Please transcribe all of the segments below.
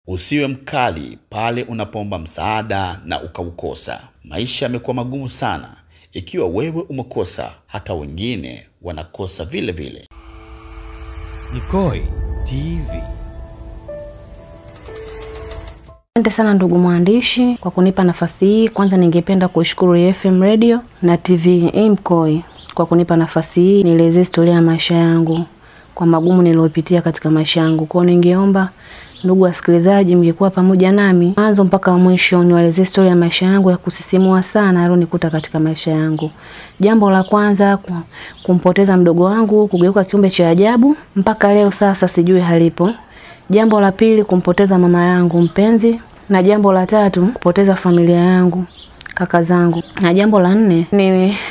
Usiwe mkali pale unapoomba msaada na ukaukosa. Maisha yamekuwa magumu sana. Ikiwa wewe umekosa, hata wengine wanakosa vile vile. Nikoi TV. Asante sana ndugu mwandishi kwa kunipa nafasi hii. Kwanza ningependa kushukuru FM Radio na TV Nikoi kwa kunipa nafasi hii nielezee historia ya maisha yangu, kwa magumu niliyopitia katika maisha yangu. Kwa ningeomba ndugu wasikilizaji mngekuwa pamoja nami mwanzo mpaka mwisho niwaelezee historia ya maisha yangu ya kusisimua sana alionikuta katika maisha yangu. Jambo la kwanza, kumpoteza mdogo wangu, kugeuka kiumbe cha ajabu mpaka leo sasa sijui halipo. Jambo la pili, kumpoteza mama yangu mpenzi, na jambo la tatu, kupoteza familia yangu, kaka zangu. Na jambo la nne,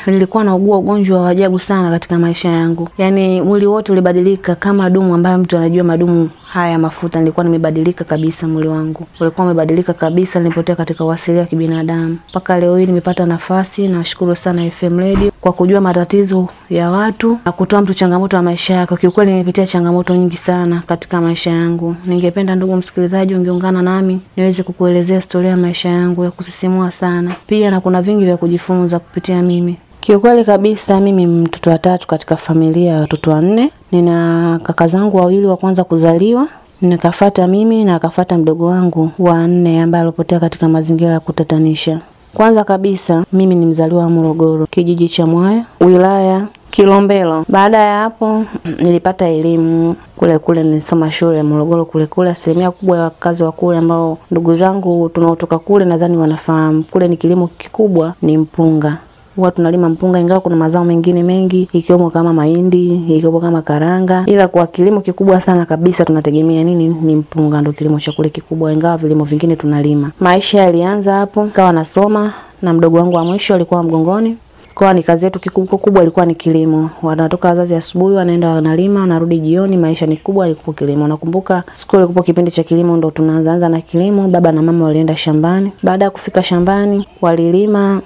nilikuwa naugua ugonjwa wa ajabu sana katika maisha yangu. Yaani mwili wote ulibadilika kama dumu ambayo mtu anajua madumu haya mafuta. Nilikuwa nimebadilika kabisa, mwili wangu ulikuwa umebadilika kabisa, nilipotea katika uasilia wa kibinadamu. Mpaka leo hii nimepata nafasi, na nashukuru sana FM Radio kwa kujua matatizo ya watu na kutoa mtu changamoto ya maisha yake. Kiukweli nimepitia changamoto nyingi sana katika maisha yangu. Ningependa ndugu msikilizaji ungeungana nami niweze kukuelezea historia ya maisha yangu ya kusisimua sana. Pia na kuna vingi vya kujifunza kupitia mimi. Kiukweli kabisa mimi mtoto wa tatu katika familia ya watoto wanne. Nina kaka zangu wawili wa kwanza kuzaliwa, nikafuata mimi na akafuata mdogo wangu wa nne ambaye alipotea katika mazingira ya kutatanisha. Kwanza kabisa mimi ni mzaliwa wa Morogoro, kijiji cha Mwaya, wilaya Kilombero. Baada ya hapo nilipata elimu kule nilisoma shule ya Morogoro kule. Asilimia kubwa ya wakazi wa kule ambao ndugu zangu tunaotoka kule nadhani wanafahamu. Kule ni kilimo kikubwa ni mpunga. Huwa tunalima mpunga, ingawa kuna mazao mengine mengi ikiwemo kama mahindi, ikiwemo kama karanga. Ila kwa kilimo kikubwa sana kabisa tunategemea ni mpunga, ndio kilimo cha kule kikubwa, ingawa vilimo vingine tunalima. Maisha yalianza hapo, nikawa nasoma na mdogo wangu wa mwisho alikuwa mgongoni. Kwa ni kazi yetu kubwa ilikuwa ni kilimo. Wanatoka wazazi asubuhi wanaenda wanalima, wanarudi jioni, maisha ni kubwa ilikuwa kilimo. Nakumbuka siku ile kulikuwa kipindi cha kilimo, ndo tunaanza na kilimo. Baba na mama walienda shambani. Baada ya kufika shambani walilima.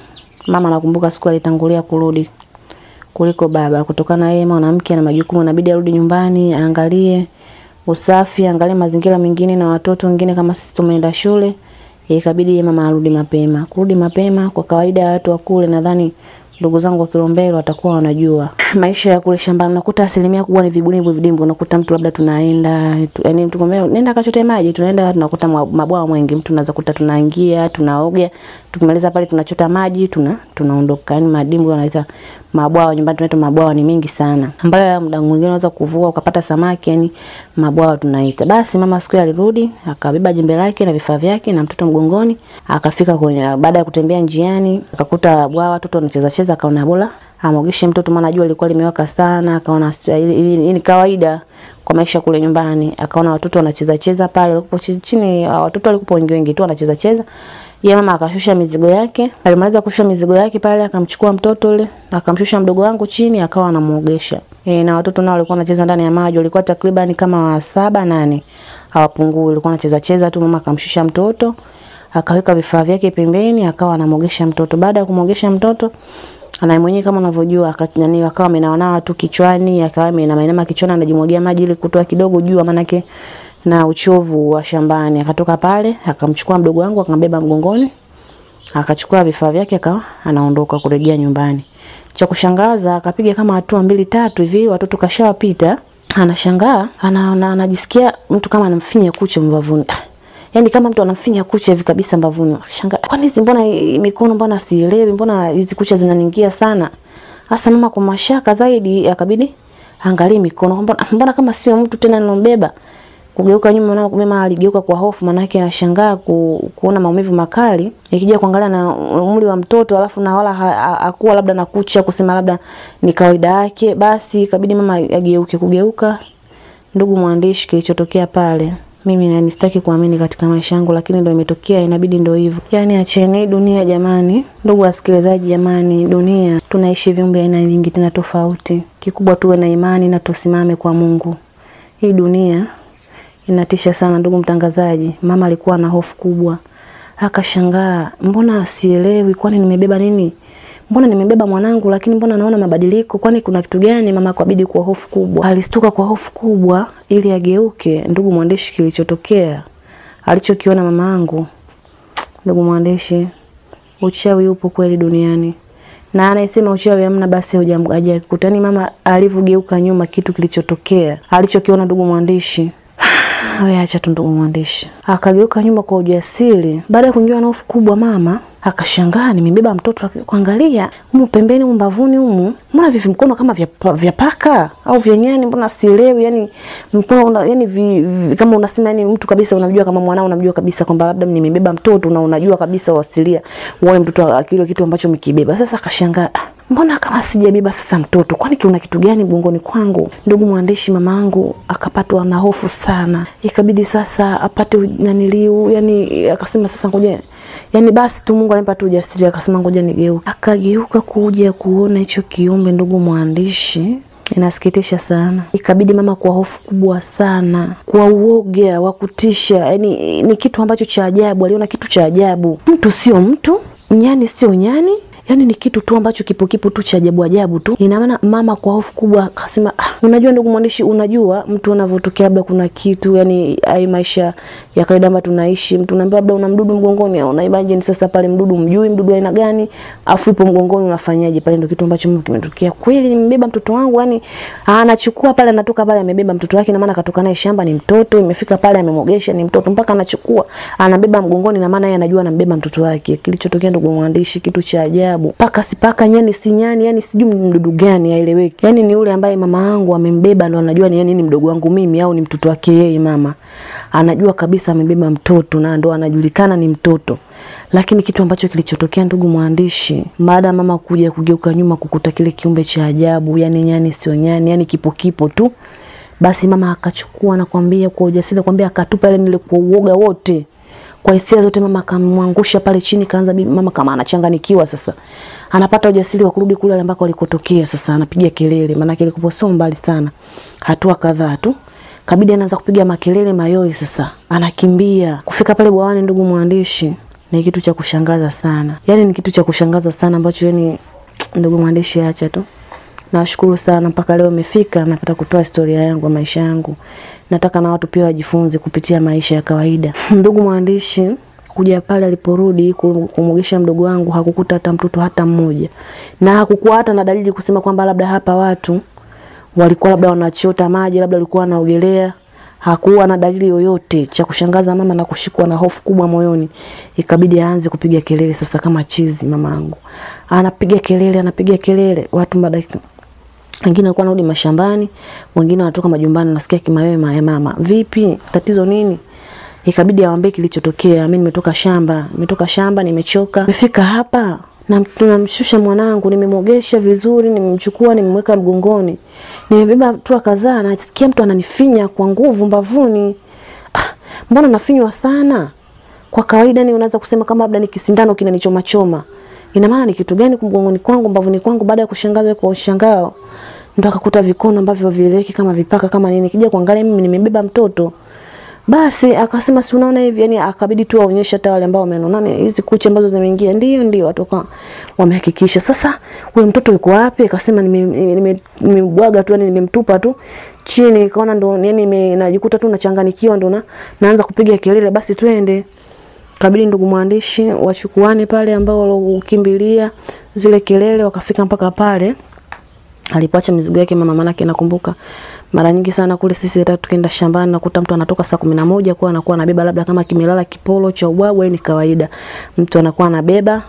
Mama nakumbuka siku alitangulia kurudi kuliko baba, kutokana yeye mwanamke na majukumu, inabidi arudi nyumbani aangalie usafi, aangalie mazingira mengine na watoto wengine kama sisi tumeenda shule. Ikabidi yeye mama arudi mapema. Kurudi mapema kwa kawaida ya watu wa kule, nadhani ndugu zangu wa Kilombero watakuwa wanajua maisha ya kule shambani. Unakuta asilimia kubwa ni vidimbu. Unakuta mtu labda tunaenda yaani mtu kwambia nenda kachote maji, tunaenda tunakuta mabwawa mengi, mtu anaweza kuta tunaingia, tunaoga, tukimaliza pale tunachota maji, tunaondoka. Yaani madimbu wanaita mabwawa, nyumbani tunaita mabwawa ni mengi sana, ambayo muda mwingine unaweza kuvua ukapata samaki, yani mabwawa tunaita. Basi mama siku alirudi, akabeba jembe lake na vifaa vyake na mtoto mgongoni, akafika kwenye, baada ya kutembea njiani akakuta bwawa watoto wanacheza, akaona bora amogeshe mtoto, maana jua lilikuwa limewaka sana. Akaona hii ni kawaida kwa maisha kule nyumbani. Akaona watoto wanacheza pale walipo chini, watoto walikuwa wengi tu wanacheza. Yeye mama akashusha mizigo yake. Alimaliza kushusha mizigo yake pale, akamchukua mtoto yule, akamshusha mdogo wangu chini, akawa anamuogesha. Na watoto nao walikuwa wanacheza ndani ya maji, walikuwa takriban kama 7-8. Hawapungui, walikuwa wanacheza tu. Mama akamshusha mtoto, akaweka vifaa vyake pembeni, akawa anamuogesha mtoto. Baada ya kumuogesha mtoto, ana mwenyewe kama unavyojua akawa amenaona tu kichwani, akawa amenama kichwani, anajimwagia maji ili kutoa kidogo jua, manake na uchovu wa shambani. Akatoka pale, akamchukua mdogo wangu, akambeba mgongoni, akachukua vifaa vyake, akawa anaondoka kurejea nyumbani. Cha kushangaza, akapiga kama hatua 2-3 hivi, watoto kashawapita. Anashangaa, anajisikia mtu kama anamfinya kucha mbavuni. Yaani kama mtu anamfinya kucha hivi kabisa mbavuni. Akashangaa, kwani hizi mbona mikono mbona sielewi, mbona hizi kucha zinaningia sana? Hasa mama kwa mashaka zaidi akabidi angalie mikono, mbona kama sio mtu tena nilombeba. Kugeuka nyuma na mama aligeuka kwa hofu, maana yake anashangaa kuona maumivu makali. Ikija kuangalia na umri wa mtoto, alafu na wala hakuwa labda na kucha, kusema labda ni kawaida yake. Basi ikabidi mama kugeuka. Ndugu mwandishi, kilichotokea pale mimi na nistaki kuamini katika maisha yangu, lakini ndio imetokea, inabidi ndio hivyo. Yaani acheni dunia jamani. Ndugu wasikilizaji jamani, dunia tunaishi viumbe aina nyingi tena tofauti. Kikubwa tuwe na imani na tusimame kwa Mungu. Hii dunia inatisha sana ndugu mtangazaji. Mama alikuwa na hofu kubwa. Akashangaa, mbona sielewi, kwani nimebeba nini? Mbona nimebeba mwanangu lakini mbona naona mabadiliko, kwani kuna kitu gani? Mama akabidi kwa hofu kubwa. Alistuka kwa hofu kubwa ili ageuke. Ndugu mwandishi, kilichotokea alichokiona mamangu, ndugu mwandishi, uchawi upo kweli duniani. Na anayesema uchawi hamna basi hujamgaja kutani mama alivyogeuka nyuma kitu kilichotokea. Alichokiona ndugu mwandishi. Wewe acha tu ndugu mwandishi. Akageuka nyuma kwa ujasiri. Baada ya kuingiwa na hofu kubwa mama, akashangaa nimebeba mtoto kuangalia humu pembeni mbavuni humu. Mbona vivi mkono kama vya paka au vya nyani, mbona sielewi yani mkono yani kama unasema yani mtu kabisa unajua kama mwanao unajua kabisa kwamba labda nimebeba mtoto na unajua kabisa wasilia wale mtoto akilo kitu ambacho mkibeba. Sasa akashangaa mbona kama sijabeba sasa mtoto? Kwani kuna kitu gani mgongoni kwangu? Ndugu mwandishi, mamangu akapatwa na hofu sana. Ikabidi sasa apate naniliu, yani akasema sasa ngoja. Yani basi tu Mungu alimpa tu ujasiri, akasema ngoja nigeuke. Akageuka kuja kuona hicho kiumbe ndugu mwandishi. Inasikitisha sana. Ikabidi mama kwa hofu kubwa sana, kwa uoga wa kutisha. Yani ni kitu ambacho cha ajabu, aliona kitu cha ajabu. Mtu sio mtu, nyani sio nyani. Yani ni kitu tu ambacho kipo tu cha ajabu tu. Ina maana mama kwa hofu kubwa akasema, unajua ndugu mwandishi, unajua mtu anavotokea labda kuna kitu, yani ai maisha ya kawaida ambayo tunaishi, mtu anaambia labda una mdudu mgongoni, au imagine sasa pale mdudu mjui mdudu aina gani, afu ipo mgongoni unafanyaje pale? Ndio kitu ambacho mimi kimetokea. Kweli nimebeba mtoto wangu, yani anachukua pale, anatoka pale amebeba mtoto wake, na maana katoka naye shamba ni mtoto, imefika pale amemogesha ni mtoto, mpaka anachukua anabeba mgongoni, na maana yeye anajua anambeba mtoto wake. Kilichotokea ndugu mwandishi kitu cha ajabu. Paka si paka, nyani si nyani, yani sijui mdudu gani haeleweki. Yani ni yule ambaye mama yangu amembeba ndo anajua ni nini mdogo wangu mimi au ni mtoto wake yeye. Mama anajua kabisa amebeba mtoto na ndo anajulikana ni mtoto. Lakini kitu ambacho kilichotokea ndugu mwandishi, baada mama kuja kugeuka nyuma kukuta kile kiumbe cha ajabu, yani nyani sio nyani, yani kipo tu. Basi mama akachukua na kwambia kwa ujasiri, kwambia akatupa ile nile kwa uoga wote. Kwa hisia zote mama akamwangusha pale chini, kaanza mama kama anachanganikiwa sasa. Anapata ujasiri wa kurudi kule ambako alikotokea. Sasa anapiga kelele, maana kile kupo sio mbali sana, hatua kadhaa tu. Kabidi anaanza kupiga makelele mayoe. Sasa anakimbia kufika pale bwawani. Ndugu mwandishi, ni kitu cha kushangaza sana, yani ni kitu cha kushangaza sana ambacho yani ndugu mwandishi acha tu. Nashukuru sana mpaka leo umefika, napata kutoa historia yangu, maisha yangu. Nataka na watu pia wajifunze kupitia maisha ya kawaida. Ndugu mwandishi kuja pale aliporudi kumugisha mdogo wangu, hakukuta hata mtoto hata mmoja. Na hakukuwa hata na dalili kusema kwamba labda hapa watu walikuwa labda wanachota maji, labda walikuwa wanaogelea. Hakuwa na dalili yoyote. Cha kushangaza mama na kushikwa na hofu kubwa moyoni. Ikabidi aanze kupiga kelele sasa kama chizi mamangu. Anapiga kelele, watu baada wengine walikuwa wanarudi mashambani, wengine wanatoka majumbani, nasikia kimawewe ya mama. Vipi? Tatizo nini? Ikabidi awaambie kilichotokea. Mimi nimetoka shamba, nimechoka. Nimefika hapa na tunamshusha mwanangu, nimemogesha vizuri, nimemchukua, nimemweka mgongoni. Nimebeba tu kadhaa, nasikia mtu ananifinya kwa nguvu mbavuni. Mbona nafinywa sana? Kwa kawaida ni unaweza kusema kama labda ni kisindano kinanichoma choma. Ina maana ni kitu gani mgongoni kwangu, mbavuni kwangu? Baada ya kushangaza kwa ushangao, ndo akakuta vikono ambavyo vileki kama vipaka kama nini. Kija kuangalia mimi nimebeba mtoto. Basi akasema si unaona hivi, yani akabidi tu aonyeshe hata wale ambao wamenona hizi kucha ambazo zimeingia. Ndio watoka wamehakikisha. Sasa huyo mtoto yuko wapi? Akasema nimebwaga tu, yani nimemtupa tu chini. Nikaona ndo yani najikuta tu nachanganikiwa, ndo naanza kupiga kelele. Basi twende. Kabidi ndugu mwandishi wachukuane pale ambao walokimbilia zile kelele, wakafika mpaka pale alipoacha mizigo yake mama. Manake nakumbuka mara nyingi sana kule sisi hata tukienda shambani nakuta mtu anatoka saa 11 kwa anakuwa anabeba labda kama kimelala kipolo cha ubwabwa. Ni kawaida mtu anakuwa anabeba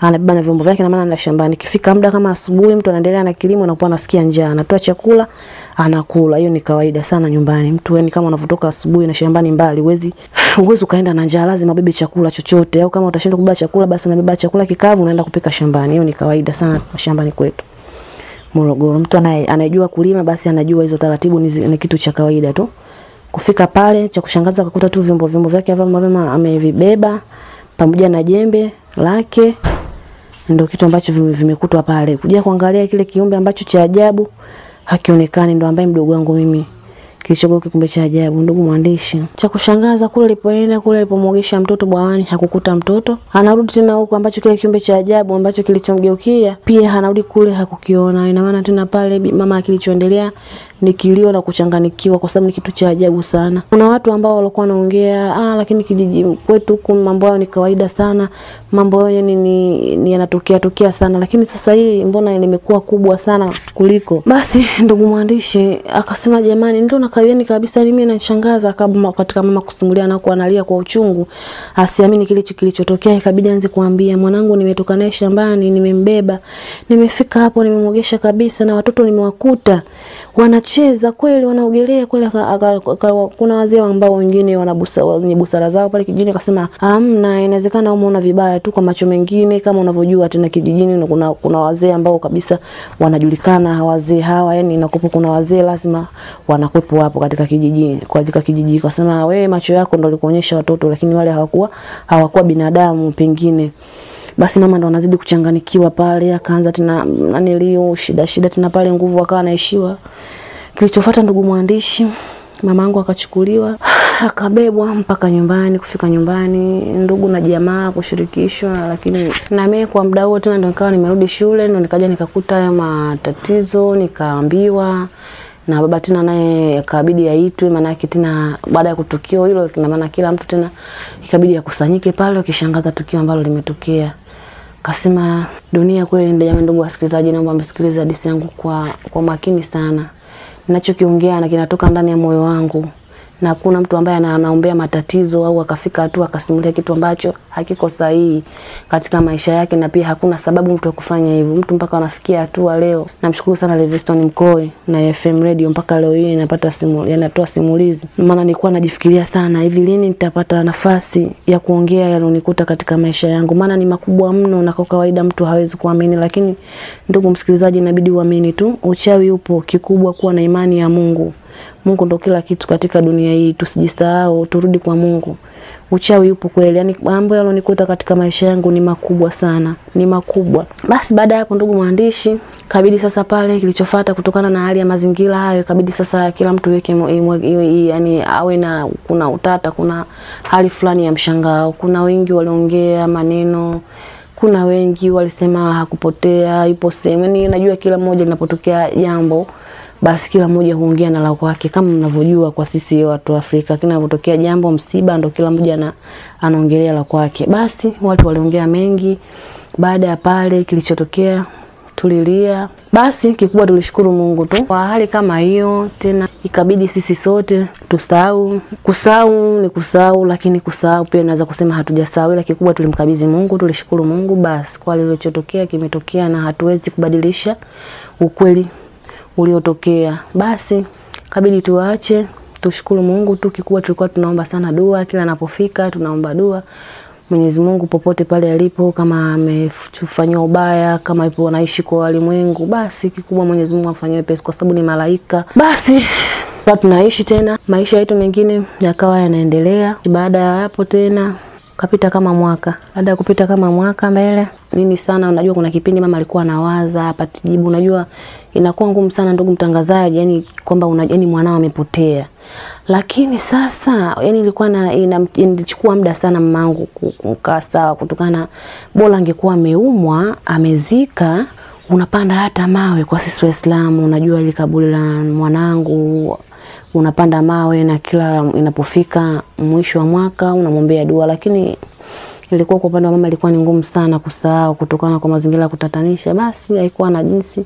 na vyombo vyake, na maana anaenda shambani. Kifika muda kama asubuhi mtu anaendelea na kilimo, anakuwa anasikia njaa, anatoa chakula anakula. Hiyo ni kawaida sana nyumbani. Mtu yani kama unavotoka asubuhi na shambani mbali, uwezi ukaenda na njaa, lazima ubebe chakula chochote. Au kama utashinda kubeba chakula, basi unabeba chakula kikavu unaenda kupika shambani. Hiyo ni kawaida sana shambani kwetu Morogoro. Mtu anayejua kulima basi anajua hizo taratibu ni kitu cha kawaida tu. Kufika pale cha kushangaza akakuta tu vyombo vyake ambavyo amevibeba pamoja na jembe lake. Ndio kitu ambacho vimekutwa pale. Kuja kuangalia kile kiumbe ambacho cha ajabu hakionekani, ndo ambaye mdogo wangu mimi kilichokuwa kiumbe cha ajabu. Ndugu mwandishi, cha kushangaza kule alipomogesha mtoto bwawani hakukuta mtoto. Anarudi tena huko ambacho kile kiumbe cha ajabu ambacho kilichomgeukia pia anarudi kule hakukiona. Ina maana tena pale mama kilichoendelea nikilio na kuchanganikiwa kwa sababu ni kitu cha ajabu sana. Kuna watu ambao walikuwa wanaongea lakini kijiji kwetu mambo yao ni kawaida sana, mambo yao ni yanatokea sana, lakini sasa hii mbona limekuwa kubwa sana kuliko. Basi ndugu mwandishi akasema jamani, ndio nakaieni kabisa, mimi inanishangaza kama katika mama kusimulia na kuanalia kwa uchungu, asiamini kile kilichotokea. Ikabidi anze kuambia, mwanangu nimetoka naye shambani, nimembeba, nimefika hapo nimemwogesha kabisa, na watoto nimewakuta wanacheza kweli, wanaogelea kweli. Kuna wazee ambao wengine wenye busara zao pale kijijini akasema hamna, inawezekana umeona vibaya tu kwa macho mengine. Kama unavyojua tena kijijini kuna wazee ambao kabisa wanajulikana, wazee hawa yani inakopo kuna wazee lazima wanakuepo hapo katika kijiji. Akasema wewe macho yako ndio likuonyesha watoto, lakini wale hawakuwa binadamu pengine. Basi mama ndo anazidi kuchanganikiwa pale, akaanza tena nanilio shida tena pale, nguvu akawa anaishiwa. Kilichofuata ndugu mwandishi, mamangu akachukuliwa akabebwa mpaka nyumbani. Kufika nyumbani ndugu na jamaa kushirikishwa, lakini na mimi kwa muda huo tena ndo nikawa nimerudi shule, ndo nikaja nikakuta hayo matatizo, nikaambiwa na baba tena naye ikabidi aitwe, maana yake tena baada ya kutukio hilo, na maana kila mtu tena ikabidi akusanyike pale wakishangaza tukio ambalo limetokea. Kasema dunia kweli ndio. Jamani ndugu wasikilizaji, naomba msikilize hadithi yangu kwa makini sana. Ninachokiongea na kinatoka ndani ya moyo wangu, na kuna mtu ambaye anaombea matatizo au akafika hatua akasimulia kitu ambacho hakiko sahihi katika maisha yake, na pia hakuna sababu mtu kufanya hivyo. Mtu mpaka anafikia hatua leo. Namshukuru sana Livingstone Mkoi na FM Radio, mpaka leo hii napata yanatoa simulizi. Maana nilikuwa najifikiria sana, hivi lini nitapata nafasi ya kuongea yalonikuta katika maisha yangu, maana ni makubwa mno na kwa kawaida mtu hawezi kuamini. Lakini ndugu msikilizaji, inabidi uamini tu. Uchawi upo, kikubwa kuwa na imani ya Mungu. Mungu ndo kila kitu katika dunia hii, tusijisahau, turudi kwa Mungu. Uchawi upo kweli, yani mambo yalonikuta katika maisha yangu ni makubwa sana, ni makubwa. Basi baada ya hapo ndugu mwandishi, kabidi sasa pale kilichofuata kutokana na hali ya mazingira hayo, kabidi sasa kila mtu weke yani awe na kuna utata, kuna hali fulani ya mshangao. Kuna wengi waliongea maneno, kuna wengi walisema hakupotea, ipo sehemu. Yani najua kila mmoja linapotokea jambo basi kila mmoja huongea na la kwake, kama mnavyojua kwa sisi watu wa Afrika, kinapotokea jambo msiba ndo kila mmoja anaongelea la kwake. Basi watu waliongea mengi. Baada ya pale kilichotokea tulilia. Basi kikubwa tulishukuru Mungu tu. Kwa hali kama hiyo tena ikabidi sisi sote tusahau. Kusahau ni kusahau, lakini kusahau pia naweza kusema hatujasahau, ila kikubwa tulimkabidhi Mungu, tulishukuru Mungu. Basi kwa kilichotokea kimetokea na hatuwezi kubadilisha ukweli uliotokea. Basi kabidi tuache, tushukuru Mungu tu. Kikubwa tulikuwa tunaomba sana dua, kila napofika tunaomba dua. Mwenyezi Mungu popote pale alipo, kama amefanywa ubaya, kama ipo anaishi kwa walimwengu, basi kikubwa Mwenyezi Mungu afanywe pesi kwa sababu ni malaika. Basi tunaishi tena maisha yetu mengine yakawa yanaendelea. Baada ya hapo tena kapita kama mwaka. Baada ya kupita kama mwaka mbele nini sana, unajua kuna kipindi mama alikuwa anawaza hapati jibu. Unajua inakuwa ngumu sana ndugu mtangazaji, yani kwamba yani mwanao amepotea. Lakini sasa yani ilikuwa inachukua muda sana mamangu kukaa sawa, kutokana bora angekuwa ameumwa, amezika, unapanda hata mawe kwa sisi Waislamu. Unajua ile kaburi la mwanangu unapanda mawe, na kila inapofika mwisho wa mwaka unamwombea dua. Lakini ilikuwa kwa upande wa mama ilikuwa ni ngumu sana kusahau kutokana kwa mazingira ya kutatanisha. Basi haikuwa na jinsi.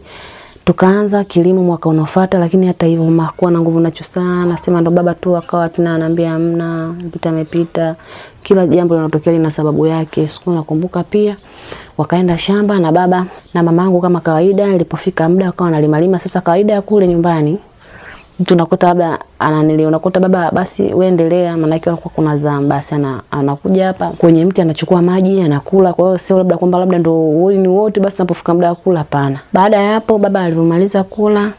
Tukaanza kilimo mwaka unaofuata, lakini hata hivyo mama hakuwa na nguvu nacho sana. Sema ndo baba tu akawa tena ananiambia hamna, mpita amepita. Kila jambo linalotokea lina sababu yake. Siku nakumbuka pia wakaenda shamba na baba na mamangu kama kawaida. Ilipofika muda wakawa wanalimalima. Sasa kawaida ya kule nyumbani mtu unakuta labda unakuta baba basi uendelea, maana yake anakuwa kuna zamu, basi anakuja hapa kwenye mti anachukua maji anakula. Kwa hiyo sio labda ndo ni wote basi napofika muda wa kula, hapana. Baada ya hapo baba alipomaliza kula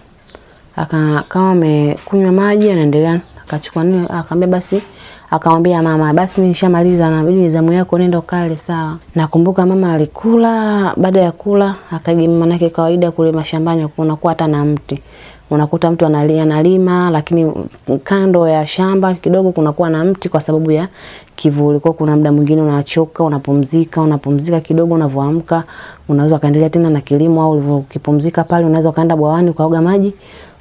kama amekunywa maji anaendelea, akachukua nini akamwambia basi, akamwambia mama basi mimi nishamaliza na bidi zamu yako nenda kale, sawa. Nakumbuka mama alikula. Baada ya kula akagima, maana yake kawaida kule mashambani kunakuwa hata na mti. Unakuta mtu analima, lakini kando ya shamba kidogo kunakuwa na mti kwa sababu ya kivuli. Kwa kuna muda mwingine unachoka, unapumzika kidogo, unavoamka unaweza kaendelea tena na kilimo, au ulivokipumzika pale unaweza kaenda bwawani ukaoga maji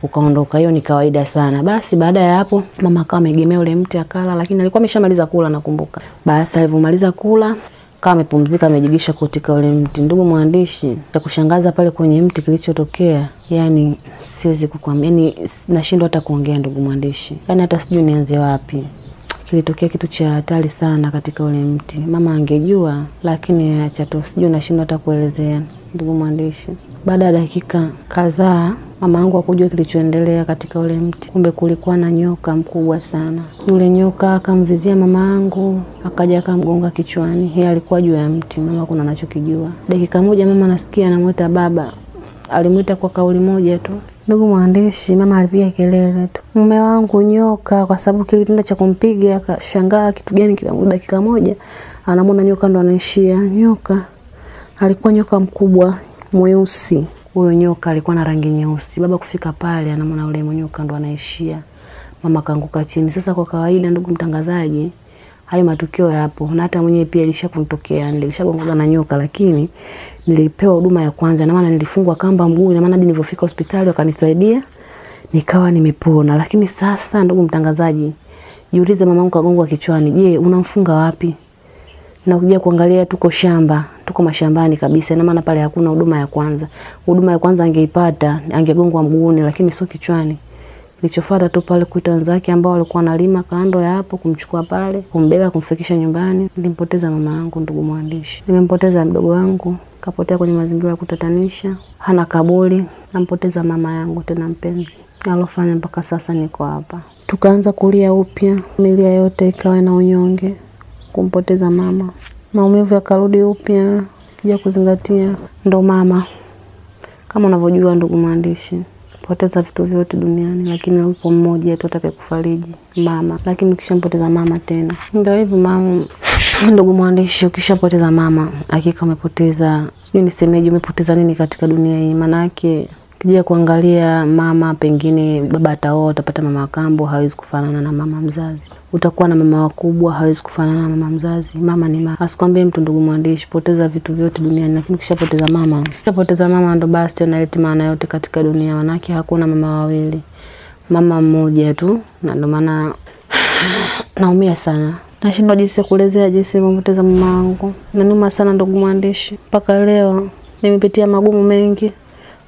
ukaondoka. Hiyo ni kawaida sana. Basi baada ya hapo mama akawa amegemea ule mti akala, lakini alikuwa ameshamaliza kula nakumbuka. Basi alivyomaliza kula kama amepumzika amejigisha katika ule mti. Ndugu mwandishi, cha kushangaza pale kwenye mti kilichotokea, yani siwezi kukwambia, yani nashindwa hata kuongea ndugu mwandishi. Yani hata sijui nianze wapi. Kilitokea kitu cha hatari sana katika ule mti. Mama angejua, lakini acha tu, sijui nashindwa hata kuelezea ndugu mwandishi. Baada ya dakika kadhaa mama yangu akujua kilichoendelea katika ule mti. Kumbe kulikuwa na nyoka mkubwa sana. Yule nyoka akamvizia mama yangu, akaja akamgonga kichwani. Yeye alikuwa juu ya mti, mama kuna anachokijua. Dakika moja mama nasikia anamuita baba. Alimuita kwa kauli moja tu. Ndugu mwandishi, mama alipiga kelele tu, mume wangu nyoka, kwa sababu kilitenda cha kumpiga. Akashangaa kitu gani kila dakika moja anamwona nyoka ndo anaishia. Nyoka alikuwa nyoka mkubwa mweusi. Huyo nyoka alikuwa na rangi nyeusi. Baba kufika pale anamwona yule nyoka ndo anaishia. Mama kaanguka chini. Sasa kwa kawaida ndugu mtangazaji, hayo matukio yapo na hata mwenyewe pia ilishakunitokea. Nilishagonga na nyoka, lakini nilipewa huduma ya kwanza, na maana nilifungwa kamba mguu, na maana hadi nilipofika hospitali wakanisaidia nikawa nimepona. Lakini sasa ndugu mtangazaji, jiulize, mamangu kagongwa kichwani, je, unamfunga wapi? Na ukija kuangalia tuko shamba, tuko mashambani kabisa, na maana pale hakuna huduma ya kwanza. Huduma ya kwanza angeipata, angegongwa mguuni, lakini sio kichwani. Nilichofuata tu pale kuita wenzake ambao walikuwa wanalima kando ya hapo, kumchukua pale, kumbeba, kumfikisha nyumbani. Nilimpoteza mama yangu ndugu mwandishi. Nimempoteza mdogo wangu, kapotea kwenye mazingira ya kutatanisha, hana kaburi. Nampoteza mama yangu tena mpenzi, alofanya mpaka sasa niko hapa. Tukaanza kulia upya, familia yote ikawa na unyonge kumpoteza mama. Maumivu yakarudi upya, kija kuzingatia ndo mama. Kama unavyojua ndugu mwandishi, poteza vitu vyote duniani, lakini upo mmoja tu atakayekufariji, mama. Lakini ukishampoteza mama tena ndio hivyo mama. Ndugu mwandishi, ukishapoteza mama hakika umepoteza, sijui nisemeje, umepoteza nini katika dunia hii. Manake kija kuangalia mama, pengine baba ataoa, utapata mama kambo, hawezi kufanana na mama mzazi. Utakuwa na mama wakubwa, hawezi kufanana na mama mzazi. Mama ni mama. Asikwambie mtu ndugu mwandishi, poteza vitu vyote duniani, lakini ukishapoteza mama ndo basi tena leti maana yote katika dunia. Manake hakuna mama wawili, mama mmoja tu, na ndo maana naumia sana. Nashindwa jinsi kuelezea jinsi nimepoteza mama wangu. Nanuma sana ndugu mwandishi. Mpaka leo nimepitia magumu mengi,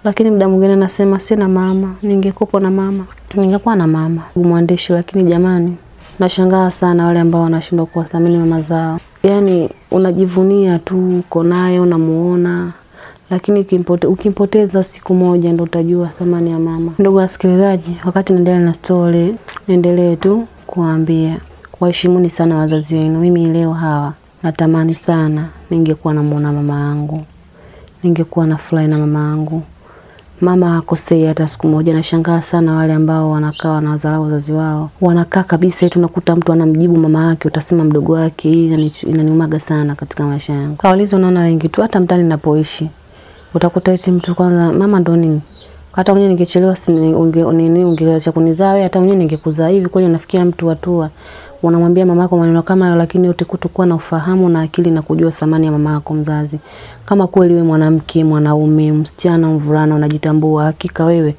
lakini muda mwingine nasema sina mama. Ningekuwa na mama, ningekuwa na mama ndugu mwandishi. Lakini jamani, nashangaa sana wale ambao wanashindwa kuwathamini mama zao. Yani unajivunia tu uko naye, unamuona, lakini ukimpoteza siku moja ndo utajua thamani ya mama. Ndugu wasikilizaji, wakati naendelea na story, niendelee tu kuambia waheshimuni sana wazazi wenu. Mimi leo hawa natamani sana ningekuwa namuona mama yangu, ningekuwa na furahi na mama yangu. Mama hakosei hata siku moja. Nashangaa sana wale ambao wanakaa na wadharau wazazi wao. Wanakaa kabisa eti unakuta mtu anamjibu mama yake, utasema mdogo wake. Hii inaniumaga sana katika maisha yangu. Kaulizo unaona wengi tu hata mtani ninapoishi. Utakuta eti mtu kwanza mama ndo nini? Hata mwenyewe ningechelewa ungeacha kunizaa wewe, hata mwenyewe ningekuzaa hivi. Kwani unafikia mtu watua unamwambia mamako maneno kama hayo, lakini utakuwa na ufahamu na akili na kujua thamani ya mamako mzazi. Kama kweli wewe mwanamke, mwanaume, msichana, mvulana unajitambua, hakika wewe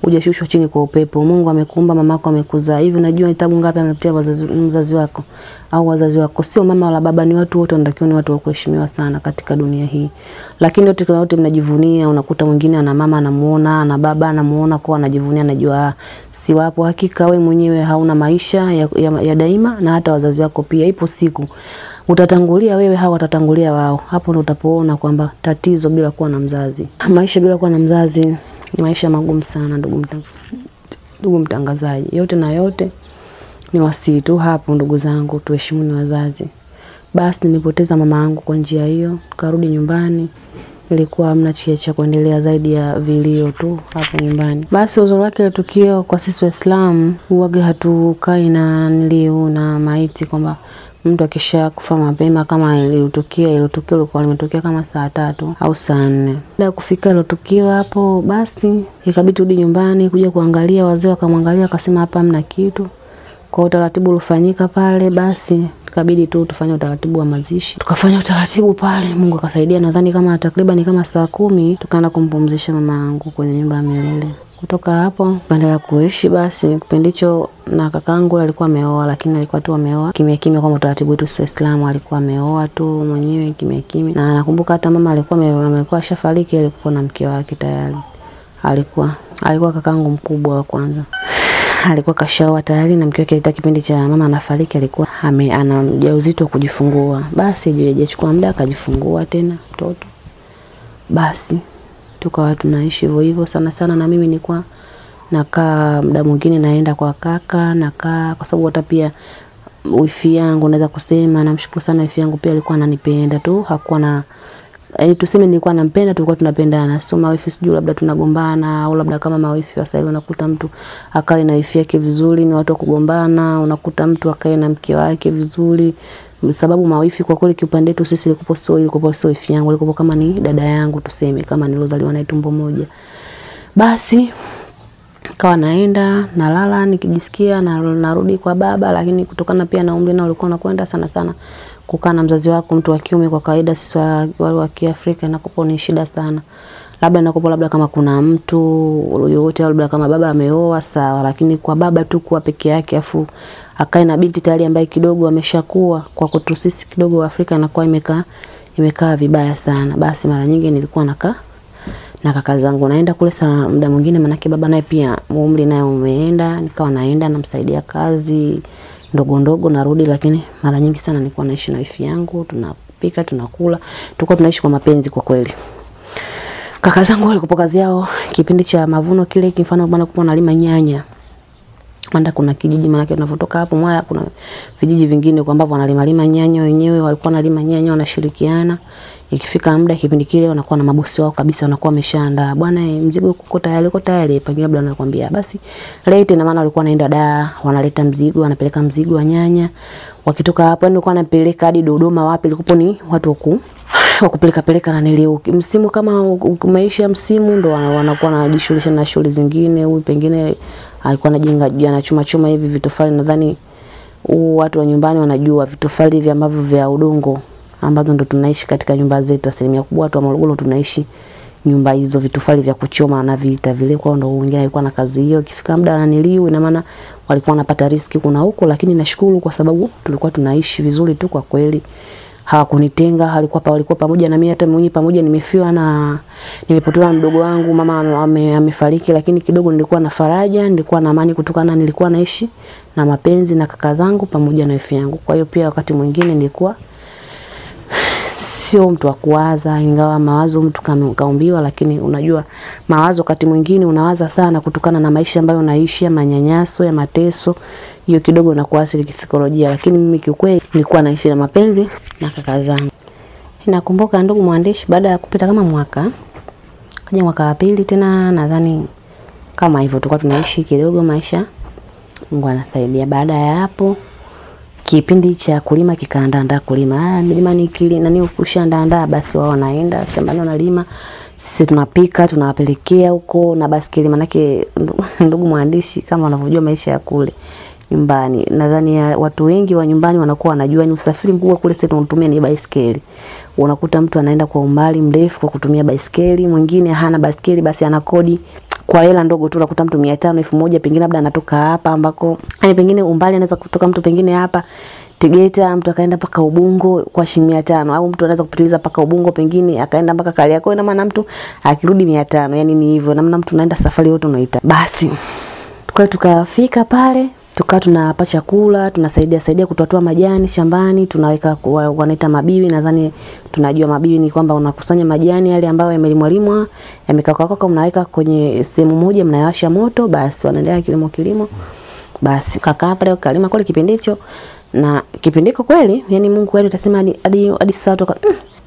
hujashushwa chini kwa upepo. Mungu amekuumba, mamako amekuzaa. Hivi unajua tabu ngapi amepitia mzazi wako au wazazi wako? Sio mama wala baba, ni watu wote wanatakiwa, ni watu wa kuheshimiwa sana katika dunia hii. Lakini wote mnajivunia, unakuta mwingine ana mama anamuona, ana baba anamuona, kwa anajivunia, anajua si wapo. Hakika wewe mwenyewe hauna maisha ya daima, na hata wazazi wako pia. Ipo siku utatangulia wewe, hao watatangulia wao. Hapo ndo utapoona kwamba tatizo bila kuwa na mzazi, maisha bila kuwa na mzazi ni maisha magumu sana ndugu mtangazaji. Yote na yote ni wasii tu hapo ndugu zangu, tuheshimuni wazazi. Basi nilipoteza mama yangu kwa njia hiyo, karudi nyumbani. Ilikuwa hamna cha kuendelea zaidi ya vilio tu hapo nyumbani. Basi uzuri wake ile tukio kwa sisi Waislamu, huaga hatukai na nilio na maiti, kwamba mtu akisha kufa mapema kama ilitokea ilikuwa limetokea kama saa 3 au saa 4. Baada ya kufika ile tukio hapo, basi ikabidi turudi nyumbani kuja kuangalia. Wazee wakamwangalia akasema hapa hamna kitu. Kwa utaratibu ulifanyika pale, basi ikabidi tu tufanye utaratibu wa mazishi. Tukafanya utaratibu pale, Mungu akasaidia. Nadhani kama takriban kama saa 10 tukaanza kumpumzisha mama yangu kwenye nyumba ya milele. Kutoka hapo kaendelea kuishi. Basi kipindi hicho na kakangu alikuwa ameoa, lakini alikuwa tu ameoa kimya kimya kwa utaratibu wetu wa Uislamu. Alikuwa ameoa tu mwenyewe kimya kimya, na nakumbuka hata mama alikuwa ashafariki, alikuwa na mke wake tayari. Alikuwa kakangu mkubwa wa kwanza, alikuwa kashaoa tayari na mke wake. Kipindi cha mama anafariki alikuwa ana ujauzito wa kujifungua. Basi hajachukua muda akajifungua tena mtoto. Basi tukawa tunaishi hivyo hivyo sana, na mimi nilikuwa nakaa muda mwingine naenda kwa kaka, nakaa kwa sababu hata pia wifi yangu naweza kusema namshukuru sana wifi yangu, pia alikuwa ananipenda tu, hakuwa na yaani tuseme nilikuwa nampenda, tulikuwa tunapendana. So mawifi sijui labda tunagombana au labda kama mawifi wa sasa unakuta mtu akae na wifi yake vizuri, ni watu wa kugombana, unakuta mtu akae na mke wake vizuri. Sababu mawifi kwa kweli kiupande wetu sisi ilikuwa sio wifi yangu, ilikuwa kama ni dada yangu tuseme, kama nilozaliwa naye tumbo moja. Basi kawa naenda nalala nikijisikia na narudi kwa baba, lakini kutokana pia na umri na ulikuwa unakwenda sana kukaa na mzazi wako mtu wa kiume kwa kawaida sisi wa Kiafrika inakuwa ni shida sana. Labda kama kuna mtu yoyote au labda kama baba ameoa sawa, lakini kwa baba tu kuwa peke yake afu akae na binti tayari ambaye kidogo ameshakuwa, kwa kwetu sisi kidogo wa Afrika inakuwa imekaa vibaya sana. Basi mara nyingi nilikuwa nakaa na kaka zangu, naenda kule saa muda mwingine, manake baba naye pia umri naye umeenda, nikawa naenda namsaidia kazi ndogo narudi, lakini mara nyingi sana nilikuwa naishi na wifi yangu, tunapika tunakula, tulikuwa tunaishi kwa mapenzi kwa kweli. Kaka zangu walikuwa kazi yao kipindi cha mavuno kile, mfano bwana kupo nalima nyanya. Manda kuna kijiji manake tunavotoka hapo Mwaya kuna vijiji vingine kwa ambavyo wanalima nyanya wenyewe, walikuwa wanalima nyanya wanashirikiana. Ikifika muda kipindi kile wanakuwa na mabosi wao kabisa, wanakuwa wameshaandaa, bwana mzigo uko tayari, pengine labda wanakuambia basi lete, na maana walikuwa wanaenda wanaleta mzigo, wanapeleka mzigo wa nyanya. Wakitoka hapo ndio wanapeleka hadi Dodoma, wapi ilikuwa ni watu wakupeleka na nilio msimu kama umeisha msimu ndo wanakuwa wanajishughulisha na shughuli zingine. Huyu pengine alikuwa anajenga anachuma hivi vitofali, nadhani watu wa nyumbani wanajua vitofali hivi ambavyo vya udongo ambazo ndo tunaishi katika nyumba zetu. Asilimia kubwa watu wa Morogoro tunaishi nyumba hizo vitofali vya kuchoma na vita vile, kwa ndo wengine alikuwa na kazi hiyo. Ikifika muda ananiliu, ina maana walikuwa wanapata riziki kuna huko, lakini nashukuru kwa sababu tulikuwa tunaishi vizuri tu kwa kweli. Hawakunitenga, walikuwa pamoja na mimi, hata mwenyewe pamoja nimefiwa na nimepotelewa mdogo wangu, mama amefariki, lakini kidogo nilikuwa na faraja, nilikuwa na amani kutokana nilikuwa naishi na mapenzi na kaka zangu pamoja na wifi yangu. Kwa hiyo pia wakati mwingine nilikuwa sio mtu wa kuwaza, ingawa mawazo mtu kaumbiwa, lakini unajua mawazo wakati mwingine unawaza sana kutokana na maisha ambayo unaishi ya manyanyaso ya mateso, hiyo kidogo inakuathiri kisaikolojia. Lakini mimi kiukweli nilikuwa naishi na mapenzi na kaka zangu. Nakumbuka ndugu mwandishi, baada ya kupita kama mwaka, kaja mwaka wa pili tena nadhani kama hivyo tulikuwa tunaishi kidogo maisha, Mungu anasaidia. Baada ya hapo kipindi cha kulima kikaandaa kulima. Milima nikili nani ukushaandaa, basi wao wanaenda shambani wanalima, sisi tunapika tunawapelekea huko na baskeli. Manake ndugu mwandishi kama unavyojua maisha ya kule nyumbani, nadhani watu wengi wa nyumbani wanakuwa wanajua ni usafiri mkubwa kule sisi tunatumia ni baiskeli. Unakuta mtu anaenda kwa umbali mrefu kwa kutumia baiskeli, mwingine hana baiskeli basi anakodi kwa hela ndogo tu. Unakuta mtu 500 1000 pengine labda anatoka hapa ambako pengine umbali anaweza kutoka mtu pengine hapa Tegeta mtu akaenda paka Ubungo kwa shilingi 500, au mtu anaweza kupitiliza paka Ubungo pengine akaenda mpaka Kariakoo, ina maana mtu akirudi 500. Yani ni hivyo namna mtu anaenda safari yote unaita. Basi tukafika pale, tukawa tunapata chakula, tunasaidia kutoa majani shambani, tunaweka wanaita mabiwi. Nadhani tunajua mabiwi ni kwamba unakusanya majani yale ambayo yamelimwa yamekakwa, mnaweka kwenye sehemu moja, mnayawasha moto, basi wanaendelea kilimo. Basi kaka pale kalima kule kipindi hicho, na kipindi hiko kweli yani Mungu kweli utasema hadi sasa toka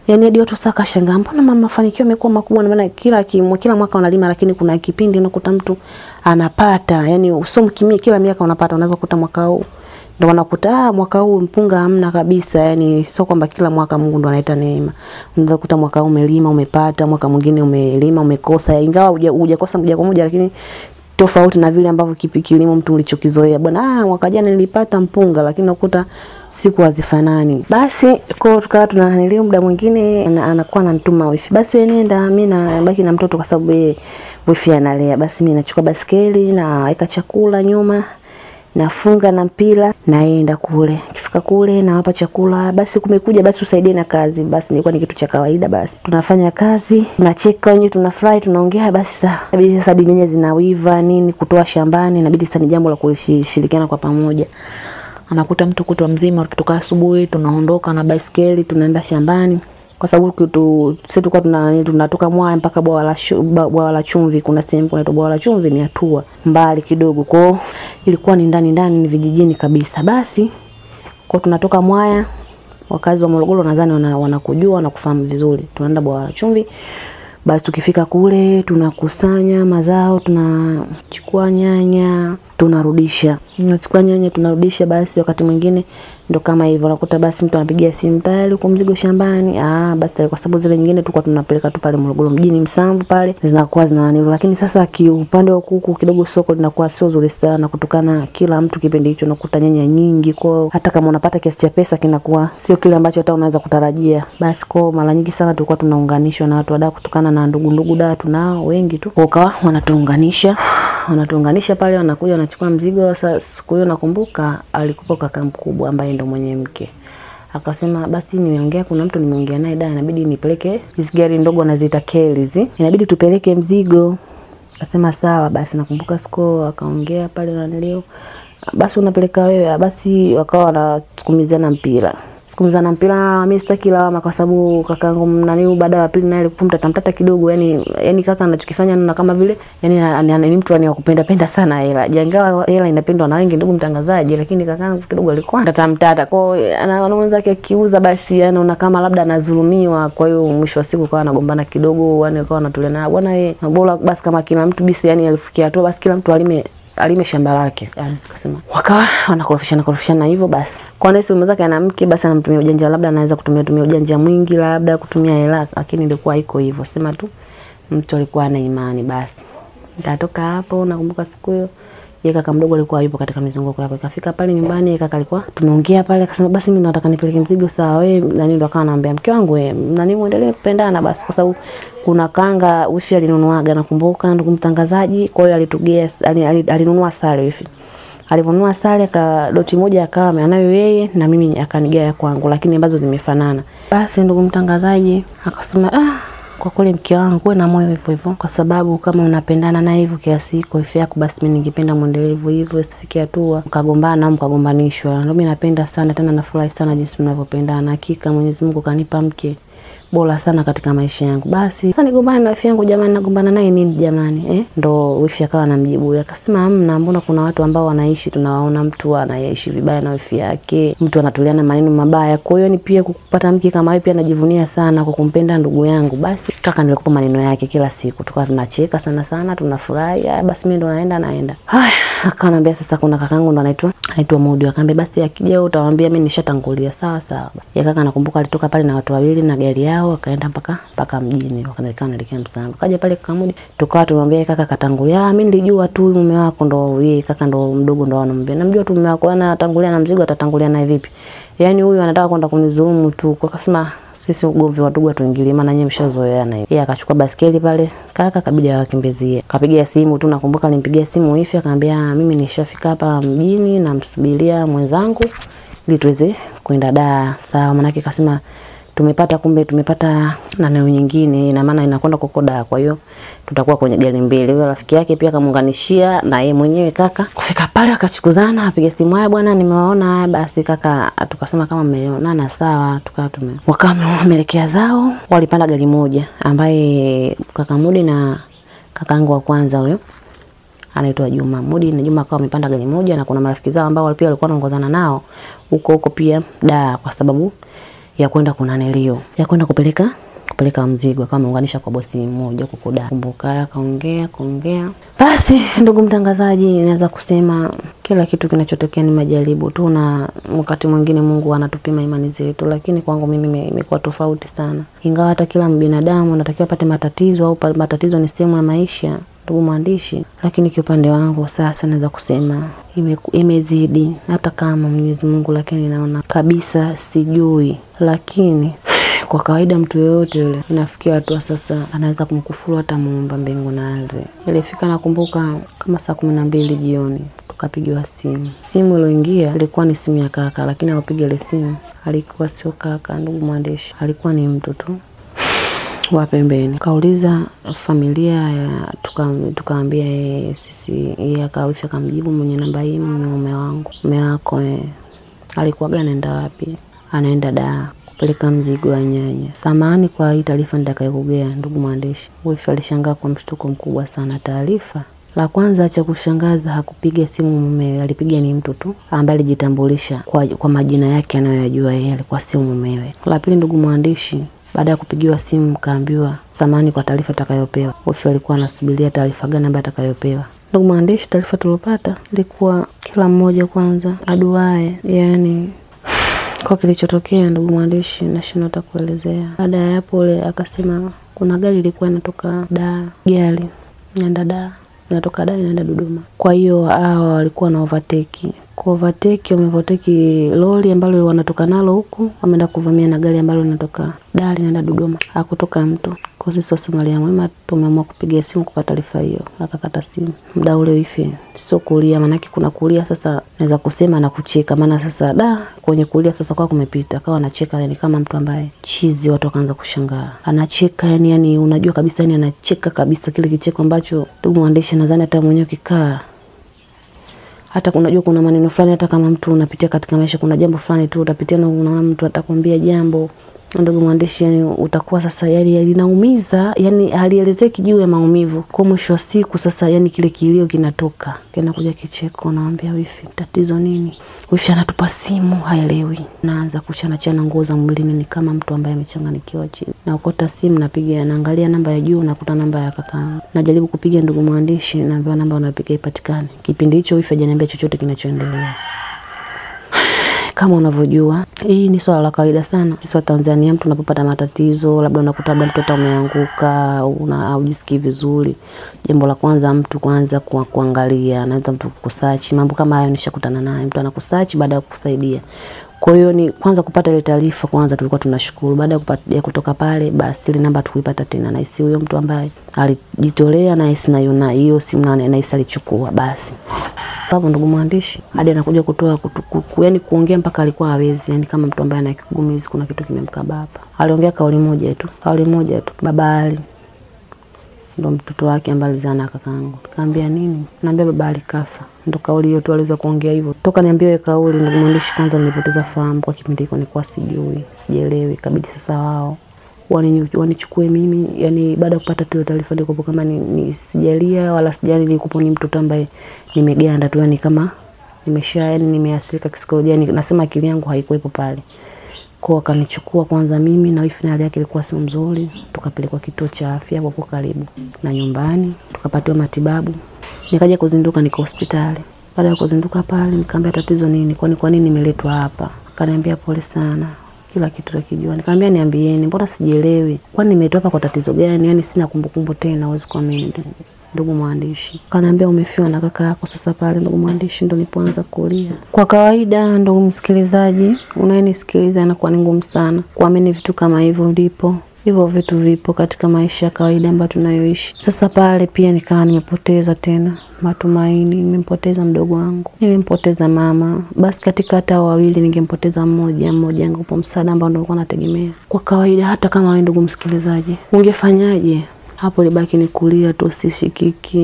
yani hadi watu saka shangaa, mbona mama mafanikio yamekuwa makubwa. Na maana kila mwaka unalima, lakini kuna kipindi unakuta mtu anapata, yani usomkimia kila miaka unapata. Unaweza kukuta mwaka huu ndio unakuta mwaka huu mpunga hamna kabisa, yani sio kwamba kila mwaka Mungu ndo analeta neema. Unaweza kukuta mwaka huu umelima umepata, mwaka mwingine umelima umekosa, ingawa hujakosa moja kwa moja, lakini tofauti na vile ambavyo kilimo mtu ulichokizoea. Bwana mwaka jana nilipata mpunga, lakini unakuta siku hazifanani. Basi kwa tukawa tunanilio muda mwingine anakuwa ananituma wifi. Basi wewe nenda, mimi nabaki na mtoto kwa sababu yeye wifi analea. Basi mimi nachukua baskeli na weka chakula nyuma, nafunga na mpira, naenda kule. Kifika kule na wapa chakula, basi kumekuja basi usaidie na kazi. Basi nilikuwa ni kitu cha kawaida. Basi tunafanya kazi, tunacheka wenyewe, tunafurahi, tunaongea. Basi inabidi sasa nyanya zinawiva nini kutoa shambani, inabidi sasa ni jambo la kushirikiana kwa pamoja. Anakuta mtu kutwa mzima kutoka asubuhi tunaondoka na baiskeli tunaenda shambani, kwa sababu sisi tulikuwa tunatoka Mwaya mpaka bwawa la Chumvi. Kuna sehemu kuna bwawa la Chumvi ni hatua mbali kidogo, kwa ilikuwa ni ndani ni vijijini kabisa. Basi kwa tunatoka Mwaya, wakazi wa Morogoro nadhani wanakujua na kufahamu vizuri, tunaenda bwawa la Chumvi. Basi tukifika kule tunakusanya mazao, tunachukua nyanya tunarudisha. Tunachukua nyanya tunarudisha. Basi wakati mwingine ndo kama hivyo unakuta basi mtu anapigia simu tayari kwa mzigo shambani. Basi kwa sababu zile nyingine tulikuwa tunapeleka tu pale Morogoro mjini Msamvu pale zinakuwa zinanilo. Lakini sasa upande wa kuku kidogo soko linakuwa sio zuri sana kutokana kila mtu kipindi hicho nakuta nyanya nyingi, kwa hata kama unapata kiasi cha pesa kinakuwa sio kile ambacho hata unaweza kutarajia. Basi kwa mara nyingi sana tulikuwa tunaunganishwa na watu wadau kutokana na ndugu da tunao wengi tu. Wakawa wanatuunganisha pale, wanakuja wanachukua mzigo. Sasa siku hiyo nakumbuka alikuwa kaka mkubwa ambaye ndo mwenye mke. Akasema basi nimeongea, kuna mtu nimeongea naye dada, inabidi nipeleke hizo gari ndogo wanaziita keli, inabidi tupeleke mzigo. Akasema sawa. Basi nakumbuka siku akaongea pale na leo, basi unapeleka wewe. Basi wakawa wanasukumizana mpira. Mimi sitaki lawama kwa sababu kakaangu baada ya pili naye alikuwa mtata kidogo, yani kaka anachokifanya na kama vile yani mtu anayekupenda sana hela. Jangawa hela inapendwa na wengi ndugu mtangazaji, lakini kakaangu kidogo alikuwa mtata. Kwa hiyo anaanza yake akiuza, basi anaona kama labda anadhulumiwa. Kwa hiyo mwisho wa siku kwa anagombana kidogo, akawa anatulena bwana yeye bora basi kama kila mtu bisi, alifikia tu basi kila mtu alime shamba lake. Akasema wakawa wanakorofishana hivyo. Basi kwa nesi mzake ana mke, basi anamtumia ujanja, labda anaweza kutumia ujanja mwingi, labda kutumia hela, lakini ilikuwa iko hivyo, sema tu mtu alikuwa ana imani. Basi nikatoka hapo, nakumbuka siku hiyo yeye kaka mdogo alikuwa yupo katika mizunguko yake. Ikafika pale nyumbani, yeye kaka alikuwa tumeongea pale, akasema basi mimi nataka nipeleke mzigo. Sawa wewe nani, ndo akawa anambia mke wangu wewe nani muendelee kupendana basi, kwa sababu kuna kanga wifi alinunuaga, nakumbuka ndugu mtangazaji. Kwa hiyo alitugea alinunua sare wifi. Aliponunua sare doti moja akawa anayo yeye na mimi akanigea kwangu, lakini ambazo zimefanana. Basi ndugu mtangazaji akasema kwa kweli mke wangu wewe na moyo hivyo hivyo, kwa sababu kama unapendana na hivyo kiasi hiko wifi yako, basi mimi ningependa muendelee hivyo, usifikie hatua mkagombana au mkagombanishwa. Mimi napenda sana tena nafurahi sana jinsi mnavyopendana. Hakika Mwenyezi Mungu kanipa mke bora sana katika maisha yangu. Basi sasa nigombana na wifi yangu, jamani nagombana naye nini jamani? Ndo wifi akawa anamjibu, akasema hamna, mbona kuna watu ambao wanaishi tunawaona mtu anaishi vibaya na wifi yake, mtu anatuliana maneno mabaya. Kwa hiyo ni pia kupata mke kama wewe pia najivunia sana kwa kumpenda ndugu yangu. Basi kaka nilikupa maneno yake kila siku, tukawa tunacheka sana tunafurahi. Basi mimi ndo naenda. Akaniambia sasa kuna kakangu ndo anaitwa Mudi, akamwambia basi akija utawaambia mimi nishatangulia. Sawa. Ya kaka nakumbuka alitoka pale na watu wawili na gari yao, akaenda mpaka mjini, wakaelekea Msamvu. Kaja pale kaka Mudi, tukawa tumwambia kaka katangulia. Mimi nilijua tu mume wako ndo yeye, kaka ndo mdogo ndo anamwambia namjua tu mume wako anatangulia na mzigo, atatangulia naye vipi? Yani huyu anataka kwenda kunizulumu tu. Kwa akasema sisi ugomvi wa ndugu tuingilie, maana nyewe mshazoeana hivi. Yeye akachukua baskeli pale, kaka kabidi awakimbizie. Kapigia simu tu, nakumbuka alimpigia simu wifi, akamwambia mimi nishafika hapa mjini na msubiria mwenzangu ili tuweze kwenda Dar. Sawa, maana yake akasema tumepata na neno nyingine, ina maana inakwenda kokoda, kwa hiyo tutakuwa kwenye gari mbili. Yule rafiki yake pia akamuunganishia na yeye mwenyewe kaka. Kufika pale akachukuzana, apiga simu, haya bwana nimewaona. Basi kaka tukasema kama mmeonana sawa, wakawa wameelekea zao. Walipanda gari moja ambaye kaka Mudi na kakaangu wa kwanza huyo anaitwa Juma. Mudi na Juma akawa wamepanda gari moja, na kuna marafiki zao ambao pia walikuwa wanaongozana nao huko pia Dar, kwa sababu ya kwenda kunanelio ya kwenda kupeleka mzigo. Kama muunganisha kwa bosi mmoja huko Dar. Kumbuka kaongea. Basi ndugu mtangazaji, naweza kusema kila kitu kinachotokea ni majaribu tu, na wakati mwingine Mungu anatupima imani zetu, lakini kwangu mimi imekuwa tofauti sana. Ingawa hata kila binadamu anatakiwa apate matatizo, au matatizo ni sehemu ya maisha, ndugu mwandishi, lakini kwa upande wangu sasa naweza kusema imezidi hata kama Mwenyezi Mungu, lakini naona kabisa sijui. Lakini kwa kawaida mtu yoyote yule inafikia hatua sasa anaweza kumkufuru hata Muumba mbingu na ardhi. Ilifika nakumbuka kama saa 12 jioni tukapigiwa simu. Simu iliyoingia ilikuwa ni simu ya kaka, lakini alipiga ile simu alikuwa sio kaka ndugu mwandishi, alikuwa ni mtu tu wa pembeni. Kauliza familia ya tukaambia sisi, yeye akawisha kamjibu mwenye namba hii mume wangu. Mume wako alikuwa anaenda wapi? Anaenda Dar kupeleka mzigo wa nyanya. Samahani kwa hii taarifa nitakayokugea ndugu mwandishi. Wifi alishangaa kwa mshtuko mkubwa sana. Taarifa la kwanza cha kushangaza, hakupiga simu mumewe, alipiga ni mtu tu ambaye alijitambulisha kwa majina yake anayoyajua yeye, alikuwa simu mumewe. La pili ndugu mwandishi, baada ya kupigiwa simu kaambiwa samahani kwa taarifa atakayopewa. Wifi alikuwa anasubiria taarifa gani ambayo atakayopewa. Ndugu mwandishi, taarifa tulopata ilikuwa kila mmoja kwanza aduae, yani kwa kilichotokea ndugu mwandishi nashindwa hata kuelezea. Baada ya hapo akasema kuna gari ilikuwa inatoka Dar, gari inaenda Dar, inatoka Dar inaenda Dodoma. Kwa hiyo hao walikuwa na overtake. Kwa overtake lori ambalo wanatoka nalo huku, wameenda kuvamia na gari ambalo linatoka Dar inaenda Dodoma. Hakutoka mtu. Kwa sisi Somalia mwema tumeamua kupiga simu kupata taarifa hiyo. Akakata simu. Muda ule wifi sio kulia, maana kuna kulia sasa naweza kusema na kucheka, maana sasa kwenye kulia sasa kwa kumepita. Akawa anacheka yani kama mtu ambaye chizi, watu wakaanza kushangaa. Anacheka yani unajua kabisa yani anacheka kabisa kile kicheko ambacho ndugu mwandishi nadhani hata mwenyewe kikaa. Hata unajua kuna maneno fulani hata kama mtu unapitia katika maisha, kuna jambo fulani tu utapitia na unaona mtu atakwambia jambo ndugu mwandishi, yani utakuwa sasa yani linaumiza, yani halielezeki juu ya maumivu. Kwa mwisho wa siku sasa yani kile kilio kinatoka, kinakuja kicheko, naambia wifi tatizo nini? Wifi anatupa simu haelewi. Naanza kuchana nguo za mwilini ni kama mtu ambaye amechanganyikiwa chini. Na ukota simu napiga, naangalia namba ya juu nakuta namba ya kaka. Najaribu kupiga ndugu mwandishi, naambiwa namba unapiga ipatikane. Kipindi hicho wifi hajaniambia chochote kinachoendelea. Kama unavyojua, hii ni swala la kawaida sana. Sisi wa Tanzania mtu unapopata matatizo, labda unakuta mtoto ameanguka, haujisikii vizuri. Jambo la kwanza mtu kwanza kuangalia, anaanza mtu kukusearch. Mambo kama hayo nishakutana naye. Mtu anakusearch baada ya kukusaidia. Kwa hiyo ni kwanza kupata ile taarifa kwanza tulikuwa tunashukuru. Baada ya kutoka pale basi ile namba tukuipata tena, na isi huyo mtu ambaye alijitolea na isi na yuna hiyo simu na isi alichukua basi. Hapo ndugu mwandishi hadi anakuja kutoa yani kuongea mpaka alikuwa hawezi, yani kama mtu ambaye ana kigumizi, kuna kitu kimemkaba hapa. Aliongea kauli moja tu. Baba Ali ndo mtoto wake ambaye alizana kakaangu. Kaambia nini? Naambia baba alikafa. Ndo kauli hiyo tu aliweza kuongea hivyo. Toka niambie ile kauli ndugu mwandishi, kwanza nilipoteza fahamu kwa kipindi hiko, nilikuwa sijui, sijielewi kabisa. Sasa wao wanichukue mimi, yani baada ya kupata tu taarifa ndiko kama ni sijalia wala sijali, nilikuwa ni mtoto ambaye nimeganda tu, yani kama yani nimeathirika kisaikolojia, nasema akili yangu haikuepo pale. Kwa akanichukua kwanza mimi na wifi, na hali yake ilikuwa sio nzuri, tukapelekwa kituo cha afya hapo karibu na nyumbani, tukapatiwa matibabu. Nikaja kuzinduka niko hospitali. Baada ya kuzinduka pale nikamwambia tatizo nini? Kwa nini nimeletwa hapa? Akaniambia pole sana, kila kitu nakijua. Nikamwambia niambieni, mbona sijielewi? Kwani nimetoka hapa kwa tatizo gani? Yani sina kumbukumbu tena, huwezi kuamini ndugu mwandishi. Kaniambia umefiwa na kaka yako. Sasa pale ndugu mwandishi ndo nilipoanza kulia. Kwa kawaida ndugu msikilizaji, unayenisikiliza inakuwa ni ngumu sana kuamini vitu kama hivyo, ndipo hivyo vitu vipo katika maisha ya kawaida ambayo tunayoishi. Sasa pale pia nikawa nimepoteza tena matumaini, nimempoteza mdogo wangu, nimempoteza mama. Basi katika hata wawili ningempoteza mmoja angekupa msaada ambao nilikuwa nategemea. Kwa kawaida hata kama wewe ndugu msikilizaji, ungefanyaje? Hapo libaki ni kulia tu, sishikiki,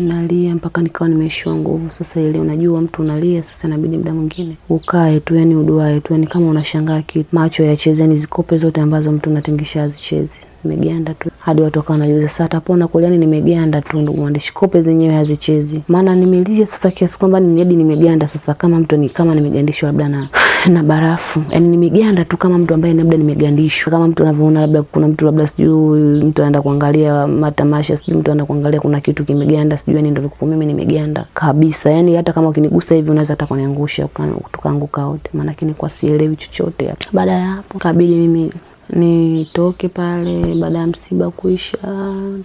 nalia mpaka nikawa nimeishiwa nguvu. Sasa ile unajua mtu unalia, sasa inabidi muda mwingine ukae tu, yani uduae tu, yani kama unashangaa kitu. Macho yacheze, ni zikope zote ambazo mtu unatengisha hazichezi. Nimeganda tu. Hadi watu wakawa wanajuza sasa atapona kweli, yani nimeganda tu ndugu mwandishi, kope zenyewe hazichezi. Maana nimelia sasa kiasi kwamba nimeganda sasa kama mtu kama nimegandishwa labda na barafu. Yani nimeganda tu kama mtu ambaye labda nimegandishwa. Kama mtu anavyoona labda kuna mtu labda sijui mtu anaenda kuangalia matamasha, sijui mtu anaenda kuangalia kuna kitu kimeganda, sijui ndio nilikuwa mimi nimeganda kabisa. Yani hata kama ukinigusa hivi unaweza hata kuniangusha tukaanguka wote. Maana kwa sielewi chochote hapa. Baada ya hapo kabidi mimi nitoke pale baada ya msiba kuisha,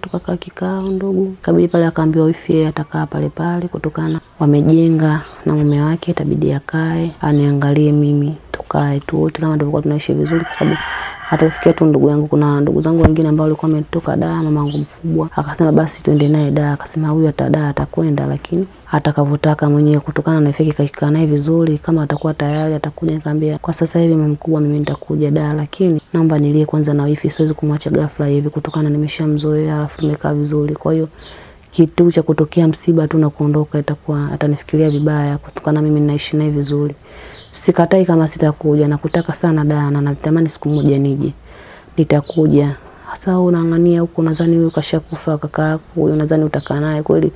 tukakaa kikao ndugu. Kabidi pale akaambiwa wifi atakaa pale pale kutokana wamejenga na mume wake, itabidi akae aniangalie mimi, tukae tu wote kama tulikuwa tunaishi vizuri, kwa sababu hata sikia tu ndugu yangu, kuna ndugu zangu wengine ambao walikuwa wametoka Dar, mamangu mkubwa akasema basi twende naye Dar, akasema huyu Dar atakwenda, lakini atakavotaka mwenyewe kutokana na ifiki kakaa naye vizuri, kama atakuwa tayari atakuja. Nikamwambia kwa sasa hivi mama mkubwa mimi nitakuja Dar, lakini naomba nilie kwanza na wifi, siwezi kumwacha ghafla hivi kutokana nimeshamzoea alafu tumekaa vizuri. Kwa hiyo kitu cha kutokea msiba tu na kuondoka itakuwa atanifikiria vibaya kutokana mimi ninaishi naye vizuri. Sikatai kama sitakuja, na kutaka sana Dar na natamani siku moja nije. Nitakuja. Sasa unaangania huko, nadhani huyo kashakufa kaka yako, huyo nadhani utakaa naye kweli.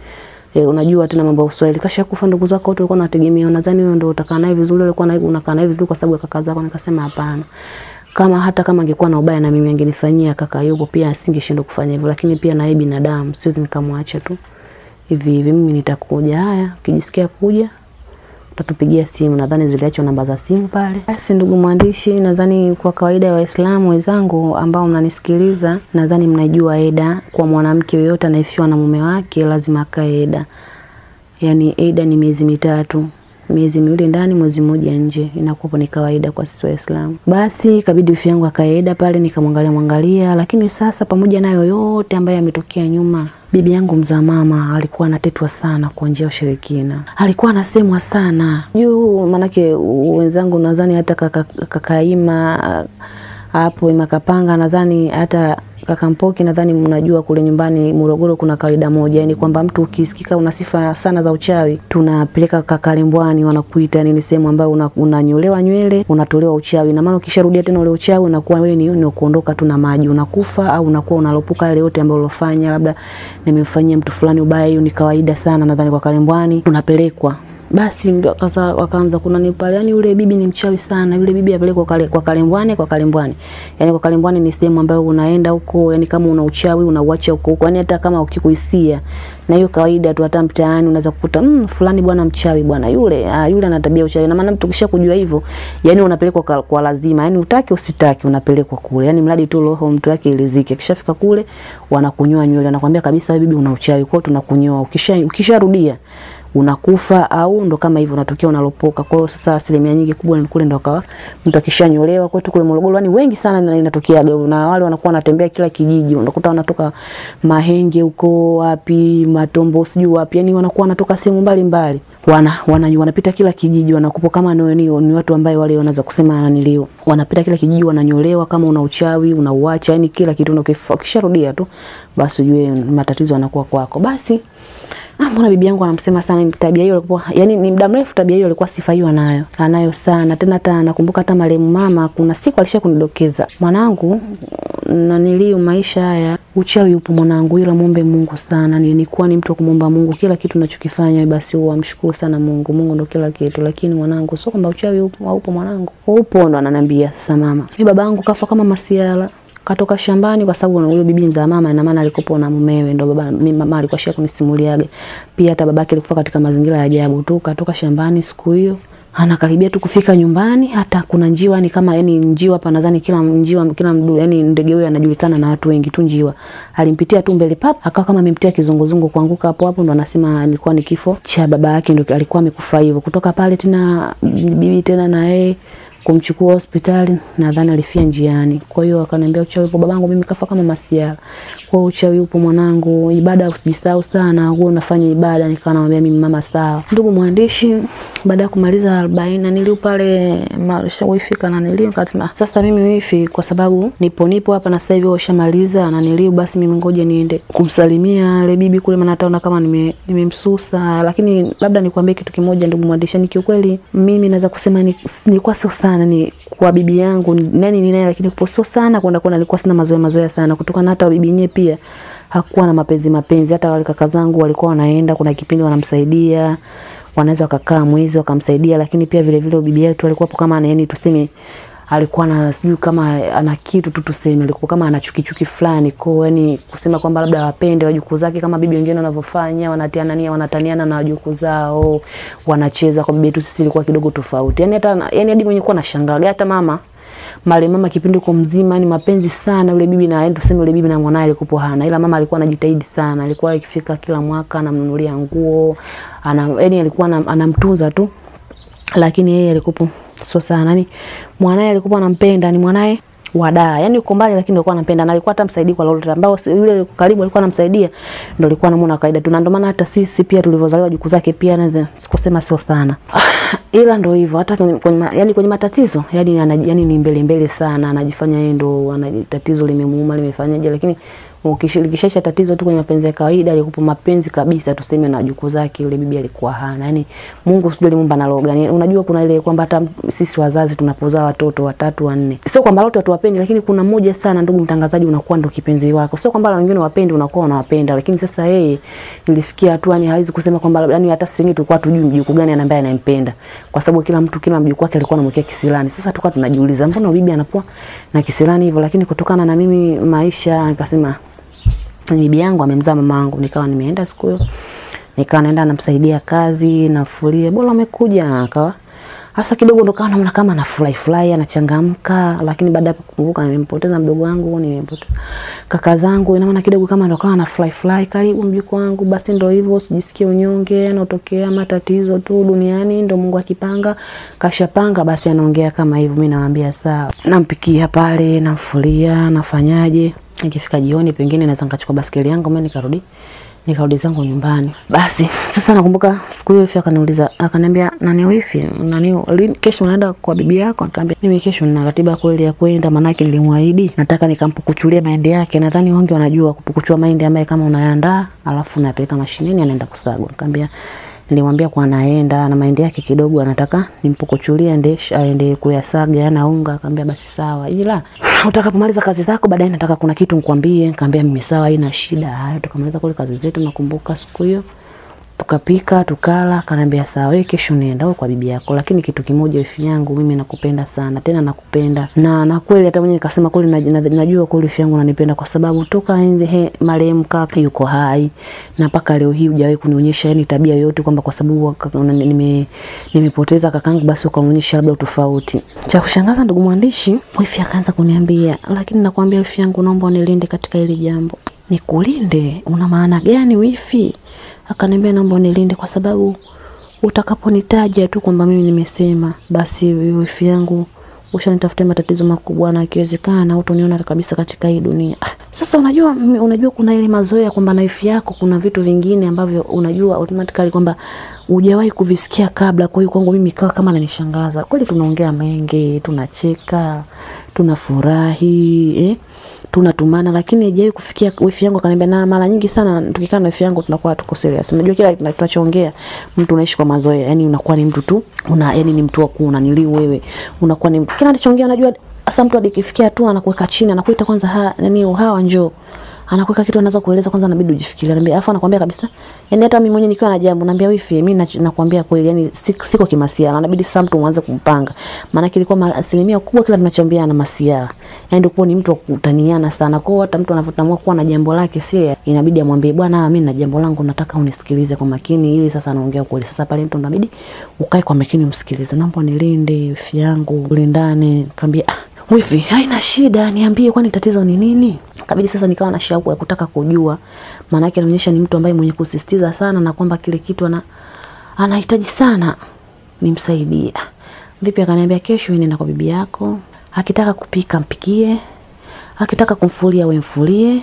Unajua tena mambo ya Uswahili, kashakufa ndugu zako wote walikuwa wanategemea, nadhani wewe ndio utakaa naye vizuri, ulikuwa naye unakaa naye vizuri kwa sababu ya kaka zako. Nikasema hapana. Hata kama angekuwa na ubaya na mimi angenifanyia kaka yuko pia asingeshindwa kufanya hivyo, lakini pia na yeye binadamu, siwezi nikamwacha tu hivi hivi. Mimi nitakuja. Haya, ukijisikia kuja utatupigia simu, nadhani ziliachwa namba za simu pale. Basi ndugu mwandishi, nadhani kwa kawaida ya Waislamu wenzangu ambao mnanisikiliza, nadhani mnajua eda kwa mwanamke yoyote anayefiwa na mume wake lazima akae eda. Yaani eda ni miezi 3. Miezi miwili ndani, mwezi mmoja nje, inakuwa ni kawaida kwa sisi Waislamu. Basi kabidi wifi yangu akaeda pale, nikamwangalia, lakini sasa pamoja na yote ambayo yametokea nyuma, bibi yangu mzaa mama alikuwa anatetwa sana kwa njia ya ushirikina. Alikuwa anasemwa sana. Manake wenzangu nadhani hata kakaima hapo Imakapanga, nadhani hata kaka Mpoki, nadhani mnajua kule nyumbani Morogoro kuna kawaida moja, yani kwamba mtu ukisikika una sifa sana za uchawi, tunapeleka Kakalembwani, wanakuita ni sehemu ambayo unanyolewa nywele, unatolewa uchawi, na maana ukisharudia tena ule uchawi unakuwa wewe ni kuondoka tu na maji, unakufa au unakuwa unalopuka yale yote ambayo ulofanya, labda nimemfanyia mtu fulani ubaya. Hiyo ni kawaida sana nadhani kwa Kalembwani unapelekwa. Basi wakaanza kunanipa, yani yule bibi ni mchawi sana, yule bibi apelekwa kwa Kalembwani. Yani kwa Kalembwani ni sehemu ambayo unaenda huko, yani kama una uchawi unauacha huko, yani hata kama ukikuisia. Na hiyo kawaida tu, hata mtaani unaweza kukuta fulani bwana mchawi bwana, yule ana tabia uchawi. Na maana mtu kishakujua hivyo, yani unapelekwa kwa lazima, yani utaki usitaki unapelekwa kule, yani mradi tu roho mtu yake ilizike. Kishafika kule wanakunyoa nywele, anakuambia kabisa wewe bibi una uchawi, kwa hiyo tunakunyoa, ukisharudia unakufa au ndo kama hivyo unatokea unalopoka. Kwa hiyo sasa asilimia nyingi kubwa ni kule ndo akawa mtu akishanyolewa. Kwetu kule Morogoro yani wengi sana inatokea, na wale wanakuwa wanatembea kila kijiji, unakuta wanatoka Mahenge huko wapi, Matombo sijui wapi, yani wanakuwa wanatoka sehemu mbalimbali, wanapita kila kijiji, wanakupo kama ni watu ambao wale wanaweza kusema ananilio, wanapita kila kijiji wananyolewa, kama una uchawi unauacha, yani kila kitu ukisharudia tu basi ujue matatizo yanakuwa kwako. Basi mbona bibi yangu anamsema sana, tabia hiyo ilikuwa, yani ni muda mrefu tabia hiyo ilikuwa sifa hiyo anayo sana. Tena hata nakumbuka hata marehemu mama kuna siku alishakunidokeza, mwanangu nanilio maisha haya uchawi upo mwanangu, ila muombe Mungu sana. Nilikuwa ni mtu kumomba Mungu kila kitu ninachokifanya, basi uamshukuru sana Mungu, Mungu ndo kila kitu. Lakini mwanangu sio kwamba uchawi upo mwanangu, upo. Ndo ananiambia sasa mama, babangu kafa kama masiala, katoka shambani, kwa sababu huyo bibi mzaa mama na maana alikopo na mumewe, ndo mama alikuwa shaka kunisimuliaga. Pia hata babake alikufa katika mazingira ya ajabu tu. Katoka shambani siku hiyo, anakaribia tu kufika nyumbani, hata kuna njiwa, ni kama yani njiwa hapa nadhani kila mdudu, yani ndege huyo anajulikana na watu wengi tu. Njiwa alimpitia tu mbele pap, akawa kama amemtia kizunguzungu, kuanguka hapo ndo anasema alikuwa ni kifo cha baba yake, ndo alikuwa amekufa hivyo. Kutoka pale tena bibi tena na yeye kumchukua hospitali, nadhani alifia njiani. Kwa hiyo akaniambia uchawi upo babangu, mimi kafa kama masiala. Kwa uchawi upo mwanangu, ibada usijisahau sana, wewe unafanya ibada. Nikawa namwambia mimi mama sawa. Ndugu mwandishi, baada ya kumaliza 40 nilio pale marishawifika na nilio katima. Sasa mimi wifi kwa sababu nipo hapa na sasa hivi washamaliza na nilio, basi mimi ngoja niende kumsalimia ile bibi kule, maana ataona kama nimemsusa. Lakini labda nikwambie kitu kimoja ndugu mwandishi, ni kiukweli mimi naweza kusema nilikuwa sio sana ni kwa bibi yangu nani ni naye, lakini sio sana kwenda nilikuwa sina mazoea sana, kutokana hata bibi yenyewe pia hakuwa na mapenzi. Hata wale kaka zangu walikuwa wanaenda, kuna kipindi wanamsaidia, wanaweza wakakaa mwezi wakamsaidia, lakini pia vile vile bibi yetu alikuwa hapo kama yani tuseme alikuwa na sijui kama ana kitu tu tuseme, alikuwa kama ana chuki fulani, kwa yani kusema kwamba labda wapende wajukuu zake kama bibi wengine wanavyofanya, wanataniana na wajukuu zao, wanacheza. Kwa bibi yetu sisi ilikuwa kidogo tofauti. Yani hadi mwenye kuwa nashangaa, hata mama mali mama kipindi kwa mzima ni mapenzi sana yule bibi, na tuseme yule bibi na mwanae alikuwa hana, ila mama alikuwa anajitahidi sana, alikuwa ikifika kila mwaka anamnunulia nguo, yani alikuwa anamtunza tu, lakini yeye alikuwa sio sana. Nani mwanae alikuwa anampenda, ni mwanae wadaa, yani uko mbali lakini alikuwa anampenda, na alikuwa hata msaidia kwa lolote, ambao yule karibu alikuwa anamsaidia ndio alikuwa anamuona kaida tu, na ndio maana hata sisi pia tulivyozaliwa jukuu zake pia naweza sikusema sio sana. Ila ndio hivyo, hata kwenye matatizo yani ni mbele sana, anajifanya yeye ndo tatizo limemuuma limefanyaje, lakini ukishirikisha tatizo tu kwenye mapenzi ya kawaida, alikupa mapenzi kabisa tuseme na jukuu zake, yule bibi alikuwa hana. Yani Mungu sijui alimuumba na roho gani. Unajua kuna ile kwamba hata sisi wazazi tunapozaa watoto 3 4, sio kwamba wote watuwapendi, lakini kuna mmoja sana, ndugu mtangazaji, unakuwa ndo kipenzi wako. Sio kwamba wengine wapendi, unakuwa unawapenda, lakini sasa yeye nilifikia hatua ni hawezi kusema kwamba yani hata sisi wenyewe tulikuwa tujui mjukuu gani anambaye anampenda, kwa sababu kila mjukuu wake alikuwa anamwekea kisilani. Sasa tulikuwa tunajiuliza mbona bibi anakuwa na kisilani hivyo, lakini kutokana na mimi maisha nikasema bibi yangu amemzaa mamangu, nikawa nimeenda siku hiyo, nikawa naenda namsaidia kazi, nafulia, bora amekuja, akawa hasa kidogo ndo kawa naona kama anafurahi anachangamka, lakini baada ya kukumbuka nimempoteza mdogo wangu, nimempoteza kaka zangu, ina maana kidogo kama ndo kawa anafurahi karibu mjukuu wangu. Basi ndo hivyo, sijisikie unyonge, yanatokea matatizo tu duniani, ndo Mungu akipanga kashapanga, basi anaongea kama hivyo, mimi nawaambia sawa, nampikia pale, nafulia, nafanyaje. Nikifika jioni pengine naweza nikachukua baskeli yangu mimi nikarudi zangu nyumbani. Basi sasa nakumbuka siku hiyo Wifi akaniuliza, akaniambia, nani Wifi, kesho unaenda kwa bibi yako? Nikamwambia mimi kesho nina ratiba kweli ya kwenda, maana yake nilimwaahidi nataka nikampukuchulie mahindi yake. Nadhani wengi wanajua kupukuchua mahindi ambaye kama unaandaa alafu unapeleka mashineni anaenda kusagwa. Nikamwambia nilimwambia kwa anaenda na mahindi yake kidogo anataka nimpukuchulie aende kuyasaga na unga. Akamwambia basi sawa, ila utakapomaliza kazi zako baadaye nataka kuna kitu nikwambie. Nikamwambia mimi sawa, haina shida. Haya, tukamaliza kule kazi zetu, nakumbuka siku hiyo tukapika tukala. Akaniambia sawa, wewe kesho nenda kwa bibi yako, lakini kitu kimoja Wifi yangu, mimi nakupenda sana, tena nakupenda na kweli hata mwenyewe nikasema kweli najua kweli Wifi yangu unanipenda, kwa sababu toka enzi marehemu kaka yuko hai na mpaka leo hii hujawahi kunionyesha yani tabia yote kwamba kwa sababu nimepoteza kakangu basi ukaonyesha labda tofauti. Cha kushangaza ndugu mwandishi, Wifi akaanza kuniambia, lakini nakwambia Wifi yangu, naomba unilinde katika hili jambo. Nikulinde? Una maana gani Wifi? Akaniambia naomba unilinde kwa sababu utakaponitaja tu kwamba mimi nimesema, basi Wifi yangu ushanitafutia matatizo makubwa, na ikiwezekana utoniona kabisa katika hii dunia. Sasa unajua kuna ile mazoea kwamba na Wifi yako kuna vitu vingine ambavyo unajua automatically kwamba hujawahi kuvisikia kabla. Kwa hiyo kwangu mimi kama ananishangaza. Kweli tunaongea mengi, tunacheka, tunafurahi, tunatumana, lakini haijawahi kufikia Wifi yangu akaniambia. Na mara nyingi sana tukikaa na Wifi yangu tunakuwa tuko serious. Unajua kila tunachoongea mtu unaishi kwa mazoea, yani unakuwa ni mtu tu yani ni mtu wa kuunaniliu wewe, unakuwa ni mtu kila anachoongea unajua. Hasa mtu adikifikia tu anakuweka chini, anakuita kwanza hawa njoo, anakuweka kitu anaanza kueleza, kwanza inabidi ujifikirie. Anambia afa anakuambia kabisa, yani hata mimi mwenyewe nikiwa na jambo naambia Wifi, mimi nakwambia kweli, yani siko kimasiala. Inabidi sasa mtu uanze kumpanga, maana kilikuwa asilimia kubwa kila tunachoambia na masiala, yani ndio ni mtu wa kutaniana sana. Kwa hiyo hata mtu anapotamua kuwa na jambo lake sio, inabidi amwambie bwana, mimi na jambo langu nataka unisikilize kwa makini, ili sasa anaongea kweli. Sasa pale mtu inabidi ukae kwa makini umsikilize. Naomba nilinde Wifi yangu, ulindane. Nikamwambia Wifi, haina shida, niambie kwani tatizo ni nini? Kabidi sasa nikawa na shauku ya kutaka kujua, maana yake anaonyesha ni mtu ambaye mwenye kusisitiza sana na kwamba kile kitu anahitaji sana nimsaidie. Vipi? Akaniambia kesho nenda kwa bibi yako, akitaka kupika mpikie, akitaka kumfulia wewe mfulie,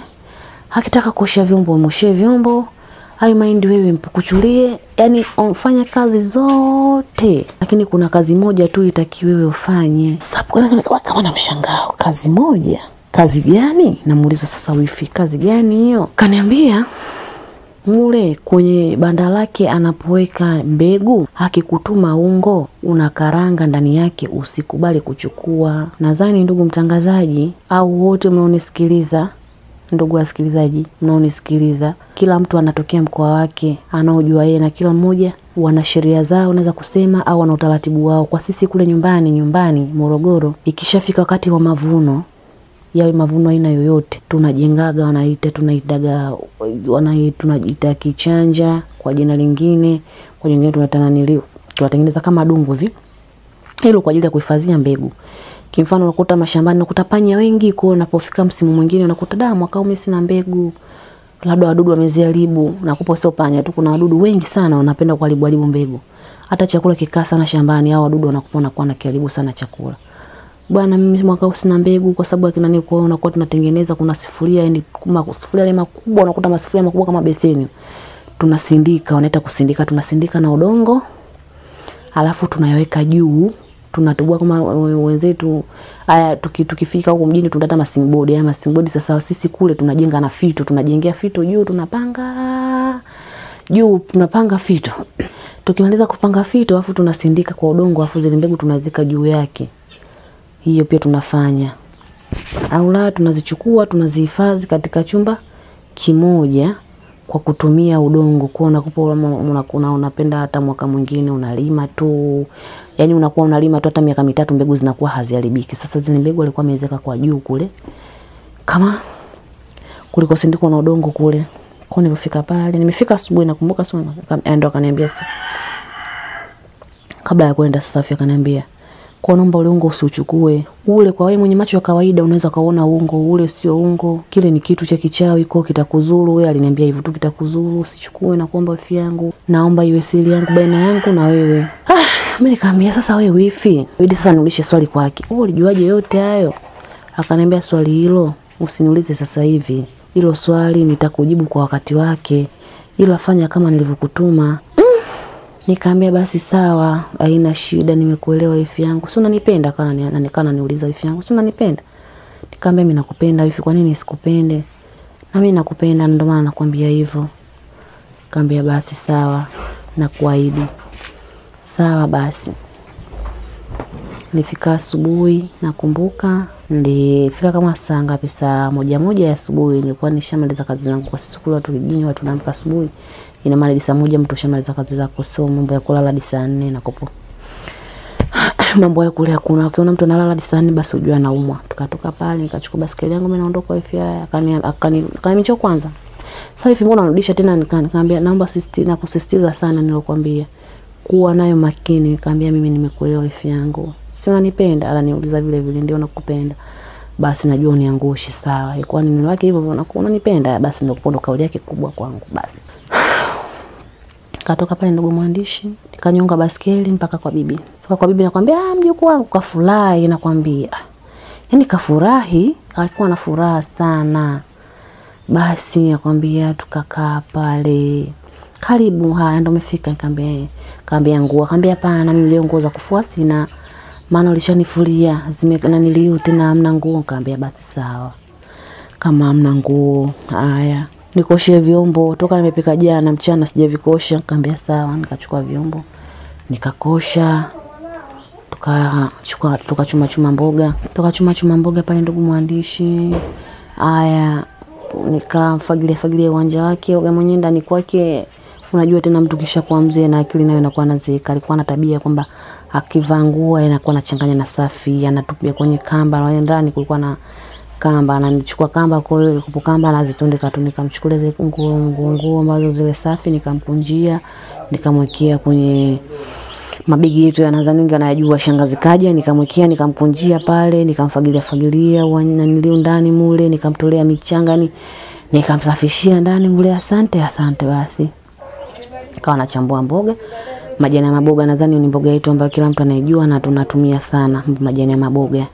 akitaka kuosha vyombo umoshe vyombo, hayo mahindi wewe mpukuchulie, yani ufanya kazi zote, lakini kuna kazi moja tu itakiwe wewe ufanye. Sababu kama na mshangao, kazi moja? Kazi gani? Namuuliza sasa Wifi, kazi gani hiyo? Kaniambia mule kwenye banda lake anapoweka mbegu, akikutuma ungo unakaranga ndani yake, usikubali kuchukua. Nadhani ndugu mtangazaji au wote mnaonisikiliza, ndugu wasikilizaji mnaonisikiliza, kila mtu anatokea mkoa wake anaojua yeye, na kila mmoja wana sheria zao naweza kusema, au wana utaratibu wao. Kwa sisi kule nyumbani Morogoro, ikishafika wakati wa mavuno, yawe mavuno aina yoyote, tunajengaga tunaita kichanja kwa jina lingine, kwa jina lingine tunatengeneza kama dungu hivi, hilo kwa ajili ya kuhifadhia mbegu. Kimfano unakuta mashambani unakuta panya wengi, kwa unapofika msimu mwingine unakuta mwaka huu mimi sina mbegu. Labda wadudu wameziharibu, nakupa sio panya tu, kuna wadudu wengi sana wanapenda kuharibu mbegu. Hata chakula kikaa sana shambani, hao wadudu wanakuwa na kiharibu sana chakula. Bwana mimi mwaka huu sina mbegu kwa sababu akina nini, kwa unakuwa tunatengeneza, kuna sufuria, yani sufuria ile makubwa, unakuta masufuria makubwa kama beseni. Tunasindika, wanaita kusindika, tunasindika na udongo. Alafu tunayaweka juu, tunatubua kama wenzetu. Haya tukifika huko mjini tunatata masingboard. Haya masingboard sasa sisi kule tunajenga na fito, tunajengea fito juu, tunapanga juu, tunapanga fito. Tukimaliza kupanga fito alafu tunasindika kwa udongo, alafu zile mbegu tunazika juu yake. Hiyo pia tunafanya. Au la tunazichukua tunazihifadhi katika chumba kimoja kwa kutumia udongo. Kwa unakuwa unapenda hata mwaka mwingine unalima tu. Yaani unakuwa unalima tu hata miaka mitatu mbegu zinakuwa haziharibiki. Sasa zile mbegu alikuwa amezeka kwa juu kule. Kama kuliko sindiko na udongo kule. Kwa nilifika pale, nimefika asubuhi nakumbuka sana. Ndo akaniambia sasa. Kabla ya kwenda sasa akaniambia, kwa naomba ule ungo usiuchukue. Ule kwa wewe mwenye macho ya kawaida unaweza kaona ungo, ule sio ungo. Kile ni kitu cha kichawi, kwa kitakuzuru. Wewe aliniambia hivyo tu, kitakuzuru, usichukue, na kuomba wifi yangu. Naomba iwe siri yangu baina yangu na wewe. Mimi nikamwambia sasa wewe wifi, ili sasa niulize swali kwake. Wewe ulijuaje yote hayo? Akaniambia swali hilo usiniulize sasa hivi. Hilo swali nitakujibu kwa wakati wake. Ila fanya kama nilivyokutuma. Nikamwambia basi sawa, haina shida, nimekuelewa wifi yangu. Si unanipenda? Kana niuliza wifi yangu, si unanipenda? Nikamwambia mimi nakupenda wifi, kwa nini nisikupende? Na mimi nakupenda ndio maana nakwambia hivyo. Nikamwambia basi sawa, nakuahidi. Sawa basi. Nilifika asubuhi, nakumbuka nilifika kama saa ngapi, saa moja ya asubuhi. Nilikuwa nishamaliza kazi zangu kwa siku kule tulijini watu naamka asubuhi. Ina maana saa 1 mtu shamaliza kazi zako, sio mambo ya kulala hadi saa 4 na kopo. Mambo ya kule hakuna. Ukiona mtu analala hadi saa 4 basi ujue anaumwa. Tukatoka pale nikachukua basikeli yangu mimi naondoka wifi akanicho kwanza. Sasa hivi mbona unarudisha tena? Nikamwambia naomba na kusisitiza sana nilokuambia. Kuwa nayo makini. Nikamwambia mimi nimekuelewa wifi yangu. Si unanipenda? Alaniuliza vile vile, ndio nakupenda. Basi najua uniangushi sawa. Ilikuwa ni neno lake hivyo, unanipenda basi ndio kupondo kauli yake kubwa kwangu basi. Katoka pale ndugu mwandishi, nikanyonga basikeli mpaka kwa bibi. Fika kwa bibi nakwambia mjukuu wangu kafurahi, nakwambia. Yaani kafurahi, alikuwa na furaha sana. Basi nakwambia tukakaa pale. Karibu, haya ndo umefika. Nikamwambia nguo, akamwambia hapana mimi leo nguo za kufua sina. Maana ulishanifulia, na niliu tena hamna nguo. Nikamwambia basi sawa. Kama hamna nguo, haya nikoshe vyombo, toka nimepika jana mchana sijavikosha. Nikamwambia sawa, nikachukua vyombo nikakosha. Tukachuma mboga pale ndugu mwandishi. Haya nikamfagilia uwanja wake, oga mwenyewe ndani kwake. Unajua tena mtu kisha kuwa mzee na akili nayo inakuwa nazeeka. Alikuwa na tabia kwamba akivaa nguo inakuwa anachanganya na safi, anatupia kwenye kamba. Na ndani kulikuwa na kamba, ananichukua kamba kwa kupo kamba anazitundika tu. Nikamchukulia zile nguo ambazo zile safi, nikamkunjia, nikamwekea kwenye mabegi yetu ya nadhani ningi anayajua shangazi kaja. Nikamwekea, nikamkunjia pale, nikamfagilia nilio ndani mule, nikamtolea michanga nikamsafishia ndani mule. Asante basi. Kawa nachambua mboga, majani ya maboga. Nadhani ni mboga yetu ambayo kila mtu anajua na tunatumia sana majani ya maboga.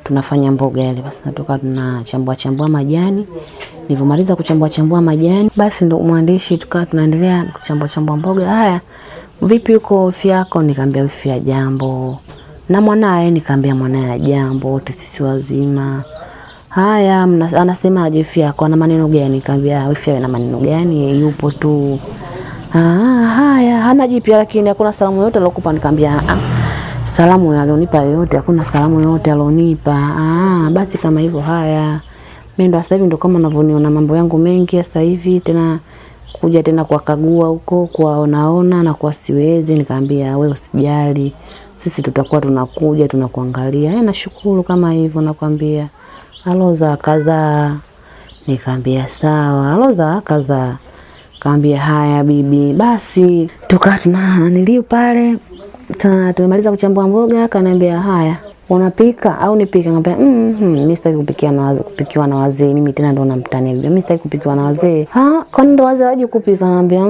Tunafanya mboga yale basi natoka tunachambua majani. Nilipomaliza kuchambua majani basi ndo mwandishi tukawa tunaendelea kuchambua mboga. Haya vipi uko wifi yako? Nikamwambia wifi ya jambo. Na mwanae? Nikamwambia mwanae jambo, wote sisi wazima. Haya anasemaje wifi yako? Ana maneno gani? Nikamwambia wifi ana maneno gani? Yupo tu. Haya hana jipya lakini hakuna salamu yote alokupa. Nikamwambia salamu alionipa yote, hakuna salamu yote alionipa. Basi kama hivyo haya. Mimi ndo sasa hivi ndo kama unavyoniona mambo yangu mengi sasa hivi, tena kuja tena kuwakagua huko kuwaona na kwa siwezi. Nikamwambia wewe usijali, sisi tutakuwa tunakuja tunakuangalia. Nashukuru kama hivyo. Nakwambia aloza kaza. Nikamwambia sawa aloza kaza. Kaambia haya bibi. Basi tukatuna nilio pale tumemaliza kuchambua mboga. Akaniambia haya unapika au nipike? Ngambia mimi sitaki kupikiwa na wazee. Mimi tena ndo namtania bibi, mimi sitaki kupikiwa na wazee. Kwani ndo wazee waje kupika? Ngambia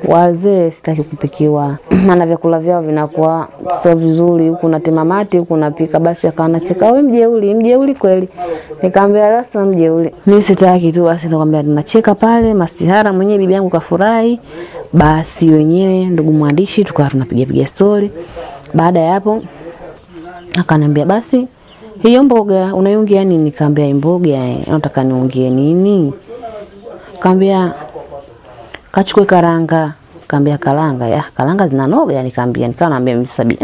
wazee sitaki kupikiwa. Maana vyakula vyao vinakuwa sio vizuri, huku natema mate huku napika. Basi akawa anacheka, wewe mjeuli kweli. Nikamwambia rasa mjeuli, mimi sitaki tu. Basi nikamwambia tunacheka pale masihara, mwenyewe bibi yangu kafurahi. Basi wenyewe ndugu mwandishi tukawa tunapiga story. Baada ya hapo akaniambia basi hiyo mboga unaiungia nini? Nikamwambia mboga unataka niungie nini? Nikamwambia kachukue karanga. Nikamwambia karanga zinanoga. Nikamwambia naambia msabi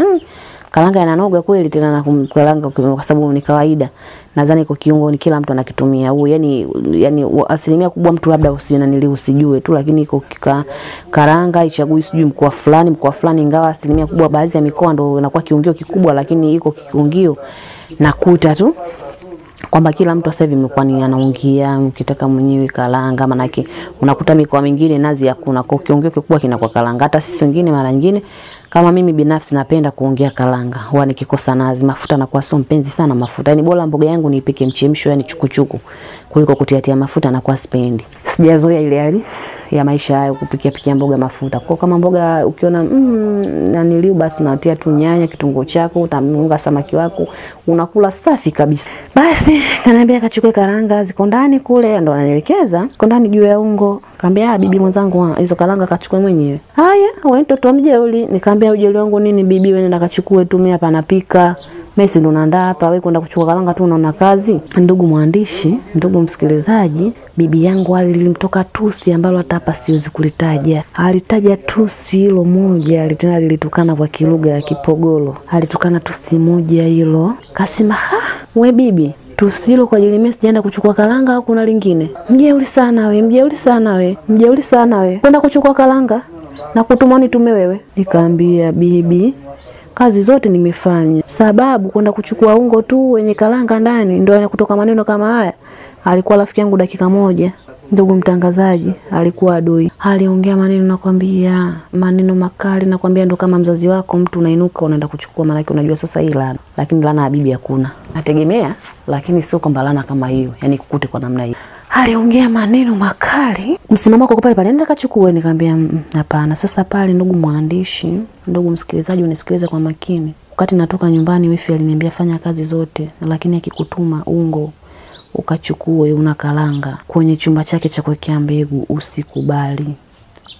karanga inanoga kweli tena na karanga kwa sababu ni kawaida. Nadhani kwa kiungo ni kila mtu anakitumia. Huo yani asilimia kubwa mtu labda usijue tu, lakini iko karanga ichagui sijui mkoa fulani, ingawa asilimia kubwa baadhi ya mikoa ndio inakuwa kiungio kikubwa, lakini iko kiungio nakuta tu kwamba kila mtu sasa hivi imekuwa ni anaungia ukitaka mwenyewe karanga. Maana yake unakuta mikoa mingine nazi hakuna, kwa kiungio kikubwa kinakuwa karanga. Hata sisi wengine mara nyingine kama mimi binafsi napenda kuongea karanga. Huwa nikikosa nazi, mafuta na kwa sio mpenzi sana mafuta. Yaani bora mboga yangu niipike mchemsho, yani chukuchuku, kuliko kutiatia mafuta na kwa sipendi. Sijazoea ile hali ya maisha hayo kupikia mboga mafuta. Kwa kama mboga ukiona naniliu basi unatia tu nyanya, kitunguu chako, utamunga samaki wako, unakula safi kabisa. Basi kaniambia kachukue karanga ziko ndani kule, ndo ananielekeza ziko ndani juu ya ungo. Kaambia bibi mwenzangu hizo karanga kachukue mwenyewe. Haya, wewe mtoto mjeuli. Nikamwambia ujeli wangu nini bibi, wewe nenda kachukue tu, mimi hapa napika. Mimi ndo naandaa hapa, wewe kwenda kuchukua karanga tu unaona kazi. Ndugu mwandishi, ndugu msikilizaji, bibi yangu alimtoka tusi ambalo hata hapa siwezi kulitaja. Alitaja tusi hilo moja, tena lilitukana kwa kilugha ya Kipogolo. Alitukana tusi moja hilo. Kasema, "We bibi, tusi hilo kwa ajili mimi sijaenda kuchukua karanga au kuna lingine?" Mjeuli sana we. Kwenda kuchukua karanga na kutumani tume wewe. Nikamwambia bibi, kazi zote nimefanya. Sababu kwenda kuchukua ungo tu wenye karanga ndani ndio yanakutoka maneno kama haya. Alikuwa rafiki yangu dakika moja. Ndugu mtangazaji, alikuwa adui. Aliongea maneno nakwambia, maneno makali nakwambia, ndo kama mzazi wako mtu unainuka unaenda kuchukua, maana yake unajua sasa hii laana. Lakini laana ya bibi hakuna. Nategemea lakini sio kwamba laana kama hiyo, yani kukute kwa namna hiyo. Aliongea maneno makali. Msimamo wako pale nenda kachukue. Nikamwambia hapana. Sasa pale ndugu mwandishi, ndugu msikilizaji unisikilize kwa makini. Wakati natoka nyumbani wifi aliniambia fanya kazi zote, lakini akikutuma ungo ukachukue una karanga kwenye chumba chake cha kuwekea mbegu usikubali.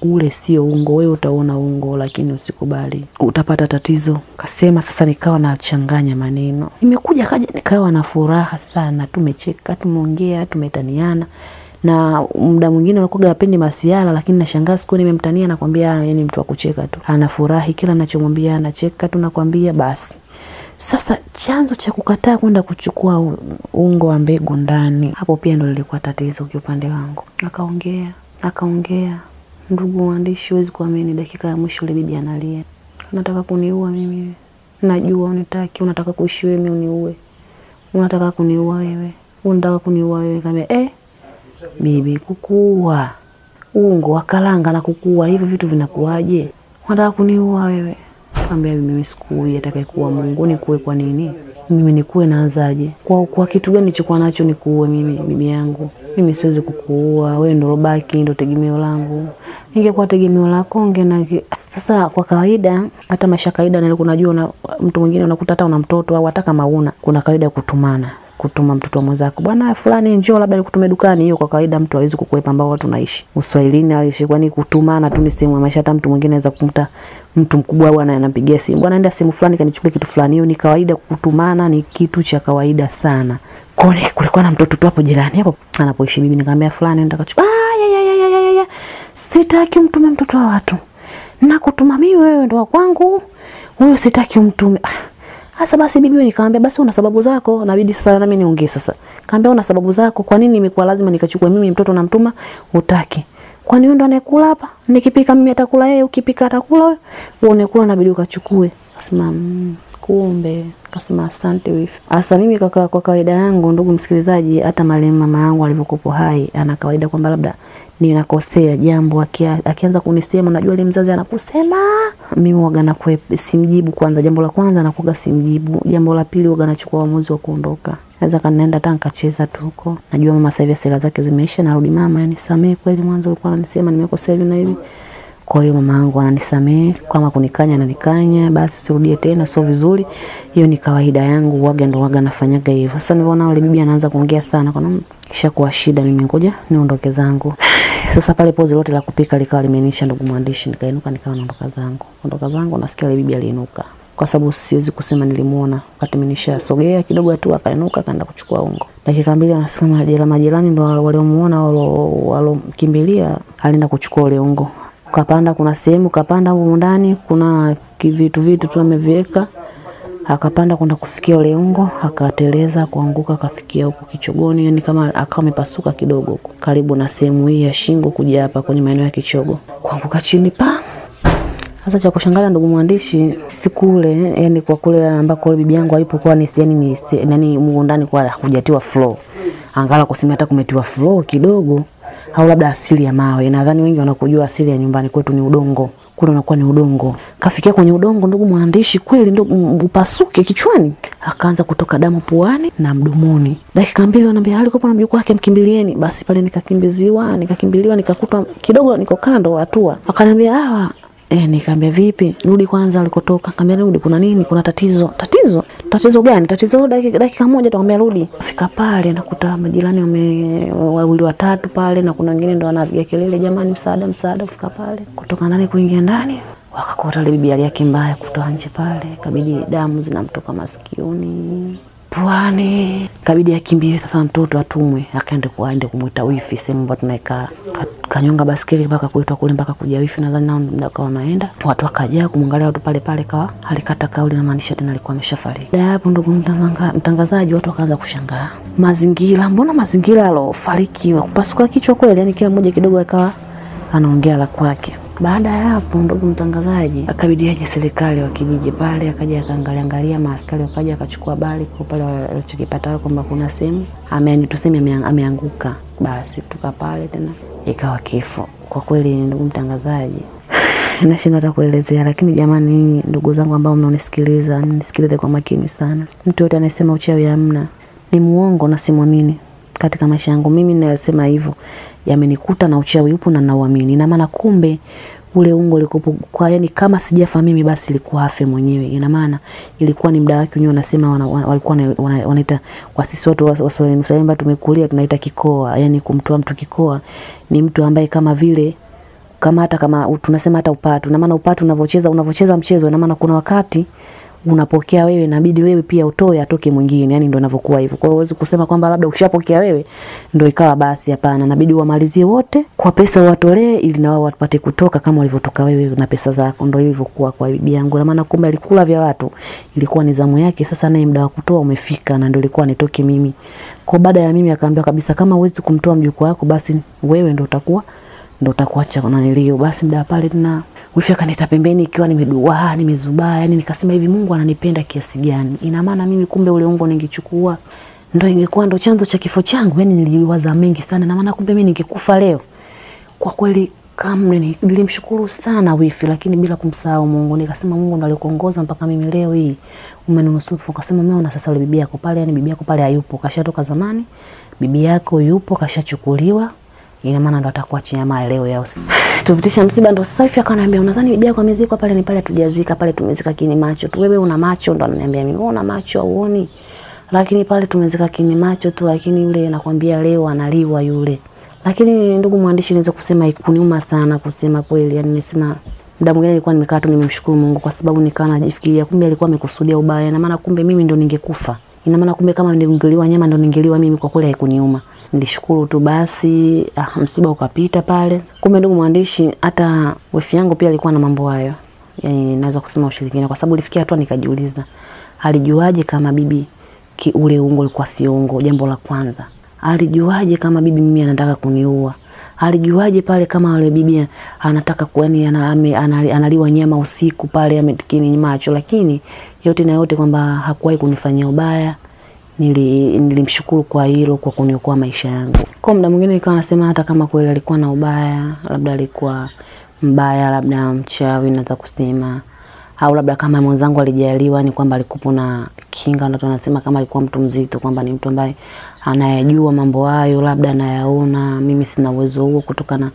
Ule sio ungo, wewe utaona ungo lakini usikubali. Utapata tatizo. Kasema sasa nikawa nachanganya maneno. Nimekuja kaja nikawa na furaha sana. Tumecheka, tumeongea, tumetaniana. Na muda mwingine unakuwa hapendi masiala, lakini nashangaa siku nimemtania nakwambia yani mtu wa kucheka tu. Anafurahi kila ninachomwambia, anacheka tu nakwambia basi. Sasa chanzo cha kukataa kwenda kuchukua ungo wa mbegu ndani, hapo pia ndo lilikuwa tatizo kwa upande wangu. Akaongea. Ndugu mwandishi, huwezi kuamini, dakika ya mwisho ile bibi analia. Unataka kuniua mimi? Najua unitaki, unataka kuishi wewe mimi uniue. Unataka kuniua wewe. Kama bibi kukuua. Ungo wa karanga na kukuua, hivi vitu vinakuaje? Unataka kuniua wewe? Kaambia mimi sikuui, atakayekuwa Mungu nikuwe kwa nini? Mimi nikuwe naanzaje? Kwa kitu gani nilichokuwa nacho nikuue mimi bibi yangu? Mimi siwezi kukuua, wewe ndo robaki, ndo tegemeo langu. Ningekuwa tegemeo lako sasa kwa kawaida hata maisha kawaida nilikuwa najua mtu mwingine unakuta hata una mtoto au hata kama una, kuna kawaida kutuma mtoto wa mwenzako, bwana fulani njoo labda nikutume dukani. Hiyo kwa kawaida mtu hawezi kukwepa, ambao watu naishi Uswahilini haishi, kwani kutumana tu ni sehemu ya maisha. Hata mtu mwingine anaweza kumta mtu mkubwa bwana anampigia simu, bwana nenda sehemu fulani kanichukue kitu fulani. Hiyo ni kawaida, kutumana ni kitu cha kawaida sana. Kone kulikuwa na mtoto tu hapo jirani hapo anapoishi bibi. Nikamwambia fulani nenda kachukua. Sitaki mtume mtoto wa watu. Nakutuma mimi, wewe ndo wa kwangu. Huyo sitaki umtume. Sasa basi bibi, nikamwambia basi una sababu zako, inabidi sasa na mimi niongee sasa. Kaambia una sababu zako, kwa nini imekuwa lazima nikachukue mimi mtoto na mtuma utaki? Kwani wewe ndo anayekula hapa? Nikipika mimi atakula yeye, ukipika atakula wewe. Wewe unakula na bidii ukachukue. Akasema kumbe. Akasema asante wifi. Asa mimi kwa kawaida yangu ndugu msikilizaji, hata marehemu mama yangu alivyokuwa hai, ana kawaida kwamba labda ninakosea jambo akianza kunisema, unajua ile mzazi anakusema, mimi huaga na simjibu kwanza. Jambo la kwanza nakuaga simjibu. Jambo la pili huaga nachukua uamuzi wa kuondoka. Naweza kanaenda hata nikacheza tu huko. Najua mama sasa hivi sera zake zimeisha, narudi mama, nisamee kweli mwanzo ulikuwa unanisema nimekosea hivi na hivi. Kwa hiyo mama yangu ananisamee, kama kunikanya ananikanya, basi usirudie tena, sio vizuri. Hiyo ni kawaida yangu, huaga ndo huaga nafanyaga hivyo. Sasa niliona yule bibi anaanza kuongea sana, kwa nini kisha kuwa shida, mimi ngoja niondoke zangu. Sasa pale pozi lote la kupika likawa limenisha ndugu mwandishi, nikainuka nikawa naondoka zangu. Ondoka zangu nasikia ile bibi aliinuka. Kwa sababu siwezi kusema nilimuona, wakati menisha sogea kidogo tu akainuka akaenda kuchukua ungo. Dakika mbili anasema majirani ndo waliomuona walokimbilia, alienda kuchukua ule ungo. Kapanda, kuna sehemu kapanda huko ndani, kuna vitu tu ameviweka. Akapanda kwenda kufikia ule ungo, akateleza kuanguka, akafikia huko kichogoni, yani kama akawa amepasuka kidogo karibu na sehemu hii ya shingo kuja hapa kwenye maeneo ya kichogo. Kuanguka chini pa. Sasa cha kushangaza ndugu mwandishi, siku ule, yani kwa kule ambako bibi yangu alipokuwa ni yani Mungu ndani kwa hujatiwa floor. Angala kusema hata kumetiwa floor kidogo au labda asili ya mawe. Nadhani wengi wanakujua asili ya nyumbani kwetu ni udongo. Kule unakuwa ni udongo. Kafikia kwenye udongo ndugu mwandishi, kweli ndo upasuke kichwani. Akaanza kutoka damu puani na mdomoni. Dakika mbili anambia alikuwa na mjukuu wake, mkimbilieni. Basi pale nikakimbiliwa nikakutwa kidogo niko kando hatua. Akaniambia nikamwambia vipi? Rudi kwanza alikotoka. Akamwambia rudi, kuna nini? Kuna tatizo. Tatizo gani? Tatizo dakika moja tukamwambia rudi. Fika pale nakuta majirani wawili watatu pale, na kuna wengine ndo wanapiga kelele, jamani msaada. Fika pale kutoka ndani kuingia ndani, wakakuta ile bibi yake mbaya kutoa nje pale, kabidi damu zinamtoka masikioni, puani, kabidi akimbie. Sasa mtoto atumwe akaende kumuita wifi sehemu ambapo tunaikaa. Kanyonga basikeli mpaka kuitwa kule mpaka kuja wifi, nadhani nao mdaka wanaenda. Watu wakaja kumwangalia watu pale kawa alikata kauli na maanisha tena alikuwa ameshafariki. Hapo ndugu mtangazaji, watu wakaanza kushangaa. Mbona mazingira alofariki wa kupasuka kichwa kweli, yani kila mmoja kidogo akawa anaongea la kwake. Baada ya hapo ndugu mtangazaji, akabidi aje serikali wa kijiji pale, akaja akaangalia maaskari, wakaja akachukua habari kwa pale alichokipata kwamba kuna sehemu ameanguka. Basi tuka pale tena ikawa kifo. Kwa kweli ndugu mtangazaji, nashinda hata kuelezea, lakini jamani ndugu zangu ambao mnaonisikiliza, nisikilize kwa makini sana. Mtu yote anasema uchawi hamna, ni muongo na simwamini. Katika maisha yangu mimi ninasema hivyo, yamenikuta na uchawi upo na nauamini. Ina maana kumbe ule ungo ulikopo kwa, yani kama sijafa mimi basi ilikuwa afe mwenyewe. Ina maana ilikuwa ni muda wake wenyewe, wanasema walikuwa wanaita kwa sisi watu Waswahili tumekulia tunaita kikoa, yani kumtoa mtu kikoa ni mtu ambaye kama vile kama tunasema hata upatu. Ina maana upatu unavocheza mchezo, ina maana kuna wakati unapokea wewe, inabidi wewe pia utoe atoke mwingine, yani ndio inavyokuwa hivyo. Kwa hiyo huwezi kusema kwamba labda ukishapokea wewe ndio ikawa basi, hapana. Inabidi wamalizie wote kwa pesa watolee, ili na wao wapate kutoka kama walivyotoka wewe na pesa zako. Ndio ilivyokuwa kwa bibi yangu. Na maana kumbe alikula vya watu, ilikuwa ni zamu yake. Sasa naye muda wa kutoa umefika, na ndio ilikuwa nitoke mimi. Kwa baada ya mimi akaambia kabisa, kama huwezi kumtoa mjukuu wako basi wewe ndio utakuacha na nilio. Basi muda pale tena wifi akanita pembeni ikiwa nimeduaa, nimezubaa, yani nikasema hivi Mungu ananipenda kiasi gani? Ina maana mimi kumbe ule ungo ningechukua ndio ingekuwa ndo chanzo cha kifo changu. Yani niliwaza mengi sana, na maana kumbe mimi ningekufa leo. Kwa kweli kama nilimshukuru sana wifi, lakini bila kumsahau Mungu. Nikasema Mungu ndo alikuongoza mpaka mimi leo hii umenunusuru. Akasema umeona sasa bibi yako pale, yani bibi yako pale hayupo, kashatoka zamani. Bibi yako yupo kashachukuliwa. Ina maana ndo atakuachia mali leo yao. Tupitisha msiba ndo sasa hivi akaniambia, unadhani bibi yako amezikwa pale? Ni pale tujazika pale, tumezika kini macho tu. Wewe una macho? Ndo ananiambia mimi una macho uone. Lakini pale tumezika kini macho tu, lakini yule nakwambia leo analiwa yule. Lakini ndugu mwandishi, naweza kusema ikuniuma sana kusema kweli. Yani nimesema muda mwingine nilikuwa nimekaa tu nimemshukuru Mungu, kwa sababu nikawa najifikiria kumbe alikuwa amekusudia ubaya. Na maana kumbe mimi ndo ningekufa. Ina maana kumbe kama ningeliwa nyama ndo ningeliwa mimi. Kwa kweli haikuniuma. Nilishukuru tu basi, msiba ukapita pale. Kumbe ndugu mwandishi, hata wifi yangu pia alikuwa na mambo hayo. Yani naweza kusema ushirikina, kwa sababu nilifikia hatua nikajiuliza, alijuaje kama bibi ule ungo ulikuwa si ungo? Jambo la kwanza, alijuaje kama bibi mimi anataka kuniua? alijuaje pale kama yule bibi anataka kuani analiwa nyama usiku pale ametikini macho. Lakini yote na yote kwamba hakuwahi kunifanyia ubaya. Nilimshukuru kwa hilo, kwa kuniokoa maisha yangu. Kwa muda mwingine nikawa nasema hata kama kweli alikuwa na ubaya, labda alikuwa mbaya, labda mchawi naweza kusema, au labda kama mwenzangu alijaliwa ni kwamba alikuwa na kinga, ndio tunasema kama alikuwa mtu mzito, kwamba ni mtu ambaye anayajua mambo hayo, labda anayaona. Mimi sina uwezo huo kutokana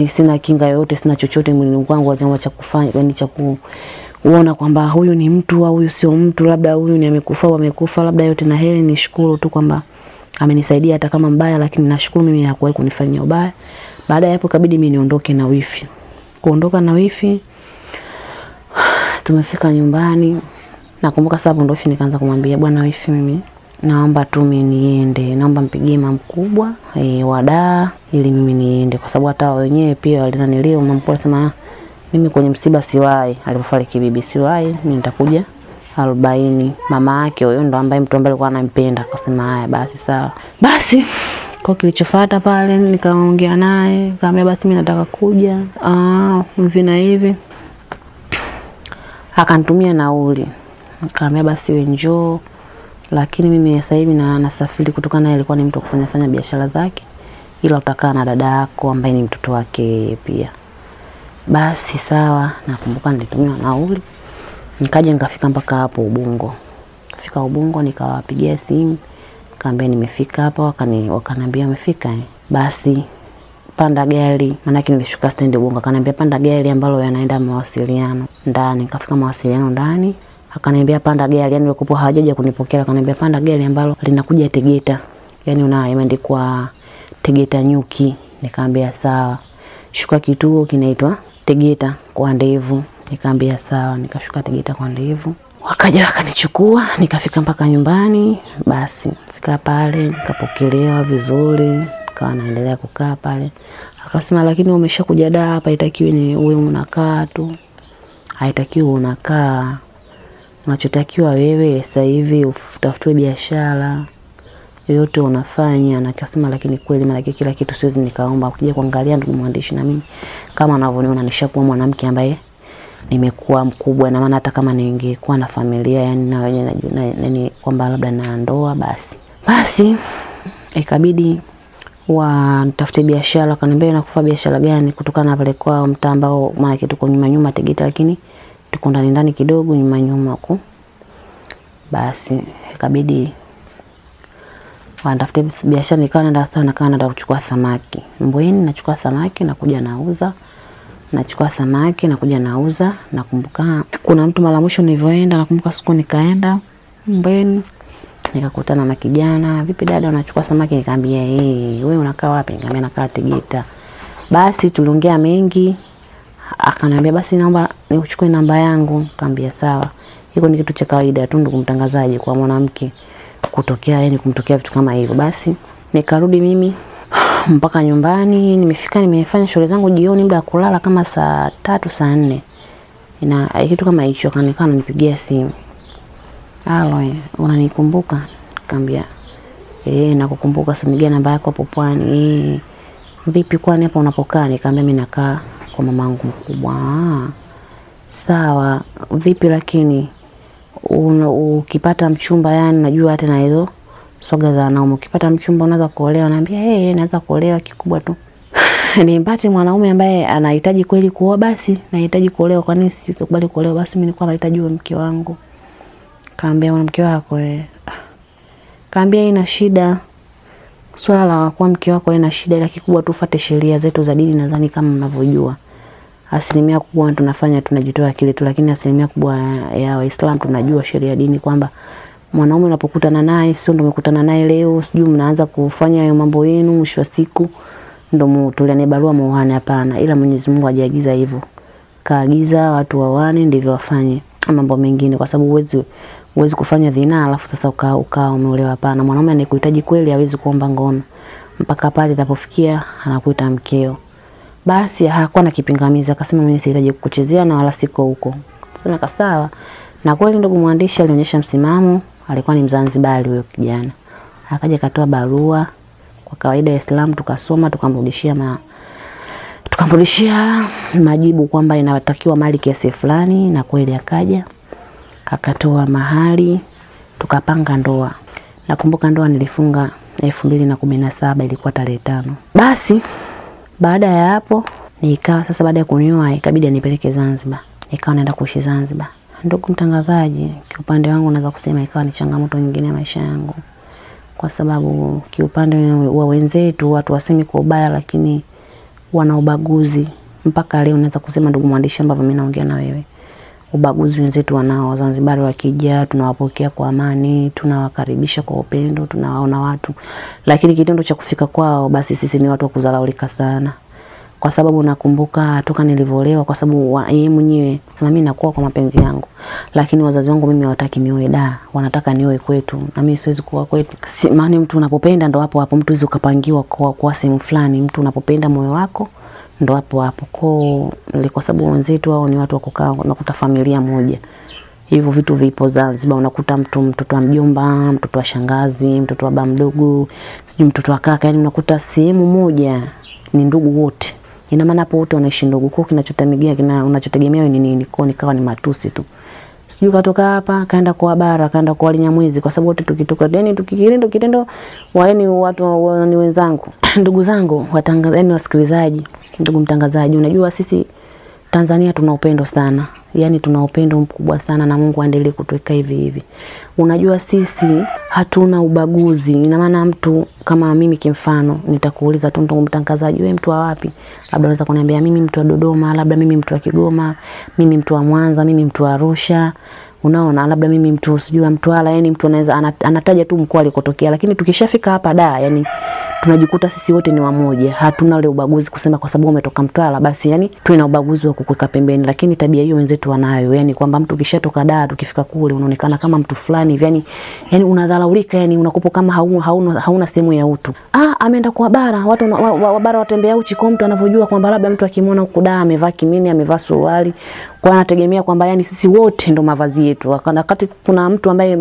sina kinga yoyote, sina chochote mwilini wangu cha kufanya, yani cha kuona kwamba huyu ni mtu au huyu sio mtu, labda huyu ni amekufa au amekufa, labda yote na heri nishukuru tu kwamba amenisaidia hata kama mbaya, lakini nashukuru mimi hakuwahi kunifanyia ubaya. Baada ya hapo kabidi mimi niondoke na wifi. Kuondoka na wifi, tumefika nyumbani. Nakumbuka sababu ndo wifi nikaanza kumwambia, bwana wifi, mimi naomba tu mimi niende, naomba mpigie mama mkubwa wadaa ili mimi niende, kwa sababu hata wenyewe pia walinanilio mama mkubwa sema mimi kwenye msiba siwahi, alipofariki bibi siwahi, mimi nitakuja 40. Mama yake huyo ndo ambaye mtu ambaye alikuwa anampenda, akasema haya basi sawa. Basi kwa kilichofuata pale nikaongea naye, kaambia basi mimi nataka kuja hivi na hivi. Akanitumia nauli. Kaambia basi wewe njoo, lakini mimi sasa hivi nasafiri kutokana na alikuwa ni mtu kufanya biashara zake, ila utakaa na dada yako ambaye ni mtoto wake pia. Basi sawa, nakumbuka nilitumia nauli. Nikaja nikafika mpaka hapo Ubungo. Fika Ubungo nikawapigia simu, kaambia nimefika hapa, wakaniambia umefika. Basi panda gari, maana yake nilishuka stand Ubungo, akaniambia panda gari ambalo yanaenda mawasiliano ndani. Nikafika mawasiliano ndani, akaniambia panda gari, yani yuko hajaja kunipokea, akaniambia panda gari ambalo linakuja Tegeta, yani imeandikwa Tegeta Nyuki. Nikaambia sawa. Shuka kituo kinaitwa Tegeta kwa Ndevu. Nikaambia sawa, nikashuka Tegeta kwa Ndevu. Wakaja wakanichukua, nikafika mpaka nyumbani. Basi fika pale nikapokelewa vizuri, nikawa naendelea kukaa pale. Akasema lakini umeshakuja hapa, haitakiwi ni uwe unakaa tu, haitakiwi unakaa, unachotakiwa wewe sasa hivi utafute biashara yote unafanya. Na akasema lakini kweli maana kila kitu siwezi nikaomba kuja kuangalia ndugu mwandishi, na mimi kama unavyoniona nishakuwa mwanamke ambaye nimekuwa mkubwa, na maana hata kama ningekuwa na familia, yani na wenyewe kwamba labda na ndoa, basi ikabidi nitafute biashara. Akaniambia nakufa biashara gani, kutokana na pale kwa mtaa ambao maana tuko nyuma Tegeta, lakini tuko ndani kidogo nyuma huko. Basi ikabidi nitafute biashara. Nikawa naenda kuchukua samaki Mbweni, nachukua samaki na kuja nauza, nachukua samaki na kuja nauza. Nakumbuka kuna mtu mara mwisho nilivyoenda, nakumbuka siku nikaenda Mbweni nikakutana na kijana, vipi dada unachukua samaki? Nikamwambia wewe unakaa wapi? Nikamwambia nakaa Tegeta. Basi tuliongea mengi, akaniambia basi naomba nichukue namba yangu. Nikamwambia sawa. Hiko ni kitu cha kawaida tu ndugu mtangazaji kwa mwanamke kutokea, yani kumtokea vitu kama hivyo. Basi nikarudi mimi mpaka nyumbani. Nimefika, nimefanya shughuli zangu jioni, muda wa kulala kama saa 3 saa 4 na kitu kama hicho. Akaonekana nipigia simu, halo unanikumbuka? Nikamwambia nakukumbuka, sinigia namba yako hapo Pwani. Vipi kwani hapa unapokaa? Nikamwambia mimi nakaa kwa mamangu mkubwa. Sawa, vipi lakini ukipata mchumba, yani najua hata na hizo soga za wanaume, ukipata mchumba unaweza kuolewa? Naambia naweza kuolewa, kikubwa tu nipate mwanaume ambaye anahitaji kweli kuoa. Basi nahitaji kuolewa, kwa nini sikubali kuolewa? Basi mimi nilikuwa nahitaji mke wangu. Kaambia mke wako kaambia ina shida, swala la kuwa mke wako ina shida, ila kikubwa tu ufuate sheria zetu za dini. Nadhani kama mnavyojua asilimia kubwa tunafanya tunajitoa kile tu, lakini asilimia kubwa ya Waislamu tunajua sheria ya dini kwamba mwanaume unapokutana naye sio ndo umekutana naye leo sijui mnaanza kufanya hayo mambo yenu, mwisho wa siku ndo mtuliane barua muoane. Hapana, ila Mwenyezi Mungu hajaagiza hivyo. Kaagiza watu waoane ndivyo wafanye mambo mengine, kwa sababu huwezi kufanya dhina alafu sasa ukaa umeolewa. Hapana, mwanaume anayekuhitaji kweli hawezi kuomba ngono mpaka pale atapofikia anakuita mkeo. Basi hakuwa na kipingamizi, akasema mimi sihitaji kukuchezea na wala siko huko. Sema sawa. Na kweli ndugu mwandishi alionyesha msimamo, alikuwa ni Mzanzibari huyo kijana. Akaja katoa barua kwa kawaida ya Islam, tukasoma, tukamrudishia majibu kwamba inatakiwa mali kiasi fulani, na kweli akaja akatoa mahali, tukapanga ndoa. Nakumbuka ndoa nilifunga 2017, ilikuwa tarehe 5. Basi baada ya hapo sasa baada ya kunioa ikabidi nipeleke Zanzibar. Nikawa naenda kuishi Zanzibar. Ndugu mtangazaji, kiupande wangu naweza kusema ikawa ni changamoto nyingine ya maisha yangu. Kwa sababu kiupande wa wenzetu watu wasemi kwa ubaya, lakini wana ubaguzi. Mpaka leo naweza kusema ndugu mwandishi, ambavyo mimi naongea na wewe, ubaguzi wenzetu wanao. Zanzibar wakija tunawapokea kwa amani, tunawakaribisha kwa upendo, tunawaona watu. Lakini kitendo cha kufika kwao, basi sisi ni watu wa kudharaulika sana. Kwa sababu nakumbuka toka nilivyolewa, kwa sababu yeye mwenyewe sema mimi nakuwa kwa mapenzi yangu, lakini wazazi wangu mimi hawataki nioe wanataka nioe kwetu, na mimi siwezi kuwa kwetu. Maana mtu unapopenda ndo hapo mtu hizo kapangiwa kwa sehemu fulani. Mtu unapopenda moyo wako ndo hapo kwa sababu wenzetu wao ni watu wa kukaa, unakuta familia moja. Hivyo vitu vipo Zanzibar, unakuta mtoto wa mjomba, mtoto wa shangazi, mtoto wa baba mdogo, sijui mtoto wa kaka, yani unakuta sehemu moja ni ndugu wote. Ina maana hapo wote wanaishi ndugu. Kwa unachotegemea ni nini? Kwa nikawa ni matusi tu. Sijui katoka hapa kaenda kwa bara, kaenda kwa Walinyamwezi, kwa sababu wote tukitoka kitendo waeni watu ni wenzangu. Ndugu zangu watangazaji, wasikilizaji, ndugu mtangazaji, unajua sisi Tanzania tuna upendo sana. Yani tuna upendo mkubwa sana, na Mungu aendelee kutuweka hivi. Unajua sisi hatuna ubaguzi. Ina maana mtu kama mimi kimfano nitakuuliza tu, ndugu mtangazaji, wewe mtu wa wapi? Labda unaweza kuniambia mimi mtu wa Dodoma, labda mimi mtu wa Kigoma, mimi mtu wa Mwanza, mimi mtu wa Arusha. Unaona, labda mimi mtu sijui Mtwara, yani mtu anaweza anataja tu mkoa alikotokea. Lakini tukishafika hapa yani tunajikuta sisi wote ni wamoja. Hatuna ule ubaguzi kusema kwa sababu umetoka Mtwara basi yani tuna ubaguzi wa kukuweka pembeni. Lakini tabia hiyo wenzetu wanayo, yani kwamba mtu kishatoka tukifika kule unaonekana kama mtu fulani yani unadharaulika, yani unakupo kama hauna sehemu ya utu. Ameenda kwa bara, watu wa bara watembea uchi, kwa mtu anavyojua kwamba labda mtu akimwona huko amevaa kimini, amevaa suruali, kwa anategemea kwamba yani sisi wote ndo mavazi yetu. Wakati kuna mtu ambaye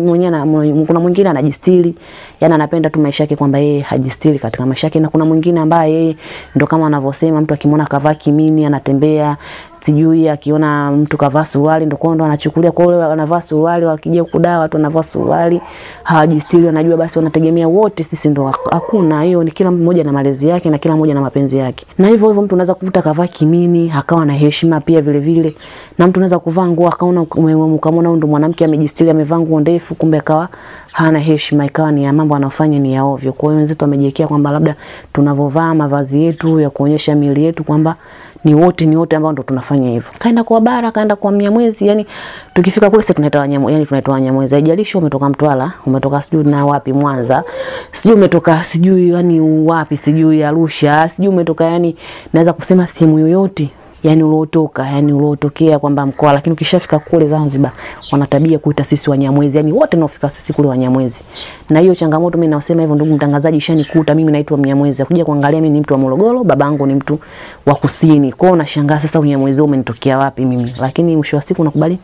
kuna mwingine anajistiri, yani anapenda tu maisha yake kwamba yeye hajistiri katika maisha yake, na kuna mwingine ambaye yeye ndo kama wanavyosema mtu akimwona kavaa kimini anatembea, sijui akiona mtu kavaa suruali ndo anachukulia kwa yule anavaa suruali, wakija kudaa watu wanavaa suruali, hawajistiri, wanajua basi wanategemea wote sisi ndo. Hakuna hiyo, ni kila mmoja na malezi yake na kila mmoja na mapenzi yake. Na hivyo mtu unaweza kukuta kavaa kimini akawa na heshima pia vile, na mtu unaweza kuvaa nguo akaona kama ndo mwanamke amejistiri, amevaa nguo ndefu, kumbe akawa hana heshima, ikawa ni ya mambo anafanya ni ya ovyo. Kwa hiyo wenzetu wamejiwekea kwamba labda tunavovaa mavazi yetu ya kuonyesha miili yetu kwamba ni wote ambao ndo tunafanya hivyo. Kaenda kwa bara, kaenda kwa Mnyamwezi, yani tukifika kule sisi tunaitwa Wanyamwezi. Haijalishi umetoka Mtwara, umetoka sijui na wapi Mwanza, sijui umetoka sijui yani wapi, sijui Arusha, sijui umetoka yani naweza kusema sehemu yoyote yani uliotokea kwamba mkoa. Lakini ukishafika kule Zanzibar wanatabia kuita sisi Wanyamwezi, yani wote naofika sisi kule Wanyamwezi. Na hiyo changamoto mimi naosema hivyo ndugu mtangazaji ishanikuta. Mimi naitwa Mnyamwezi, kuja kuangalia mimi ni mtu wa Morogoro, babangu ni mtu wa Kusini. Kwa hiyo unashangaa sasa Unyamwezi umenitokea wapi mimi? Lakini mwisho wa siku unakubali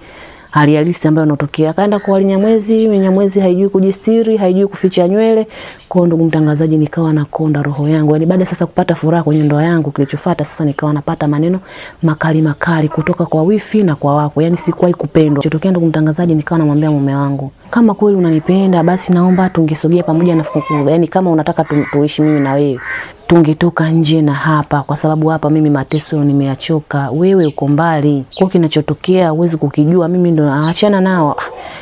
hali halisi ambayo inatokea. Kaenda kwa Wanyamwezi haijui kujistiri, haijui kuficha nywele. Kwa ndugu mtangazaji nikawa nakonda roho yangu. Yani baada sasa kupata furaha kwenye ndoa yangu, kilichofuata sasa nikawa napata maneno makali kutoka kwa wifi na kwa wako. Yani sikuwahi kupendwa. Kilichotokea ndugu mtangazaji, nikawa namwambia mume wangu, kama kweli unanipenda basi naomba tungesogea pamoja na fuku. Yani kama unataka tuishi mimi na wewe, tungetoka nje na hapa, kwa sababu hapa mimi mateso nimeachoka, wewe uko mbali. Kwa kinachotokea huwezi kukijua, mimi ndo aachana nao.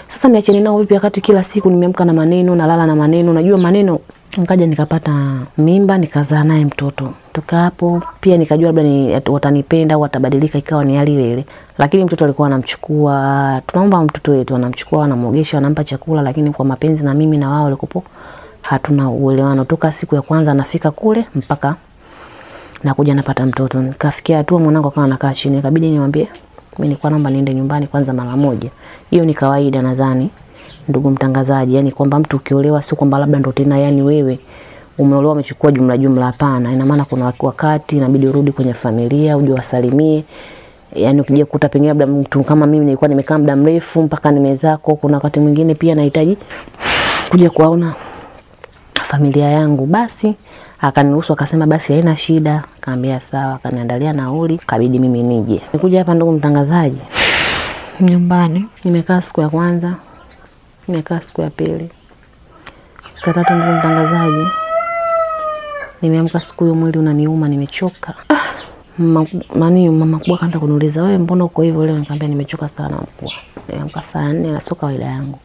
Sasa niachane nao vipi wakati kila siku nimeamka na maneno, nalala na maneno, najua maneno. Nikaja nikapata mimba, nikazaa naye mtoto. Toka hapo pia nikajua labda watanipenda au watabadilika, ikawa ni hali ile. Lakini mtoto alikuwa anamchukua, tunaomba mtoto wetu anamchukua, anamuogesha, anampa chakula, lakini kwa mapenzi na mimi na wao walikupo hatuna uelewano. Toka siku ya kwanza nafika kule mpaka nakuja napata mtoto. Nikafikia hatua mwanangu akawa anakaa chini, ikabidi nimwambie mimi nilikuwa naomba niende nyumbani kwanza mara moja. Hiyo ni kawaida nadhani ndugu mtangazaji, yani kwamba mtu ukiolewa sio kwamba labda ndo tena yani wewe umeolewa umechukua jumla, hapana. Ina maana kuna wakati inabidi urudi kwenye familia, uje wasalimie. Yani ukija kukuta pengine labda mtu kama mimi nilikuwa nimekaa muda mrefu mpaka nimezaa, kuna wakati mwingine pia nahitaji kuja kuona familia yangu. Basi akaniruhusu akasema basi haina shida. Kaambia sawa, akaniandalia nauli, kabidi mimi nije. Nikuja hapa ndugu mtangazaji nyumbani, nimekaa siku ya kwanza, nimekaa siku ya pili, siku ya tatu ndugu mtangazaji, nimeamka siku hiyo mwili unaniuma, nimechoka. Mama kubwa kaanza kuniuliza, wewe mbona uko hivyo leo? Nikamwambia nimechoka sana mkubwa. Nimeamka saa 4 na sio kawaida yangu.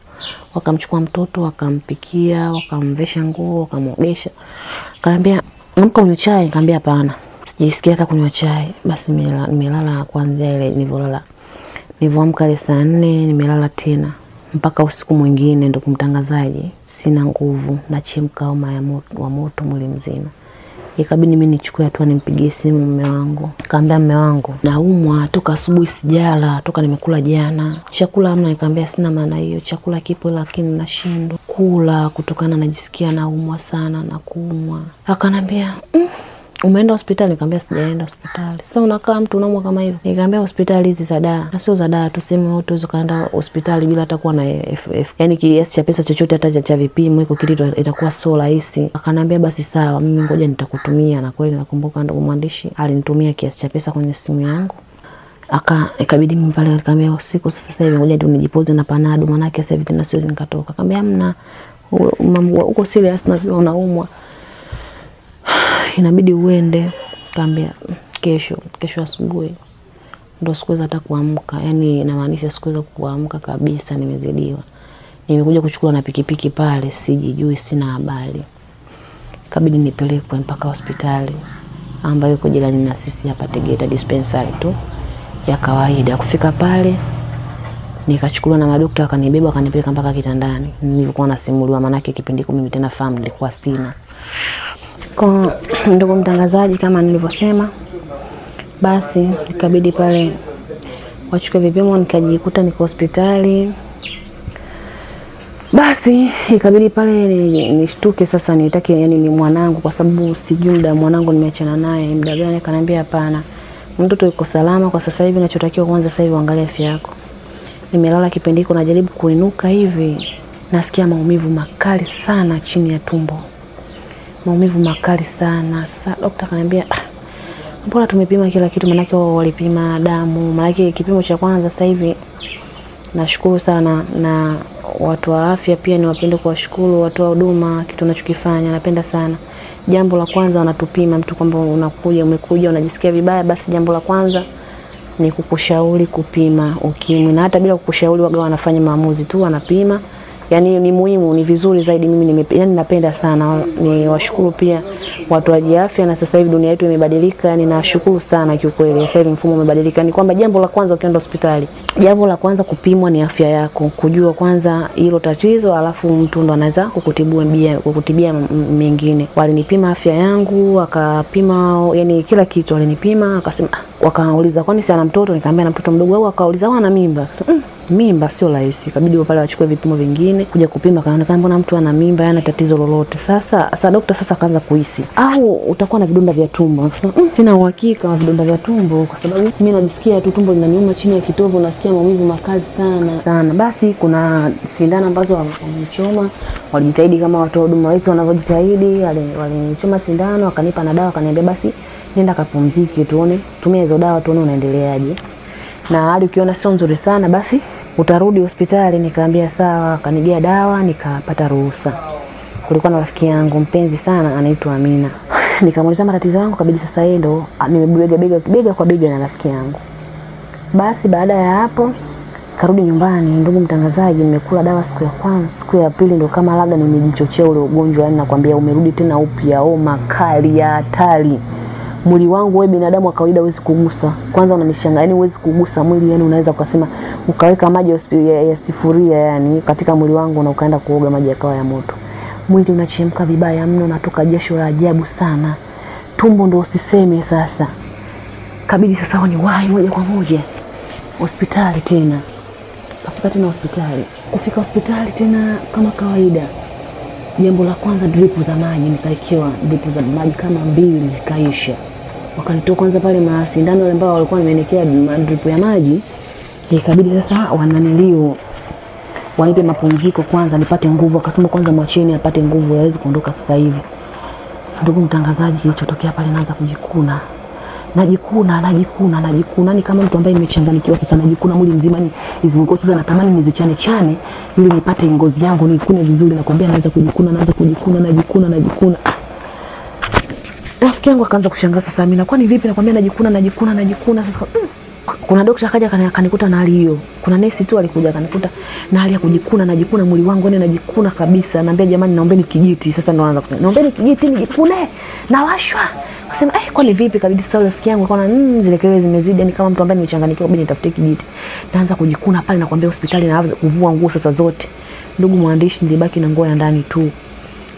Wakamchukua mtoto, wakampikia, wakamvesha nguo, wakamuogesha. Akaniambia, "Amka unywe chai." Nikamwambia hapana, sijisikia hata kunywa chai. Basi nimelala kwanza ile nilivyolala. Nilipoamka ile saa 4 nimelala tena mpaka usiku mwingine ndio kumtangazaji. Sina nguvu, nachemka homa wa moto mwili mzima. Ikabidi mimi nichukue hatua nimpigie simu mume wangu. Nikamwambia mume wangu, naumwa toka asubuhi sijala, toka nimekula jana. Chakula hamna. Nikamwambia sina maana hiyo, chakula kipo lakini nashindwa kula kutokana najisikia naumwa sana na kuumwa. Akanambia, "Umeenda hospitali?" Nikamwambia sijaenda hospitali. Sasa unakaa mtu unaumwa kama hivyo? Nikamwambia hospitali hizi za dawa. Na sio za dawa, tuseme wote uzo kaenda hospitali bila hata kuwa na FF. Yaani kiasi cha pesa chochote hata cha vipimo iko kitu itakuwa sio rahisi. Akanambia basi sawa, mimi ngoja nitakutumia. Na kweli nakumbuka ndugu mwandishi alinitumia kiasi cha pesa kwenye simu yangu. Ikabidi mimi pale nikamwambia usiku sasa hivi ngoja ndio nijipoze na panado, maana yake sasa hivi tena siwezi nikatoka. Akamwambia hamna, uko serious na unaumwa, inabidi uende. Kaambia kesho asubuhi. Ndio sikuweza hata kuamka, yani inamaanisha sikuweza kuamka kabisa, nimezidiwa. Nimekuja kuchukua na pikipiki pale, sijijui, sina habari. Kabidi nipelekwe mpaka hospitali ambayo iko jirani na sisi hapa Tegeta, dispensary tu ya kawaida. Kufika pale nikachukuliwa na madaktari, akanibeba akanipeleka mpaka kitandani. Nilikuwa nasimuliwa, maana yake kipindi mimi tena fahamu nilikuwa sina. Kwa ndugu mtangazaji, kama nilivyosema, basi ikabidi pale wachukue vipimo, nikajikuta niko hospitali. Basi ikabidi pale nishtuke sasa, nitake yani ni mwanangu, kwa sababu sijui muda mwanangu nimeachana naye muda gani. Akaniambia hapana, mtoto yuko salama kwa sasa hivi, nachotakiwa kwanza sasa hivi angalia afya yako. Nimelala kipindi hiko, najaribu kuinuka hivi, nasikia maumivu makali sana chini ya tumbo. Maumivu makali sana. Sasa daktari akaniambia, "Mbona tumepima kila kitu?" Maana yake wao walipima damu. Maana yake kipimo cha kwanza sasa hivi. Nashukuru sana na watu wa afya pia, niwapende kuwashukuru watu wa huduma kitu tunachokifanya, napenda sana. Jambo la kwanza wanatupima mtu kwamba umekuja unajisikia vibaya, basi jambo la kwanza ni kukushauri kupima ukimwi, na hata bila kukushauri waga wanafanya maamuzi tu, wanapima. Yani ni muhimu, ni vizuri zaidi. Mimi yani napenda sana. Ni washukuru pia watu wa afya, na sasa hivi dunia yetu imebadilika. Yani nashukuru sana kiukweli, sasa hivi mfumo umebadilika. Ni kwamba jambo la kwanza ukienda hospitali, jambo la kwanza kupimwa ni afya yako, kujua kwanza hilo tatizo, alafu mtu ndo anaweza kukutibia mengine. Walinipima afya yangu, akapima yani kila kitu walinipima, akasema wakauliza kwani si ana mtoto? Nikamwambia na mtoto mdogo. Au akauliza wana mimba? Mimba sio rahisi. Kabidi pale wachukue vipimo vingine kuja kupima, kaonekana mbona mtu ana mimba, hana tatizo lolote. Sasa daktari sasa akaanza kuhisi, au utakuwa na vidonda vya tumbo. Akasema sina uhakika wa vidonda vya tumbo, kwa sababu mimi najisikia tu tumbo linaniuma chini ya kitovu, nasikia maumivu makali sana. Basi kuna sindano ambazo wamenichoma, walijitahidi kama watu wa huduma wetu wanavyojitahidi. Walinichoma sindano, akanipa na dawa, akaniambia basi nenda kapumzike, tuone tumia hizo dawa tuone unaendeleaje, na hali ukiona sio nzuri sana basi utarudi hospitali. Nikaambia sawa. Akanigea dawa, nikapata ruhusa. Kulikuwa na rafiki yangu mpenzi sana anaitwa Amina. Nikamuuliza matatizo yangu, kabidi sasa yeye ndo nimebega bega kwa bega na rafiki yangu. Basi baada ya hapo karudi nyumbani. Ndugu mtangazaji, nimekula dawa siku ya kwanza, siku ya pili ndo kama labda nimejichochea ule ugonjwa. Yani nakwambia umerudi tena upya, homa kali ya hatari. Mwili wangu wewe binadamu wa kawaida huwezi kugusa. Kwanza unanishangaa, yani huwezi kugusa mwili, yani unaweza kusema ukaweka maji ya sifuria yani katika mwili wangu na ukaenda kuoga maji yakawa ya moto. Mwili unachemka vibaya mno, natoka jasho la ajabu sana. Tumbo ndo usiseme sasa. Kabidi sasa ni wahi moja kwa moja hospitali tena. Kafika tena hospitali. Kufika hospitali tena kama kawaida. Jambo la kwanza drip za maji, nikaekewa drip za maji kama 2 zikaisha. Wakanitoa kwanza pale masindano wale ambao walikuwa wamenekea drip ya maji. Ikabidi sasa wananilio wanipe mapumziko kwanza nipate nguvu. Akasema kwanza mwacheni apate nguvu, hawezi kuondoka sasa hivi. Ndugu mtangazaji, kilichotokea pale, naanza kujikuna. Najikuna ni kama mtu ambaye nimechanganyikiwa sasa, najikuna mwili mzima, ni hizo ngozi sasa natamani nizichane chane ili nipate ngozi yangu nikune vizuri. Nakwambia naanza kujikuna, najikuna. Rafiki yangu akaanza kushangaa sasa, mimi nakuwa ni vipi? Nakwambia najikuna sasa. Kuna daktari akaja akanikuta na hali hiyo. Kuna nesi tu alikuja akanikuta na hali ya najikuna mwili wangu, yani najikuna kabisa. Naambia jamani, naombeni kijiti. Sasa ndo anaanza kusema naombeni kijiti nijikune, nawashwa. Akasema kwa ni vipi kabisa. Sasa rafiki yangu akaona zile kelele zimezidi, yani kama mtu ambaye nimechanganyikiwa, bidi nitafute kijiti. Naanza kujikuna pale, nakwambia hospitali, naanza kuvua nguo sasa zote. Ndugu mwandishi, nilibaki na nguo ya ndani tu.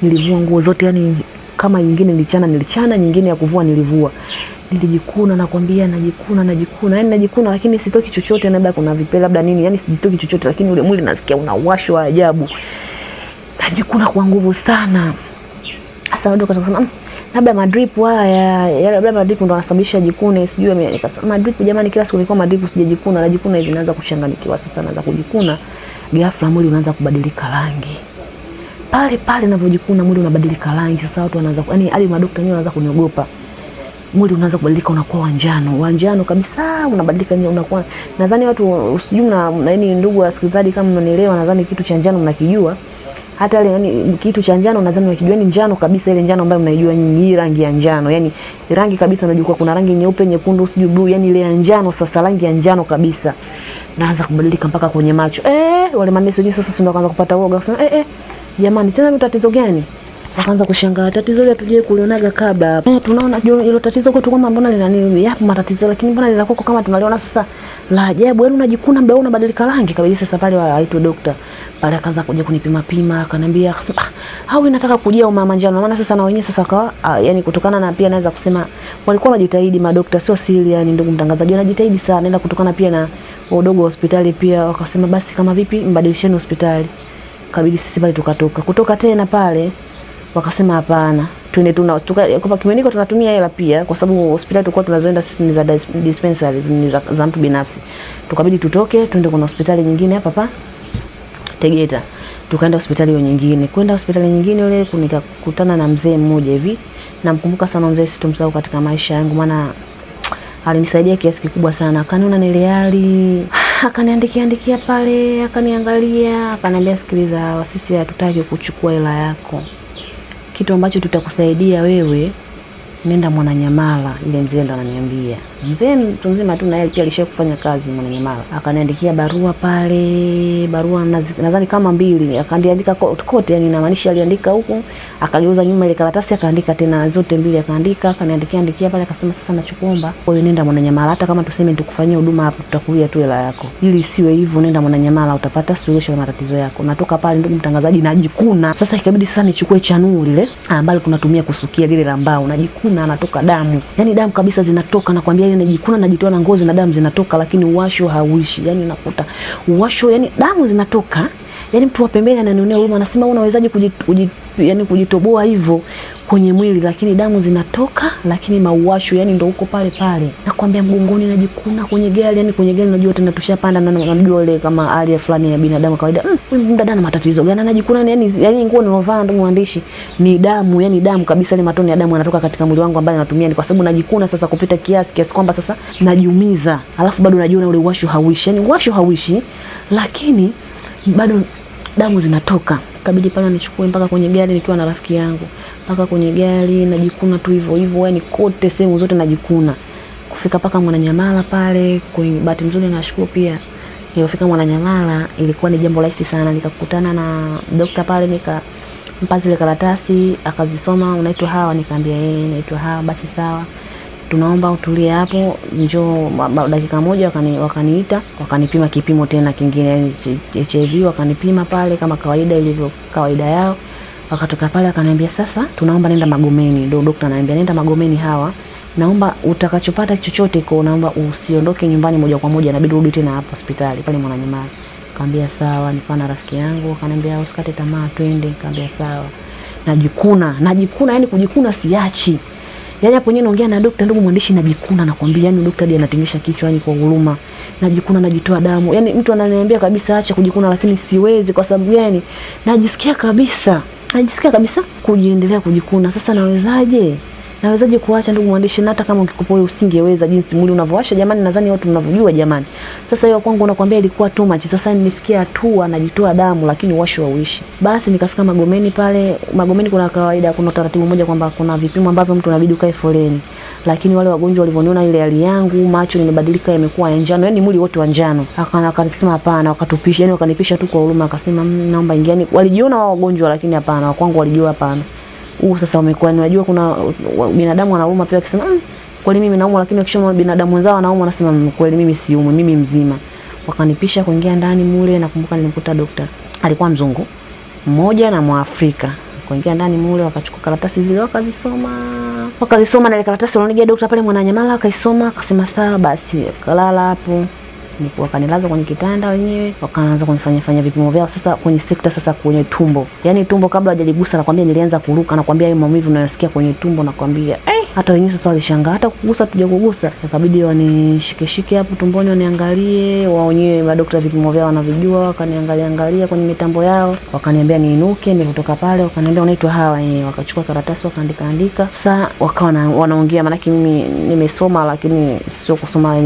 Nilivua nguo zote, yani kama nyingine nilichana, nyingine ya kuvua nilivua. Nilijikuna, nakwambia najikuna, yani najikuna, lakini sitoki chochote, labda kuna vipele labda nini, yani sitoki chochote, lakini ule mwili nasikia unawashwa ajabu. Najikuna kwa nguvu sana. Sasa ndio akasema labda madrip haya, labda madrip ndo anasababisha jikune, sijui. Nikasema madrip jamani, kila siku nilikuwa madrip sijajikuna, najikuna hivi, naanza kuchanganyikiwa sasa. Naanza kujikuna, ghafla mwili unaanza kubadilika rangi. Pale ninapojikuna mwili unabadilika rangi. Sasa watu wanaanza, yani hadi madaktari wenyewe wanaanza kuniogopa. Mwili unaanza kubadilika, unakuwa wanjano kabisa, unabadilika, unakuwa, nadhani watu usijui na yani, ndugu wasikilizaji, kama mnanielewa, nadhani kitu cha njano mnakijua. Hata ile yani kitu cha njano nadhani mnakijua, ni njano kabisa, ile njano ambayo mnaijua nyinyi, rangi ya njano, yani rangi kabisa. Unajua kuna rangi nyeupe, nyekundu, usijui blue, yani ile ya njano. Sasa rangi ya njano kabisa naanza kubadilika mpaka kwenye macho. Wale manesi wenyewe sasa ndio wakaanza kupata woga, akasema jamani, tena tatizo gani? Wakaanza kushangaa, tatizo ile tuje kulionaga kabla. Tunaona hilo tatizo kwa tu kwamba mbona lina nini? Yapo matatizo, lakini mbona lina koko kama tunaliona sasa la ajabu. Yaani unajikuna muda unabadilika rangi kabisa. Sasa pale aitwa daktari pale akaanza kuja kunipima, akaniambia akasema hao nataka kujia mama njano. Maana sasa na wenyewe sasa kwa yani kutokana na pia naweza kusema walikuwa wanajitahidi madaktari, sio siri yani, ndugu mtangazaji, wanajitahidi sana. Naenda kutokana pia na udogo wa hospitali pia, wakasema basi kama vipi mbadilisheni hospitali. Kabidi sisi pale kutoka tena pale, wakasema hapana, twende kwa kimeniko tunatumia hela pia, kwa sababu hospitali tulikuwa tunazoenda sisi ni za dispensary, ni za mtu binafsi. Tukabidi tutoke twende kuna hospitali nyingine hapa Tegeta. Tukaenda hospitali hiyo nyingine. Kwenda hospitali nyingine ile nikakutana na mzee mmoja hivi. Namkumbuka sana mzee, sitomsahau katika maisha yangu, maana alinisaidia kiasi kikubwa sana. Akaniona nile hali, akaniandikia pale, akaniangalia, akaniambia sikiliza, sisi hatutaki kuchukua hela yako. Kitu ambacho tutakusaidia wewe, nenda Mwananyamala. Ile mzee ndo ananiambia. Mzee mtu mzima tu, na yeye pia alishakufanya kazi Mwananyamala. Akaniandikia barua pale, barua nadhani kama 2. Akaandika kote, yani inamaanisha aliandika huko, akageuza nyuma ile karatasi akaandika tena zote 2, akaandika, akaniandikia pale, akasema sasa nachokuomba wewe nenda Mwananyamala, hata kama tuseme tukufanyie huduma hapo, tutakulia tu hela yako. Ili isiwe hivyo, nenda Mwananyamala, utapata suluhisho la matatizo yako. Natoka pale, ndugu mtangazaji, najikuna. Sasa ikabidi sasa nichukue chanuo lile ambalo tunatumia kusukia lile la mbao. Najikuna, anatoka damu. Yani damu kabisa zinatoka, nakwambia ile najikuna, najitoa na ngozi na damu zinatoka, lakini uwasho hauishi. Yani nakuta uwasho, yani damu zinatoka. Yani mtu wa pembeni ananionea huruma, anasema unawezaje kujitoboa hivyo kwenye mwili, lakini damu zinatoka, lakini mauwasho yani ndo huko pale. Nakwambia mgongoni najikuna, kwenye gari, yani kwenye gari najua tena tushapanda, na najua ile kama hali fulani ya binadamu kawaida. Huyu dada na matatizo gani anajikuna? Yani nguo nilovaa, ndugu mwandishi, ni damu, yani damu kabisa, ile matone ya damu yanatoka katika mwili wangu ambaye natumia, ni kwa sababu najikuna sasa kupita kiasi kwamba sasa najiumiza, alafu bado najiona ule uwasho hauishi. Yani uwasho hauishi, lakini bado damu zinatoka. Kabidi pale nichukue mpaka kwenye gari nikiwa na rafiki yangu. Mpaka kwenye gari najikuna tu hivyo, yani kote sehemu zote najikuna. Kufika paka Mwananyamala pale, kwa bahati nzuri nashukuru pia nilifika Mwananyamala, ilikuwa ni jambo rahisi sana. Nikakutana na daktari pale, nikampa zile karatasi, akazisoma, unaitwa Hawa? Nikamwambia naitwa Hawa. Basi sawa, tunaomba utulie hapo, njoo dakika moja. Wakaniita, wakanipima kipimo tena kingine, HIV, wakanipima pale kama kawaida, ilivyo kawaida yao. Wakatoka pale, akaniambia sasa tunaomba nenda Magomeni. Ndio daktari ananiambia nenda Magomeni Hawa, naomba utakachopata chochote kwa, naomba usiondoke nyumbani moja kwa moja, inabidi urudi tena hapo hospitali pale Mwananyamala. Nikamwambia sawa. Nilikuwa na rafiki yangu, akaniambia usikate tamaa, twende. Nikamwambia sawa. Najikuna, yani kujikuna siachi. Yaani hapo nyenye naongea na daktari, ndugu mwandishi, najikuna nakwambia, yani daktari ndiye anatingisha kichwa yani kwa huruma. Najikuna, najitoa damu. Yaani mtu ananiambia kabisa acha kujikuna, lakini siwezi. Kwa sababu gani? Najisikia kabisa kujiendelea kujikuna. Sasa nawezaje kuacha ndugu mwandishi? Na hata kama ukikupa wewe usingeweza, jinsi mwili unavyowasha jamani, nadhani watu mnavyojua jamani. Sasa hiyo kwangu nakwambia ilikuwa too much. Sasa nilifikia hatua najitoa damu lakini washo hauishi. Basi nikafika Magomeni pale. Magomeni kuna kawaida, kuna taratibu moja kwamba kuna vipimo ambavyo mtu inabidi ukae foleni. Lakini wale wagonjwa walivyoniona ile hali yangu, macho nimebadilika yamekuwa ya njano, yani mwili wote wa njano. Akasema hapana, wakatupisha, yani wakanipisha tu kwa huruma, akasema naomba ingiani. Walijiona wao wagonjwa lakini hapana, kwangu walijua hapana. Sasa umekuwa unajua kuna binadamu anauma pia, akisema kweli mimi naumwa, lakini akisema binadamu wenzao anaumwa anasema kweli mimi siumwi, mimi mzima. Wakanipisha kuingia ndani mule. Nakumbuka nilimkuta daktari alikuwa mzungu mmoja na Mwafrika. Kuingia ndani mule, wakachukua karatasi zile wakazisoma na ile karatasi walionigia daktari pale Mwananyamala, akaisoma akasema sawa. Basi kalala hapo, wakanilaza kwenye kitanda wenyewe, wakaanza kunifanya vipimo vyao. Sasa kwenye sekta, sasa kwenye tumbo, yani tumbo kabla hajaligusa nakwambia nilianza kuruka, nakwambia hiyo maumivu unayosikia kwenye tumbo, nakwambia hata wenyewe sasa walishangaa, hata kugusa tuja kugusa. Ikabidi wanishike hapo tumboni waniangalie, wao wenyewe madaktari vipimo vyao wanavijua, wakaniangalia kwenye mitambo yao, wakaniambia niinuke. Nilipotoka pale wakaniambia unaitwa Hawa, wakachukua karatasi wakaandika. Sasa wakawa wanaongea, maana mimi nimesoma lakini sio kusoma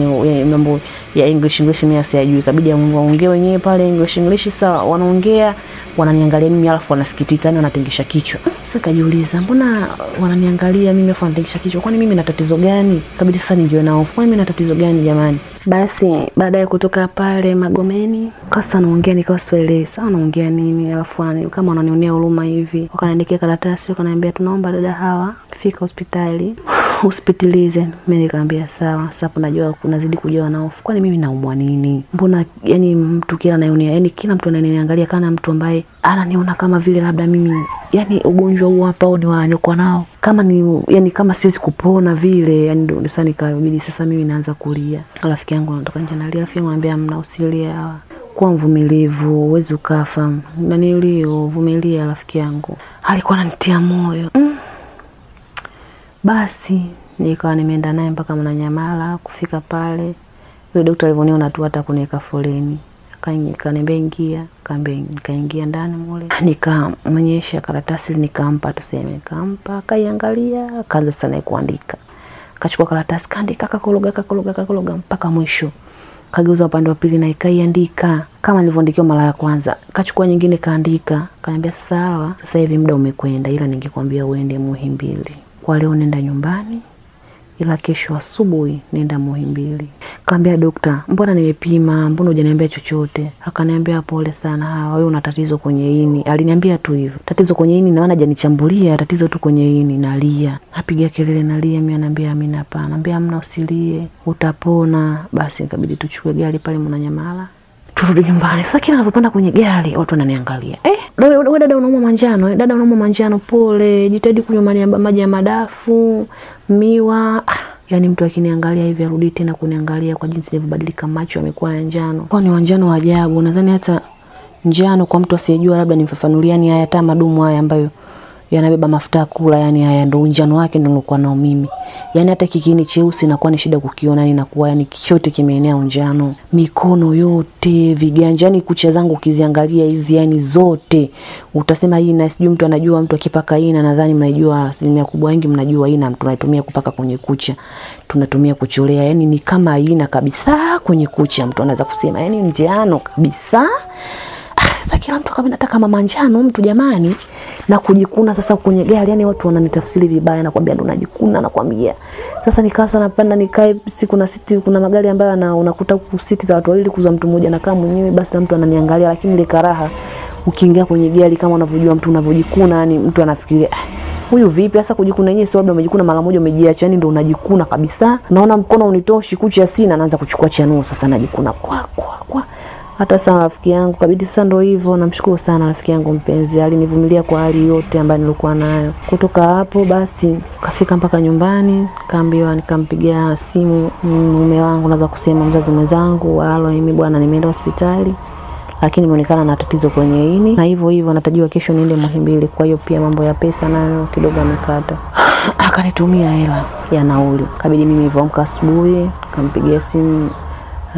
mambo ya English mimi sijui. Ikabidi waongee wenyewe pale English. Sasa wanaongea, wananiangalia mimi alafu wanasikitika, yani wanatingisha kichwa. Sasa kajiuliza, mbona wananiangalia mimi alafu wanatingisha kichwa? Kwani mimi na tatizo gani? Kabidi sasa nijue nao, kwani mimi na tatizo gani jamani? Basi baada ya kutoka pale Magomeni, kasa naongea nikawa sielewi sana naongea nini, alafu kama wananionea huruma hivi. Wakaniandikia karatasi, wakaniambia tunaomba dada Hawa fika hospitali hospitalize. Mimi nikamwambia sawa. Sasa najua kunazidi kujua na hofu. Kwani mimi naumwa nini? Mbona yani mtu kila anayoniona, yani kila mtu ananiangalia kana mtu ambaye ananiona kama vile labda mimi yani ugonjwa huu hapa ni wanyoka nao. Kama ni yani kama siwezi kupona vile, yani ndio sasa nikabidi sasa mimi naanza kulia. Rafiki yangu anatoka nje analia, rafiki yangu anambia mna usilia, kuwa mvumilivu, uweze ukafa. Na nilivumilia, rafiki yangu alikuwa ananitia moyo. Basi nikawa nimeenda naye mpaka Mwananyamala. Kufika pale yule daktari alivyoniona tu hata kuniweka foleni, akaniambia ingia, nikaingia ndani mule, nikamonyesha karatasi, nikampa tuseme, nikampa, akaiangalia, akaanza sana kuandika. Akachukua karatasi kaandika, kakologa mpaka mwisho. Kageuza upande wa pili na ikaiandika kama nilivyoandikiwa mara ya kwanza. Kachukua nyingine kaandika, kaniambia sawa, sasa hivi muda umekwenda, ila ningekwambia uende Muhimbili. Kwa leo nenda nyumbani, ila kesho asubuhi nenda Muhimbili. Kaambia daktari, mbona nimepima, mbona hujaniambia chochote? Akaniambia pole sana Hawa, wewe una tatizo kwenye ini. Aliniambia tu hivyo. Tatizo kwenye ini, naona hajanichambulia, tatizo tu kwenye ini. Nalia, napiga kelele nalia. Mimi ananiambia mimi hapana. Ananiambia hamna, usilie, utapona. Basi ikabidi tuchukue gari pale Mwananyamala, turudi nyumbani. Sasa kila ninapopanda kwenye gari watu wananiangalia. Dada unaumwa manjano, dada unaumwa manjano, pole, jitahidi kunywa maji ya madafu, miwa. Yani mtu akiniangalia hivi arudi tena kuniangalia kwa jinsi nilivyobadilika, macho yamekuwa ya njano. Kwa ni wanjano wa ajabu. Nadhani hata njano kwa mtu asiyejua labda nimfafanulia, yani haya hata madumu haya ambayo yanabeba mafuta kula, yani haya ndio njano wake ndio nilikuwa nao mimi. Yani hata kikini cheusi inakuwa ni shida kukiona, yani inakuwa yani chote kimeenea njano. Mikono yote, viganja, yani kucha zangu ukiziangalia hizi yani zote utasema hii, na sijui mtu anajua, mtu akipaka hii, na nadhani mnajua asilimia kubwa wengi mnajua hii, na tunaitumia kupaka kwenye kucha, tunatumia kucholea, yani ni kama haina kabisa kwenye kucha, mtu anaweza kusema yani njano kabisa. Sasa kila mtu kabisa nataka mama njano mtu jamani, na kujikuna sasa kwenye gari, yani watu wananitafsiri vibaya, nakwambia ndo najikuna, nakwambia. Sasa nikasa napanda nikae, siku na siti, kuna magari ambayo unakuta kusiti za watu wawili kuza mtu mmoja na kama mwenyewe, basi na mtu ananiangalia, lakini ile karaha ukiingia kwenye gari kama unavyojua mtu unavyojikuna, yani mtu anafikiria huyu vipi sasa kujikuna yenyewe, sio labda umejikuna mara moja umejiacha, yani ndo unajikuna kabisa. Naona mkono unitoshi, kucha sina, naanza kuchukua chanuo, sasa najikuna kwa hata sana rafiki yangu. Kabidi sasa ndo hivyo, namshukuru sana rafiki yangu mpenzi, alinivumilia kwa hali yote ambayo nilikuwa nayo. Kutoka hapo basi kafika mpaka nyumbani, kaambiwa, nikampigia simu mume wangu, naweza kusema mzazi mwenzangu, halo mimi bwana nimeenda hospitali lakini imeonekana na tatizo kwenye ini, na hivyo natajiwa kesho niende Muhimbili. Kwa hiyo pia mambo ya pesa nayo kidogo amekata. akanitumia hela ya nauli. Kabidi mimi nilipoamka asubuhi kampigia simu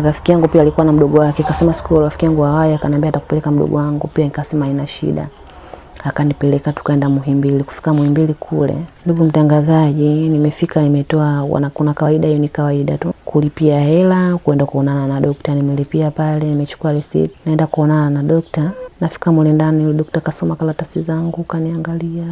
rafiki yangu, pia alikuwa na mdogo wake, akasema siku rafiki yangu haya akaniambia atakupeleka mdogo wangu, pia nikasema haina shida. Akanipeleka tukaenda Muhimbili. Kufika Muhimbili kule, ndugu mtangazaji, nimefika nimetoa kuna kawaida hiyo, ni kawaida tu kulipia hela kwenda kuonana na daktari. Nimelipia pale, nimechukua receipt, naenda kuonana na daktari. Nafika mule ndani, yule daktari kasoma karatasi zangu, kaniangalia,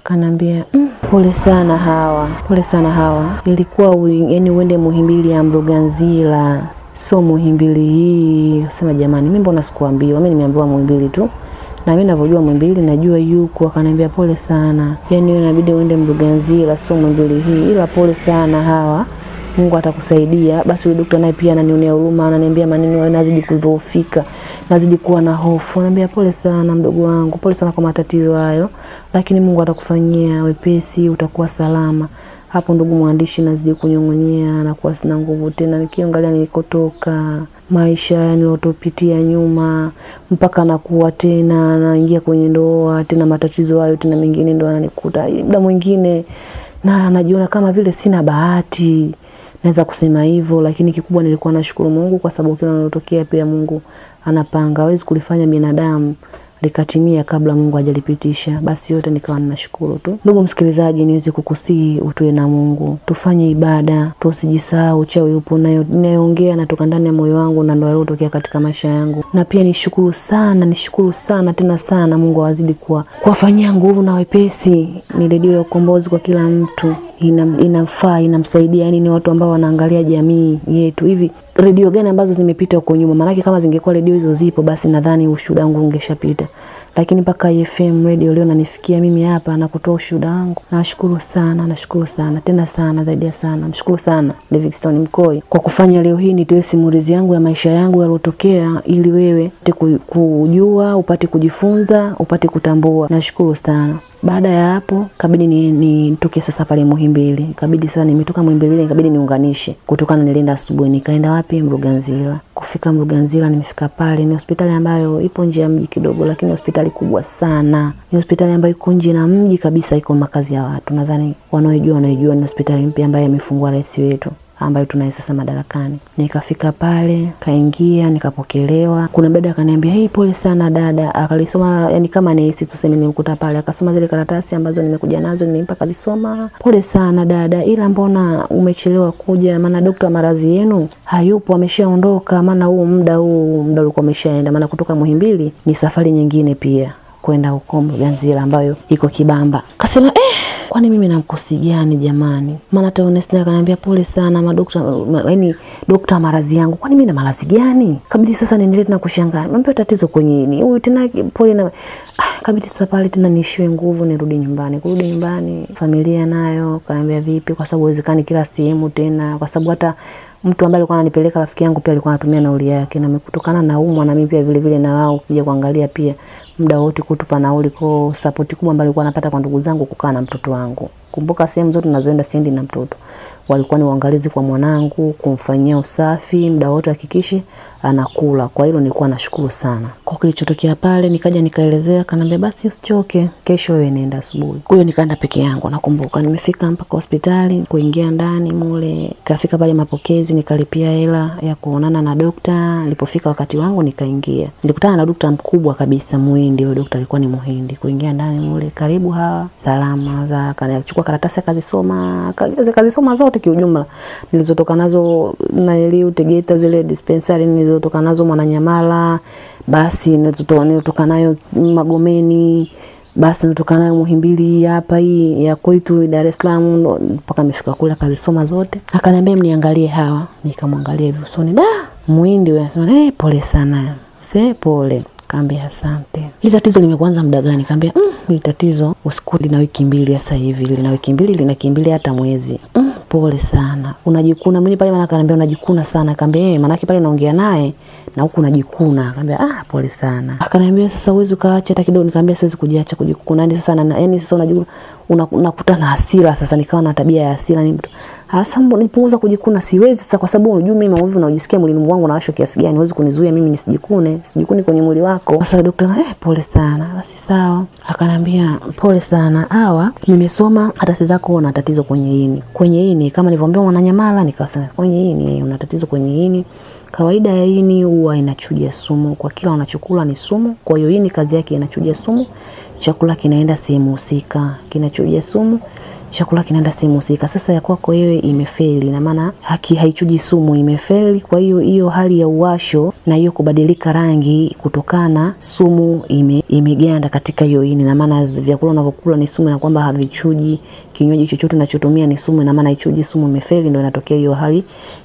kanambia pole sana Hawa, pole sana Hawa, ilikuwa yani uende Muhimbili ya Mloganzila, so Muhimbili hii. Sema jamani, mimi mbona sikuambiwa? Mimi nimeambiwa Muhimbili tu, na mimi ninavyojua Muhimbili najua yuko. Akaniambia pole sana, yani wewe inabidi uende Mloganzila, so Muhimbili hii, ila pole sana Hawa, Mungu atakusaidia. Basi yule daktari naye pia ananionea huruma, ananiambia maneno nazidi kudhoofika, nazidi kuwa na hofu. Ananiambia pole sana mdogo wangu, pole sana kwa matatizo hayo, lakini Mungu atakufanyia wepesi, utakuwa salama. Hapo ndugu mwandishi, nazidi kunyong'onyea na kuwa sina nguvu tena, nikiangalia nilikotoka, maisha nilotopitia nyuma, mpaka nakuwa tena naingia kwenye ndoa tena, matatizo hayo tena mengine ndo yananikuta. Muda mwingine na najiona kama vile sina bahati, naweza kusema hivyo, lakini kikubwa nilikuwa nashukuru Mungu kwa sababu kila linalotokea pia Mungu anapanga. Hawezi kulifanya binadamu likatimia kabla Mungu hajalipitisha. Basi yote nikawa ninashukuru tu. Ndugu msikilizaji, niweze kukusihi utue na Mungu, tufanye ibada, tusijisahau. Uchawi upo, nayo ninayoongea natoka ndani ya moyo wangu na ndio yalotokea katika maisha yangu. Na pia nishukuru sana tena sana, Mungu azidi kuwafanyia nguvu na wepesi. Ni redio ya ukombozi kwa kila mtu, inafaa, inamsaidia. Yani ni watu ambao wanaangalia jamii yetu. Hivi redio gani ambazo zimepita huko nyuma? Maana kama zingekuwa redio hizo zipo, basi nadhani ushuhuda wangu ungeshapita. Lakini mpaka FM radio leo nanifikia mimi hapa na kutoa ushuhuda wangu. Nashukuru sana tena sana zaidi ya sana. Mshukuru sana Livingstone Mkoi kwa kufanya leo hii nitoe simulizi yangu ya maisha yangu yalotokea, ili wewe upate kujua, upate kujifunza, upate kutambua. Nashukuru sana. Baada ya hapo kabidi nitoke sasa pale Muhimbili. Kabidi sasa nimetoka Muhimbili, kabidi niunganishe. Kutokana nilienda asubuhi, nikaenda wapi? Mloganzila. Kufika Mloganzila, nimefika pale, ni hospitali ambayo ipo nje ya mji kidogo, lakini hospitali kubwa sana. Ni hospitali ambayo iko nje na mji kabisa, iko makazi ya watu. Nadhani wanaojua ni hospitali mpya ambayo amefungua rais wetu, ambayo tunaye sasa madarakani. Nikafika pale, kaingia, nikapokelewa. Kuna dada akaniambia, "Hey, pole sana dada." Akalisoma, yani kama nesi tuseme, nimekuta pale, akasoma zile karatasi ambazo nimekuja nazo, nimempa kazisoma. "Pole sana dada, ila mbona umechelewa kuja? Maana daktari marazi yenu hayupo, ameshaondoka. Maana muda ulikuwa umeshaenda. Maana kutoka Muhimbili ni safari nyingine pia kwenda huko Mloganzila ambayo iko Kibamba." Akasema, kwani mimi namkosi gani jamani? Maana hata Honest akaniambia pole sana yani daktari marazi yangu. Kwani mimi na marazi gani? Kabidi sasa niendelee tena kushangaa. Mambo tatizo kwenye nini? Huyu tena pole na kabidi sasa pale tena niishiwe nguvu, nirudi nyumbani. Kurudi nyumbani, familia nayo kaniambia vipi, kwa sababu haiwezekani kila sehemu tena, kwa sababu hata mtu ambaye alikuwa ananipeleka rafiki yangu pia alikuwa anatumia nauli yake, na kutokana na na mimi pia vile na wao kuja kuangalia pia muda wote kutupa nauli, kwa support kubwa ambayo alikuwa anapata kwa ndugu zangu kukaa na mtoto wangu. Kumbuka sehemu zote ninazoenda siendi na mtoto. Walikuwa ni waangalizi kwa mwanangu, kumfanyia usafi, muda wote hakikishe anakula. Kwa hilo nilikuwa nashukuru sana. Kwa kilichotokea pale nikaja nikaelezea, kanambia basi usichoke, kesho wewe nenda asubuhi. Kwa hiyo nikaenda peke yangu. Nakumbuka nimefika mpaka hospitali, kuingia ndani mule, kafika pale mapokezi, nikalipia hela ya kuonana na daktari. Nilipofika wakati wangu nikaingia. Nilikutana na daktari mkubwa kabisa, Muhindi. Yule daktari alikuwa ni Muhindi. Kuingia ndani mule, karibu Hawa, salama za, akachukua karatasi akazisoma zote kiujumla nilizotoka nazo na ile Tegeta, zile dispensary nilizotoka nazo Mwananyamala, basi nilizotoka nayo Magomeni, basi nilizotoka nayo Muhimbili hapa hii ya kwetu Dar es Salaam, mpaka nimefika kule akazisoma zote. Akaniambia mniangalie Hawa, nikamwangalia hivyo usoni. Muhindi wewe anasema pole sana. Pole. Kaambia asante. Hili tatizo limekuanza muda gani? Kaambia hili tatizo usiku lina wiki 2 sasa hivi, lina wiki 2, linakimbilia hata mwezi. Pole sana. Unajikuna. Mimi pale maana akaniambia unajikuna sana. Kaambia maana pale naongea naye na huku unajikuna. Kaambia pole sana. Akaniambia sasa uwezi ukaacha hata kidogo. Nikamwambia siwezi kujiacha kujikuna. Yani sasa yani sasa unajua unakuta na hasira. Sasa nikawa na tabia ya hasira, ni mtu Hasa nipunguza kujikuna siwezi sasa kwa sababu unajua mimi maumivu na unajisikia mwili wangu na washo kiasi gani, huwezi kunizuia mimi nisijikune kwenye mwili wako. Sasa daktari pole sana. Basi sawa. Akaniambia pole sana. Hawa nimesoma hata si zako una tatizo kwenye ini. Kwenye ini kama nilivyoambia Mwananyamala nikasema kwenye ini una tatizo kwenye ini. Kawaida ya ini huwa inachuja sumu. Kwa kila unachokula ni sumu. Kwa hiyo ini kazi yake inachuja sumu. Chakula kinaenda sehemu husika, kinachuja sumu. Chakula kinaenda sehemu husika. Sasa ya kwako wewe imefeli, na maana haichuji sumu, imefeli. Kwa hiyo hali ya uwasho na hiyo kubadilika rangi kutokana sumu imeganda katika hiyo ini, na maana vyakula unavyokula ni sumu na kwamba havichuji, kinywaji chochote unachotumia ni sumu na maana haichuji sumu, imefeli, ndio inatokea hiyo hali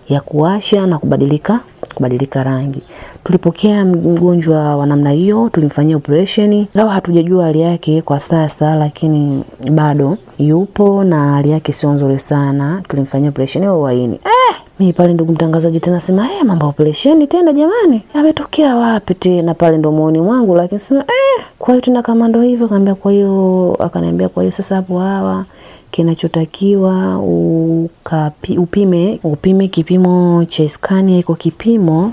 ya kuwasha na kubadilika rangi. Tulipokea mgonjwa wa namna hiyo, tulimfanyia operation. Leo hatujajua hali yake kwa sasa, lakini bado yupo na hali yake sio nzuri sana. Tulimfanyia operation ya ini. Mimi pale ndugu mtangazaji tena sema mambo operation tena jamani. Yametokea wapi tena pale ndomooni mwangu, lakini sema kwa hiyo tuna kama ndo hivyo. Kaambia kwa hiyo akaniambia kwa hiyo sasa hapo hawa kinachotakiwa upime kipimo cha skani. Iko kipimo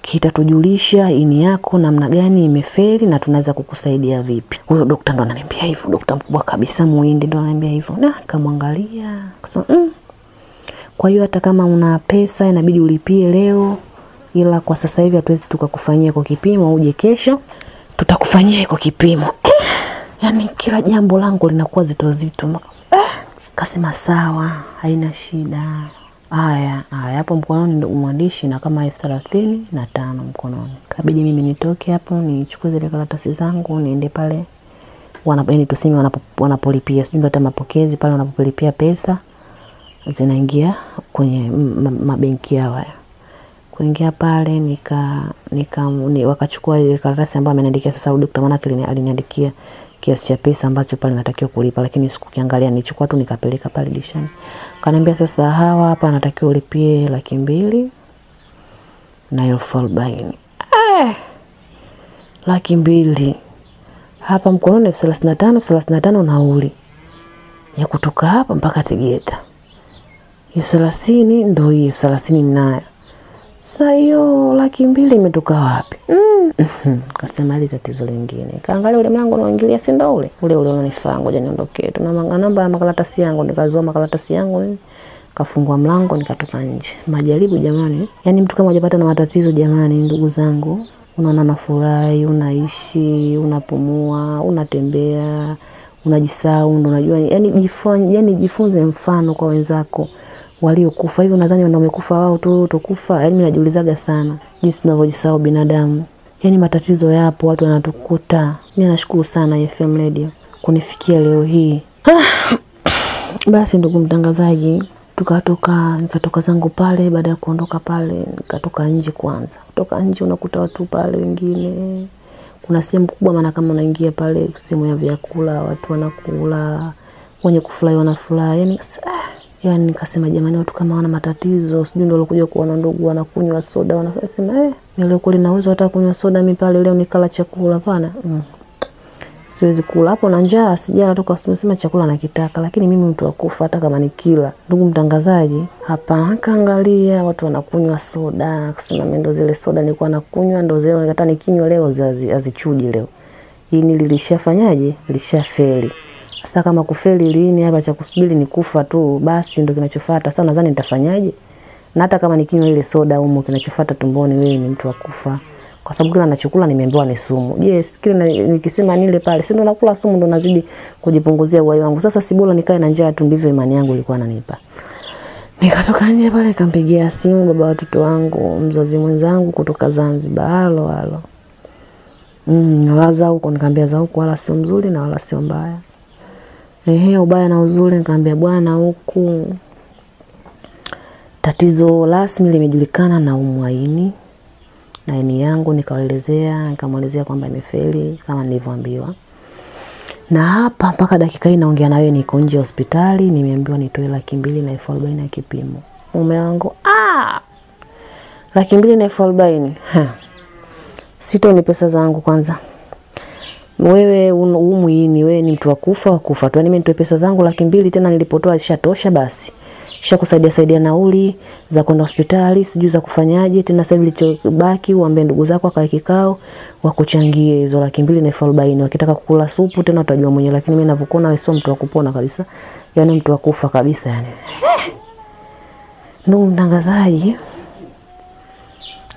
kitatujulisha ini yako namna gani imefeli na tunaweza kukusaidia vipi. Huyo daktari ndo ananiambia hivyo, daktari mkubwa kabisa Muhindi ndo ananiambia hivyo. Na kamwangalia akasema kwa hiyo hata kama una pesa inabidi ulipie leo, ila kwa sasa hivi hatuwezi tukakufanyia kwa kipimo, uje kesho tutakufanyia kwa kipimo. Yaani kila jambo langu linakuwa zito. Kasema sawa, haina shida. Haya hapo mkononi ndo mwandishi na kama 35 mkononi. Kabidi mimi nitoke hapo nichukue zile karatasi zangu niende pale tuseme wanapolipia, sijui hata mapokezi pale wanapolipia pesa zinaingia kwenye mabenki yao. Kuingia pale wakachukua ile karatasi ambayo ameniandikia sasa daktari, maana aliniandikia kiasi cha pesa ambacho pale natakiwa kulipa, lakini sikukiangalia, nilichukua tu nikapeleka pale dishani. Kaniambia sasa hawa hapa natakiwa ulipie 200,000 na 40,000. 200,000 hapa mkononi 35 nauli ya kutoka hapa mpaka Tegeta. 30 ndio hiyo 30 nayo. Sasa hiyo 200,000 imetoka wapi? Kasema hili tatizo lingine. Kaangalia ule mlango unaoingilia si ndio ule unanifaa, ngoja niondoke. Tuna namba ya makaratasi yangu, nikazoa makaratasi yangu, kafungua mlango nikatoka nje. Majaribu jamani. Yaani mtu kama hajapata na matatizo jamani, ndugu zangu, unaona unafurahi, unaishi, unapumua, unatembea, unajisahau, ndio unajua. Yaani jifunze mfano kwa wenzako waliokufa. Hivi nadhani ndio wamekufa wao tu utakufa. Yaani mimi najiulizaga sana jinsi tunavyojisahau binadamu. Yaani matatizo yapo, watu wanatukuta. Mimi nashukuru sana FM Radio kunifikia leo hii. Basi ndugu mtangazaji, nikatoka zangu pale. Baada ya kuondoka pale nikatoka nje kwanza. Kutoka nje unakuta watu pale wengine. Kuna sehemu kubwa, maana kama unaingia pale sehemu ya vyakula, watu wanakula, wenye kufurahi wanafurahi. Yaani nikasema jamani, watu kama wana matatizo, sijui ndio walikuja kuona ndugu wanakunywa soda, wanasema leo kule naweza hata kunywa soda mimi pale leo nikala chakula pana. Siwezi kula hapo na njaa, sijala toka sema chakula nakitaka, lakini mimi mtu akufa hata kama nikila. Ndugu mtangazaji, hapa kaangalia watu wanakunywa soda, akasema mimi ndo zile soda nilikuwa nakunywa ndo zile nikata nikinywa leo azichuji leo. Hii nilishafanyaje? Lishafeli. Sasa kama kufeli lini hapa, cha kusubiri ni kufa tu, basi ndio kinachofuata. Sasa nadhani nitafanyaje? Na hata kama nikinywa ile soda humo, kinachofuata tumboni wewe ni mtu wa kufa. Kwa sababu kila nachokula nimeambiwa ni sumu. Yes, kile nikisema nile pale, si ndo nakula sumu, ndo nazidi kujipunguzia uhai wangu. Sasa si bora nikae na njaa tu, ndivyo imani yangu ilikuwa inanipa. Nikatoka nje pale, nikampigia simu baba watoto wangu, mzazi mwenzangu kutoka Zanzibar. Halo. Waza huko, nikamwambia za huko wala sio mzuri na wala sio mbaya. Ubaya na uzuri, nikamwambia bwana huku tatizo rasmi limejulikana na umwaini na ini yangu, nikamwelezea kwamba imefeli kama nilivyoambiwa. Na hapa mpaka dakika hii naongea na wewe niko nje hospitali, nimeambiwa nitoe 200,000 na 40,000 ya kipimo. Mume wangu 200,000 na 40,000. Sitoi pesa zangu kwanza. Wewe wewe ni mtu wa kufa tu. Mimi nitoe pesa zangu 200,000 tena nilipotoa ishatosha basi. kusaidia nauli za kwenda hospitali, sijui za kufanyaje. Tena sasa hivi kilichobaki uambie ndugu zako akae kikao wakuchangie hizo 240,000. Wakitaka kukula supu tena utajua mwenyewe, lakini mimi ninavyokuona wewe sio mtu wa kupona kabisa. Yaani mtu wa kufa kabisa yani. Ndugu mtangazaji,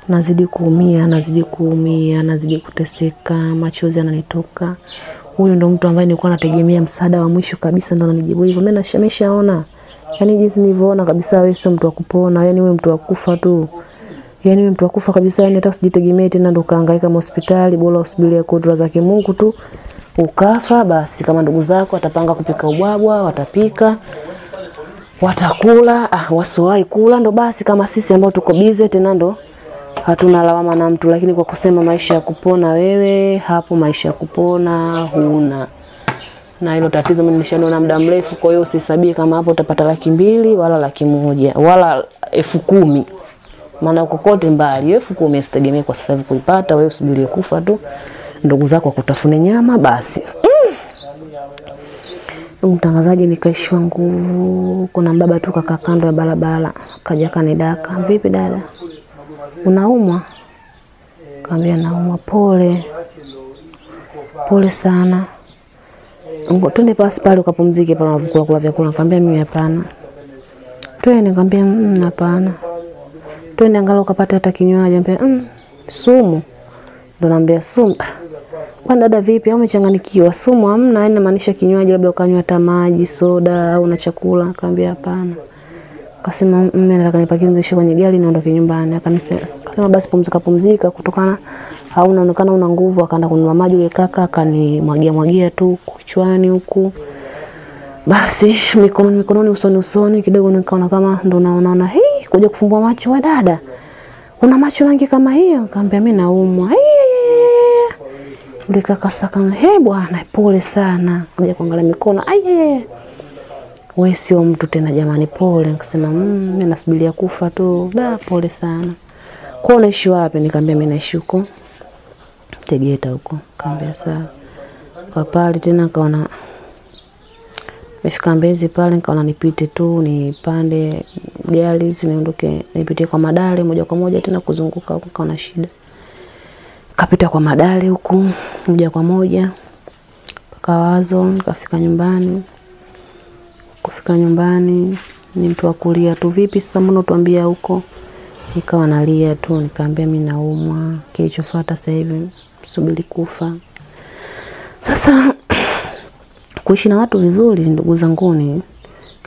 nazidi kuumia, nazidi kuteseka, machozi yananitoka. Huyu ndo mtu ambaye nilikuwa nategemea msaada wa mwisho kabisa, ndo ananijibu hivyo. Mimi nimeshaona. Yaani jinsi nilivyoona kabisa wewe sio mtu wa kupona, yaani wewe mtu wa kufa tu. Yaani wewe mtu wa kufa kabisa, yaani hata usijitegemee tena ndo kaangaika hospitali, bora usubirie kudra za Mungu tu. Ukafa basi, kama ndugu zako watapanga kupika ubwabwa, watapika. Watakula, wasiwahi kula ndo basi, kama sisi ambao tuko busy tena ndo hatuna lawama na mtu. Lakini kwa kusema maisha ya kupona wewe, hapo maisha ya kupona huna. Na hilo tatizo mimi nimeshaona muda mrefu, kwa hiyo usisabie kama hapo utapata 200,000 wala 100,000 wala 10,000. Maana kokote mbali 10,000 usitegemee kwa sasa hivi kuipata, wewe usubirie kufa tu. Ndugu zako wakutafune nyama basi. Mtangazaji nikaishiwa nguvu. Kuna mbaba tu kaka kando ya barabara, kaja kanidaka, "Vipi dada? Unaumwa?" Kaambia naumwa. Pole sana. Twende basi pale ukapumzike pale unapokula vyakula. Kaambia mimi hapana. Twende, kaambia hapana. Twende angalau ukapata hata kinywaji. Kaambia sumu. Ndo naambia sumu. Kwa dada vipi, au umechanganikiwa? Sumu hamna, yani maanisha kinywaji, labda ukanywa hata maji, soda au na chakula. Kaambia hapana. Akasema mimi nataka nipakize kwenye gari niondoke nyumbani. Akasema basi pumzika kutokana haunaonekana una nguvu. Akaenda kununua maji yule kaka, akanimwagia tu kichwani huku. Basi mikononi usoni kidogo nikaona kama ndo naona kuja kufumbua macho. "Wewe dada, una macho rangi kama hiyo?" Kaambia mimi naumwa. Ndio kaka saka, bwana pole sana." Kuja kuangalia mikono. "Wewe sio mtu tena jamani, pole." Nikasema mimi nasubiria kufa tu. Pole sana. "Kwa unaishi wapi?" Nikamwambia mimi naishi huko Tegeta huko. Kaambia sawa. Kwa pale tena kaona nimefika Mbezi pale, nikaona nipite tu nipande gari niondoke, nipite kwa Madale moja kwa moja tena kuzunguka huko, kaona shida. Kapita kwa Madale huku moja kwa moja mpaka Wazo, nikafika nyumbani. Kufika nyumbani ni mtu wa kulia tu, "Vipi sasa mbona tuambia huko?" Nikawa nalia tu, nikaambia mimi naumwa, kilichofuata sasa hivi subiri kufa. Sasa kuishi na watu vizuri ndugu zanguni,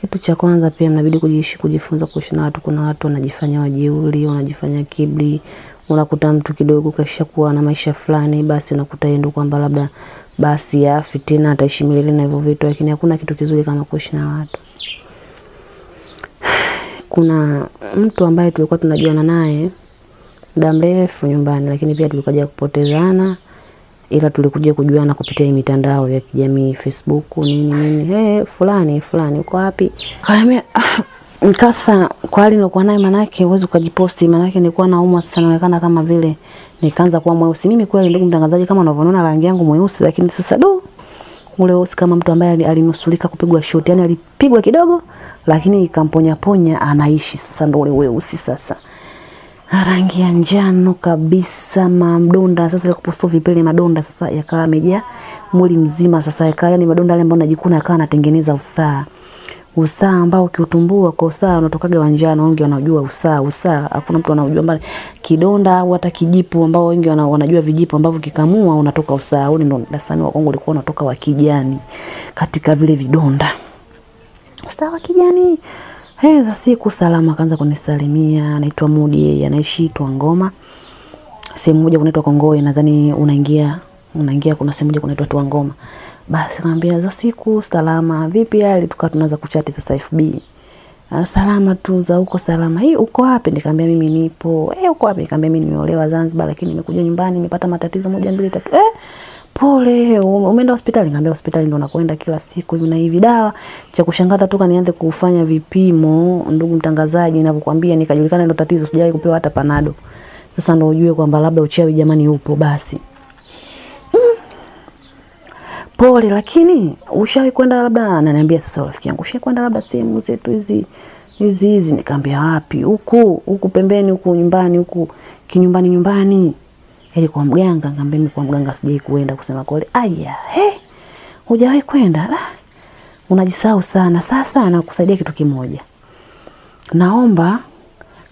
kitu cha kwanza pia mnabidi kujifunza kuishi na watu. Kuna watu wanajifanya wajeuri, wanajifanya kiburi. Unakuta mtu kidogo kasha kuwa na maisha fulani, basi unakuta yeye ndo kwamba labda basi afi tena ataishi milele na hivyo vitu, lakini hakuna kitu kizuri kama kuishi na watu. Kuna mtu ambaye tulikuwa tunajuana naye muda mrefu nyumbani, lakini pia tulikuja kupotezana, ila tulikuja kujuana kupitia mitandao ya kijamii, Facebook nini. Fulani uko wapi? Kaambia nikasa kwa hali nilikuwa naye, manake uwezo kujiposti, manake nilikuwa naumwa sana, naonekana kama vile nikaanza kuwa mweusi. Mimi kweli ndugu mtangazaji, kama unavyoona rangi yangu mweusi, lakini sasa ule weusi kama mtu ambaye alinusulika kupigwa shot, yani alipigwa kidogo lakini ikamponya anaishi. Sasa ndo ule weusi sasa. Rangi ya njano kabisa, madonda sasa kuposto vipele, madonda sasa yakawa yamejaa mwili mzima. Sasa yakawa yani madonda yale ambayo najikuna yakawa anatengeneza usaa ambao ukiutumbua kwa usaa unatokaga wanjano. Wengi wanajua usaa, hakuna mtu anajua mbali kidonda au hata kijipu, ambao wengi wanajua vijipu ambavyo kikamua unatoka usaa. Huu ndo dasani wa Kongo ulikuwa unatoka wa kijani katika vile vidonda. Usaa wa kijani. Za siku salama kaanza kunisalimia, anaitwa Mudi, yeye anaishi Twangoma. Sehemu moja kunaitwa Kongoe, nadhani unaingia kuna sehemu moja kunaitwa Twangoma. Basi kaambia za siku salama, vipi hali? Tukawa tunaanza kuchati sasa FB. Salama tu, za huko salama. Uko wapi? Nikamwambia mimi nipo. Uko wapi? Nikamwambia mimi nimeolewa Zanzibar, lakini nimekuja nyumbani nimepata matatizo 1 2 3. Pole, umeenda hospitali? Nikamwambia hospitali ndo nakwenda kila siku hivi na hivi. Dawa cha kushangaza tu nianze kufanya vipimo, ndugu mtangazaji, ninavyokuambia nikajulikana ndo tatizo, sijawahi kupewa hata panado. Sasa ndo ujue kwamba labda uchawi jamani upo basi. Pole, lakini ushawahi kwenda labda, ananiambia sasa rafiki yangu, ushawahi kwenda labda sehemu zetu hizi hizi. Nikamwambia wapi? Huku pembeni, huku nyumbani, huku nyumbani. Ili kwa mganga. Nikamwambia kwa mganga sijai kuenda kusema kweli. Aya, hujawahi kwenda? Unajisahau sana. Sasa nakusaidia kitu kimoja. Naomba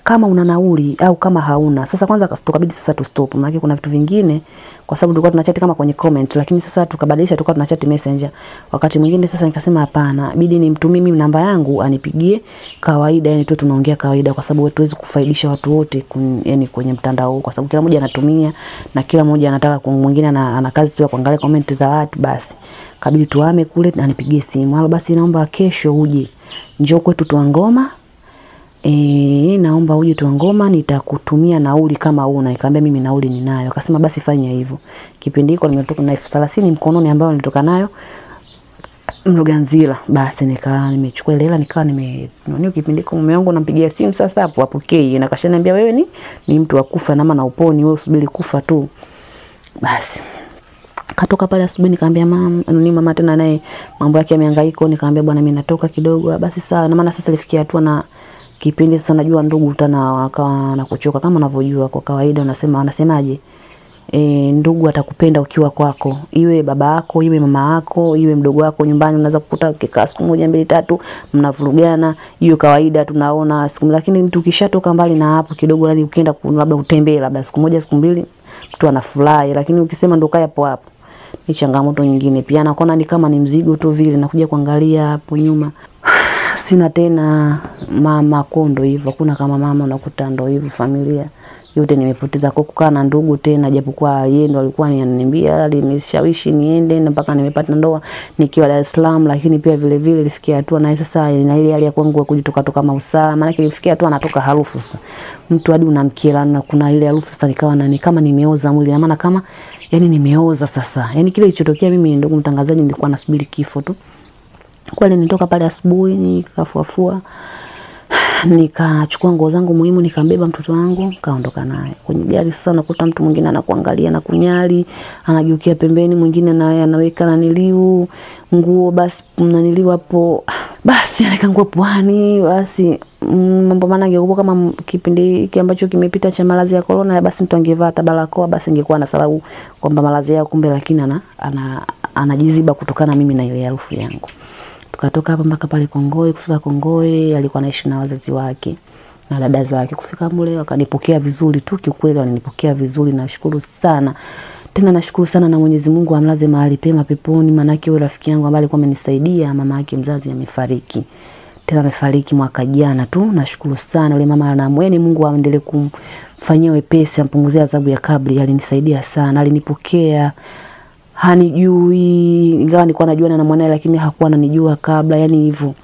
kama una nauli au kama hauna. Sasa kwanza tukabidi sasa tu stop. Maana kuna vitu vingine kwa sababu tulikuwa tunachat kama kwenye comment, lakini sasa tukabadilisha tulikuwa tunachat messenger. Wakati mwingine sasa nikasema hapana, bidi nimtumie mimi namba yangu anipigie kawaida, yani tu tunaongea kawaida kwa sababu hatuwezi kufaidisha watu wote yani kwenye mtandao kwa sababu kila mmoja anatumia na kila mmoja anataka kwa mwingine ana kazi tu ya kuangalia comment za watu. Basi kabidi tuame kule na anipigie simu. Halo, basi naomba kesho uje. Njoo kwetu Tuangoma. Naomba uje Tuangoma, nitakutumia nauli kama una. Nikamwambia mimi nauli ninayo. Akasema basi fanya hivyo. Kipindi hiko nimetoka na 30 mkononi ambayo nilitoka nayo Mloganzila. Basi nimechukua ile hela nikawa kipindi hiko mume wangu nampigia simu sasa hapo apokee. Na kashaniambia wewe ni mtu wa kufa na maana uponi, wewe usubiri kufa tu. Basi katoka pale asubuhi nikamwambia mama tena naye mambo yake yamehangaika. Nikamwambia bwana mimi natoka kidogo. Basi sawa, na maana sasa ilifikia hatua na kipindi sasa najua ndugu tena wakawa na kuchoka kama unavyojua kwa kawaida wanasemaje? Ndugu atakupenda ukiwa kwako. Iwe baba yako, iwe mama yako, iwe mdogo wako nyumbani unaweza kukuta kikaa siku 1 2 3 mnavurugana. Hiyo kawaida tunaona siku, lakini mtu ukishatoka mbali na hapo kidogo, yani ukienda labda utembee labda siku 1 siku 2 mtu anafurahi, lakini ukisema ndo kaya hapo ni changamoto nyingine. Pia naona ni kama ni mzigo tu vile, nakuja kuangalia hapo nyuma sina tena mama kondo hivyo. Kuna kama mama unakuta ndo hivyo, familia yote nimepoteza. Kwa kukaa na ndugu tena, japokuwa yeye ndo alikuwa ananiambia, alinishawishi niende mpaka nimepata ndoa nikiwa Dar es Salaam, lakini pia vile vile ilifikia hatua na sasa na ile hali ya kwangu kujitoka toka mausaa, maana ilifikia hatua anatoka harufu sasa mtu hadi unamkila, na kuna ile harufu sasa nikawa na kama nimeoza mwili, na maana kama yani nimeoza sasa. Yani kile kilichotokea mimi, ndugu mtangazaji, nilikuwa nasubiri kifo tu. Kwani nitoka pale asubuhi nikafuafua, nikachukua nguo zangu muhimu, nikambeba mtoto wangu kaondoka naye kwenye gari. Sasa nakuta mtu mwingine anakuangalia na kunyali, anajukia pembeni, mwingine naye anaweka naniliu nguo, basi naniliu hapo, basi anaweka nguo puani. Basi mambo maana angekuwa kama kipindi hiki ambacho kimepita cha malazi ya corona, basi mtu angevaa barakoa, basi ingekuwa na sababu kwamba malazi yao, kumbe lakini anajiziba kutokana mimi na ile harufu yangu. Tukatoka hapa mpaka pale Kongoe. Kufika Kongoe alikuwa anaishi na wazazi wake na dada zake. Kufika mule wakanipokea vizuri tu, kiukweli walinipokea vizuri, nashukuru sana. Tena nashukuru sana na Mwenyezi Mungu amlaze mahali pema peponi, maana yake yule rafiki yangu ambaye alikuwa amenisaidia, mama yake mzazi amefariki. Tena amefariki mwaka jana tu. Nashukuru sana yule mama, na Mungu aendelee kumfanyia wepesi, ampunguzie adhabu ya kabri. Alinisaidia sana, alinipokea. Hanijui, ingawa nilikuwa najuana na mwanae lakini hakuwa ananijua kabla, yani hivyo.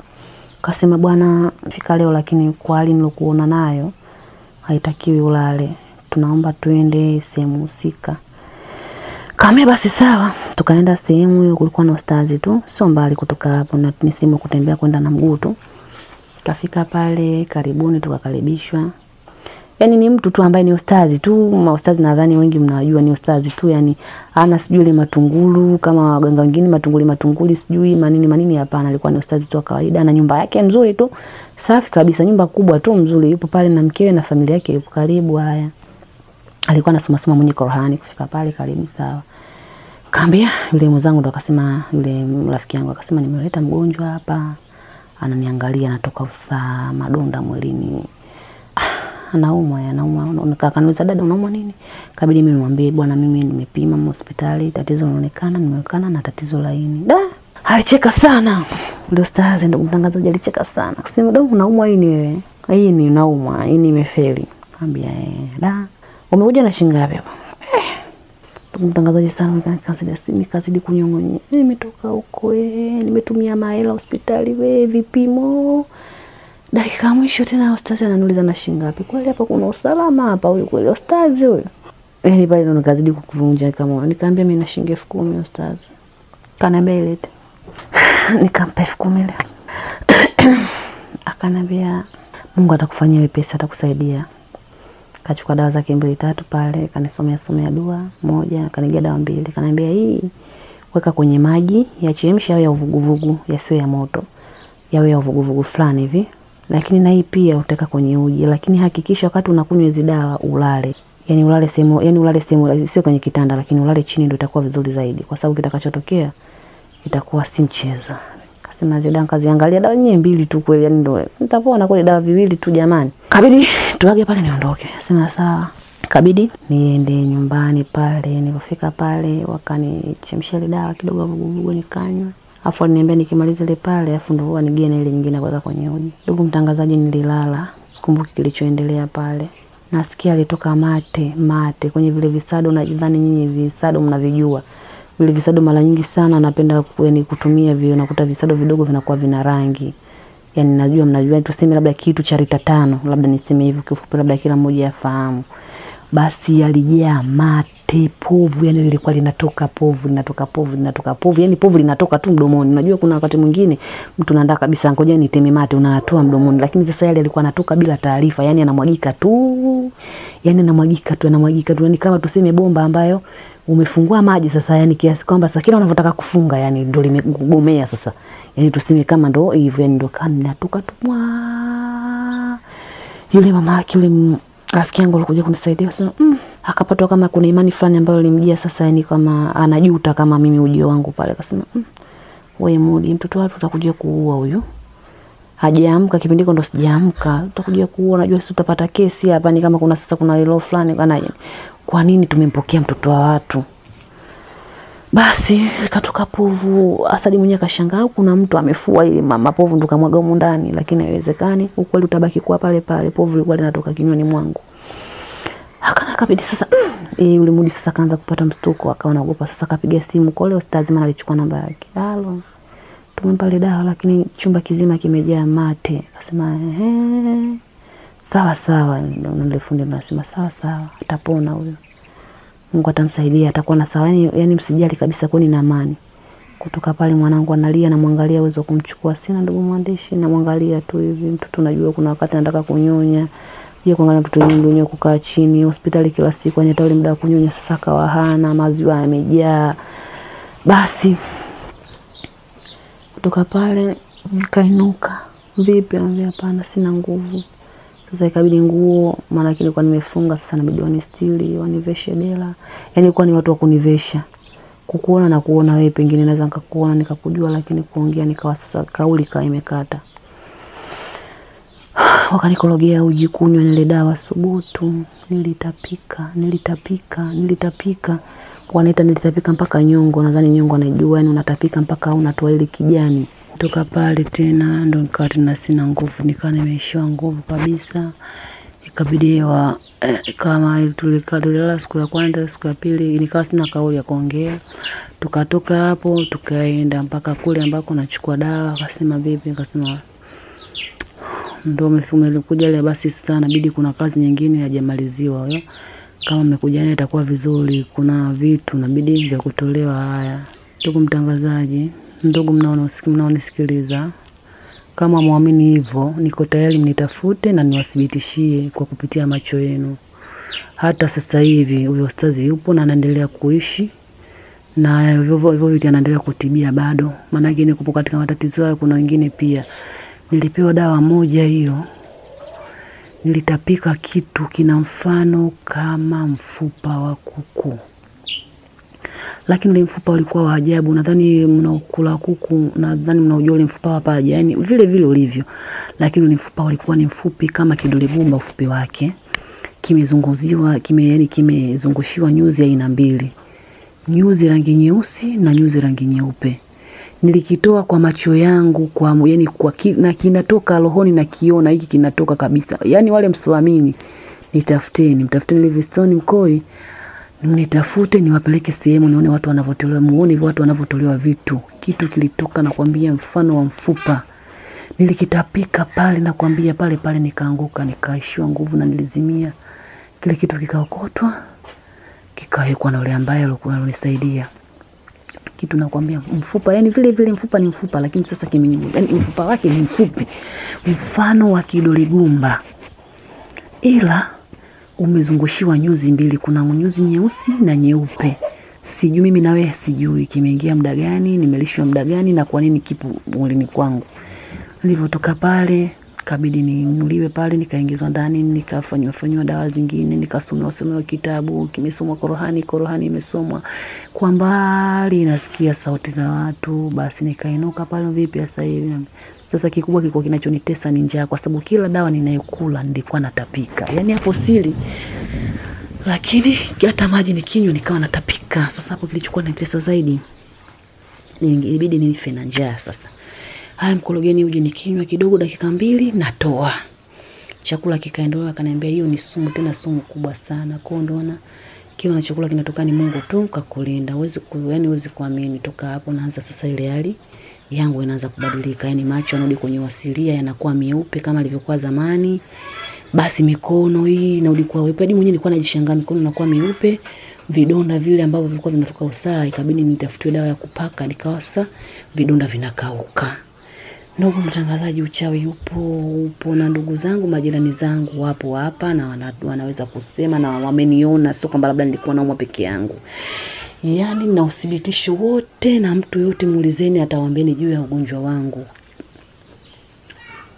Kasema bwana fika leo, lakini kwa hali nilokuona nayo haitakiwi ulale, tunaomba tuende sehemu husika. Kama basi sawa, tukaenda sehemu hiyo. Kulikuwa na ustazi tu sio mbali kutoka hapo, na ni sehemu kutembea kwenda na mguu tu. Kafika pale karibuni, tukakaribishwa. Yani ni mtu tu ambaye ni ustazi tu. Maustazi nadhani wengi mnawajua ni ustazi tu, yani ana sijui ile matungulu kama waganga wengine matunguli sijui manini, hapana. Alikuwa ni ustazi tu wa kawaida, na nyumba yake nzuri tu, safi kabisa, nyumba kubwa tu nzuri. Yupo pale na mkewe na familia yake yupo karibu. Haya, alikuwa anasoma mwenye Qur'ani. Kufika pale karibu sawa, kaambia yule mwenzangu, ndo akasema, yule rafiki yangu akasema nimeleta mgonjwa hapa, ananiangalia, anatoka usaa madonda mwilini, anaumwa. Akaniuliza dada unaumwa nini? Kabidi mimi nimwambie bwana mimi nimepima hospitali, tatizo linaonekana na tatizo laini. Alicheka sana yule ustazi, ndo mtangazaji, alicheka sana. Akasema dada unaumwa hii wewe? Hii ni unaumwa, hii nimefeli. Kaambia umekuja na shilingi ngapi hapa? Mtangazaji sana nikazidi kunyong'onyea. Nimetoka huko nimetumia mahela hospitali vipimo. Dakika mwisho tena ustazi ananiuliza na shilingi ngapi? Kweli hapa kuna usalama hapa huyu kweli ustazi huyu? Pale ndo nikazidi kukuvunja kama. Nikamwambia mimi na shilingi 10,000 ustazi. Kaniambia ilete. Nikampa 10,000. Akaniambia Mungu atakufanyia wepesi, atakusaidia. Kachukua dawa zake 2 3 pale, kanisomea dua moja, kanigia dawa 2. Kaniambia hii weka kwenye maji, yachemsha au ya uvuguvugu, yasiwe ya moto. Yawe ya uvuguvugu fulani hivi. Lakini na hii pia utaweka kwenye uji, lakini hakikisha wakati unakunywa hizo dawa ulale. Yani ulale sehemu sio kwenye kitanda, lakini ulale chini ndio itakuwa vizuri zaidi, kwa sababu kitakachotokea itakuwa si mchezo. Kasema Zidane kaziangalia dawa nyingi mbili tu kweli, yani ndio nitapona kweli, dawa viwili tu jamani. Kabidi tuage pale niondoke. Sema sawa. Kabidi niende nyumbani pale. Nilipofika pale wakanichemshia ile dawa kidogo vuguvugu nikanywa. Afu aliniambia nikimaliza ile pale afu ndio nige na ile nyingine kuweka kwenye uji. Ndugu mtangazaji, nililala. Sikumbuki kilichoendelea pale. Nasikia alitoka mate kwenye vile visado, na jidhani nyinyi visado mnavijua. Vile visado mara nyingi sana napenda kutumia vile, nakuta visado vidogo vinakuwa vina rangi. Yani najua mnajua, tuseme labda kitu cha lita 5, labda niseme hivyo kifupi, labda kila mmoja afahamu. Basi alijaa mate, povu, yani lilikuwa linatoka povu, yani povu linatoka tu mdomoni. Unajua kuna wakati mwingine mtu anaandaa kabisa ngoja niteme mate, unatoa mdomoni, lakini sasa yale alikuwa anatoka bila taarifa, yani anamwagika tu. Yani kama tuseme bomba ambayo umefungua maji sasa, yani kiasi kwamba sasa kila unavyotaka kufunga yani ndio limegomea sasa. Yani tuseme kama ndio hivyo, yani ndio kama natoka tu. Yule mama yake yule rafiki yangu alikuja kunisaidia sasa, akapata kama kuna imani fulani ambayo ilimjia sasa, yani kama anajuta kama mimi ujio wangu pale. Akasema wewe Mudi, mtoto watu utakuja kuua huyo. Hajaamka kipindiko ndo sijaamka. Utakuja kuua, unajua sisi tutapata kesi hapa, ni kama kuna sasa kuna lilo fulani kana kwa nini tumempokea mtoto wa watu. Basi katoka povu. Asadi mwenyewe akashangaa kuna mtu amefua ile mama povu ndo kamwaga huko ndani, lakini haiwezekani. Ukweli utabaki kwa pale pale, povu lilikuwa linatoka kinywani mwangu. Akabidi sasa yule Mudi sasa kaanza kupata mstuko, akawa anaogopa sasa. Akapiga simu kwa ile ustazi, maana alichukua namba yake. Halo, tumempa ile dawa lakini chumba kizima kimejaa mate. Akasema sawa, ndio fundi anasema sawa, atapona huyo. Mungu atamsaidia, atakuwa na sawa. Yani msijali kabisa, kwani na amani. Kutoka pale mwanangu analia, na muangalia uwezo kumchukua sina, ndugu mwandishi, na muangalia tu hivi. Mtoto unajua kuna wakati anataka kunyonya. Yeye kuangalia mtoto ndio kukaa chini hospitali kila siku, anyata ule muda wa kunyonya. Sasa kawa hana, maziwa yamejaa. Basi kutoka pale kainuka. Vipi? Anambia hapana, sina nguvu. Sasa ikabidi nguo, maana nilikuwa nimefunga, sasa inabidi wanistiri, waniveshe dela. Yani ilikuwa ni watu wa kunivesha. Kukuona na kuona wewe pengine naweza nikakuona nikakujua, lakini kuongea nikawa sasa kauli imekata. Wakanikologea uji kunywa ile dawa subutu. Nilitapika. Wanaita nilitapika mpaka nyongo, nadhani nyongo anajua, yani unatapika mpaka unatoa ile kijani. Kutoka pale tena ndo nikawa tena sina nguvu, nikawa nimeishiwa nguvu kabisa. Ikabidi kama tulilala siku ya kwanza, siku ya pili nikawa sina kauli ya kuongea. Tukatoka hapo tukaenda mpaka kule ambako nachukua dawa. Akasema vipi? Nikasema ndio umekuja ile, basi sasa inabidi kuna kazi nyingine hajamaliziwa huyo. Kama umekuja itakuwa vizuri, kuna vitu inabidi vya kutolewa. Haya ndugu mtangazaji, ndugu mnaonisikiliza, kama muamini hivyo, niko tayari mnitafute na niwathibitishie kwa kupitia macho yenu. Hata sasa hivi huyo ustazi yupo na anaendelea kuishi, na hivyo anaendelea kutibia bado. Maana yake ni kupo katika matatizo yao. Kuna wengine pia nilipewa dawa moja hiyo, nilitapika kitu kina mfano kama mfupa wa kuku, lakini ule mfupa ulikuwa wa ajabu. Nadhani mnaokula kuku, nadhani mnaujua ule mfupa wa paja, yani vile vile ulivyo, lakini ule mfupa ulikuwa ni mfupi kama kidole gumba. Ufupi wake kimezungushiwa nyuzi aina mbili, nyuzi rangi nyeusi na nyuzi rangi nyeupe. Nilikitoa kwa macho yangu, na kinatoka rohoni, na kiona hiki kinatoka kabisa. Yani wale msiamini, mtafuteni Livingstone Mkoi, nitafute niwapeleke sehemu nione watu wanavotolewa, muone watu wanavotolewa vitu. Kitu kilitoka na kuambia mfano wa mfupa. Nilikitapika pale na kuambia pale nikaanguka, nikaishiwa nguvu na nilizimia. Kile kitu kikaokotwa, kikawekwa na yule ambaye alikuwa ananisaidia. Kitu nakwambia mfupa, yani vile vile mfupa ni mfupa, lakini sasa yani mfupa wake ni mfupi, mfano wa kidole gumba, ila umezungushiwa nyuzi mbili. Kuna nyuzi nyeusi na nyeupe. Sijui mimi na wewe sijui kimeingia muda gani, nimelishwa muda gani, na kwa nini kipo mwilini kwangu. Nilipotoka pale kabidi ninuliwe pale, nikaingizwa ndani, nikafanywa dawa zingine, nikasomewa kitabu, kimesomwa Qur'ani imesomwa. Kwa mbali nasikia sauti za watu, basi nikainuka pale, vipi sasa hivi? Sasa kikubwa kilikuwa kinachonitesa ni njaa, kwa sababu kila dawa ninayokula nilikuwa natapika. Yaani hapo siri. Lakini hata maji nikinywa nikawa natapika. Sasa hapo kilichokuwa kinanitesa zaidi, ilibidi nife na njaa sasa. Haya, mkologeni uje nikinywa kidogo dakika 2 natoa. Chakula kikaendelea, akaniambia hiyo ni sumu, tena sumu kubwa sana. Kwa hiyo ndoona kila chakula kinatoka ni Mungu tu kakulinda. Huwezi kuamini. Toka hapo naanza sasa ile hali yangu inaanza kubadilika. Yaani macho yanarudi kwenye wasilia, yanakuwa meupe kama ilivyokuwa zamani. Basi mikono hii inarudi kwa weupe. Hadi mwenyewe nilikuwa najishangaa, mikono inakuwa meupe. Vidonda vile ambavyo vilikuwa vinatoka usaha, ikabidi nitafute dawa ya kupaka, nikawa sasa vidonda vinakauka. Ndugu mtangazaji, uchawi upo na ndugu zangu, majirani zangu wapo hapa na wanaweza kusema na wameniona, sio kwamba labda nilikuwa naumwa peke yangu. Yaani na uthibitisho wote, na mtu yote muulizeni atawaambieni juu ya ugonjwa wangu.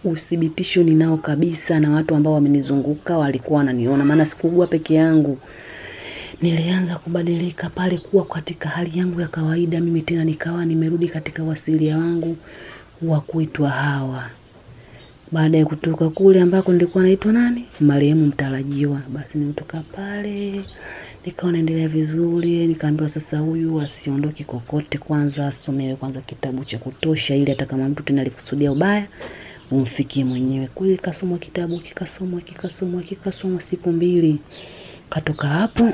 Uthibitisho ninao kabisa, na watu ambao wamenizunguka walikuwa wananiona, maana sikugua peke yangu. Nilianza kubadilika pale kuwa katika hali yangu ya kawaida, mimi tena nikawa nimerudi katika wasilia wangu wa kuitwa Hawa. Baada ya kutoka kule ambako nilikuwa naitwa nani? Marehemu mtarajiwa. Basi nilitoka pale, nikawa naendelea vizuri, nikaambiwa sasa huyu asiondoke kokote, kwanza asomewe kwanza kitabu cha kutosha, ili hata kama mtu tena alikusudia ubaya umfikie mwenyewe. Kule kasomwa kitabu, kikasomwa siku 2. Katoka hapo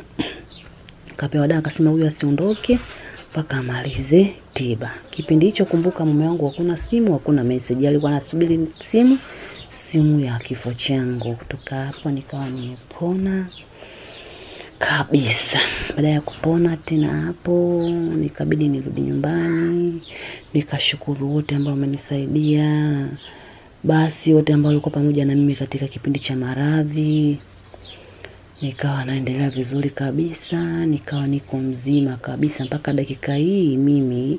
kapewa dawa, akasema huyu asiondoke mpaka amalize tiba. Kipindi hicho kumbuka mume wangu hakuna simu, hakuna message, alikuwa anasubiri simu ya kifo changu. Kutoka hapo nikawa nimepona kabisa. Baada ya kupona tena hapo nikabidi nirudi nyumbani, nikashukuru wote ambao wamenisaidia. Basi wote ambao walikuwa pamoja na mimi katika kipindi cha maradhi. Nikawa naendelea vizuri kabisa, nikawa niko mzima kabisa mpaka dakika hii. Mimi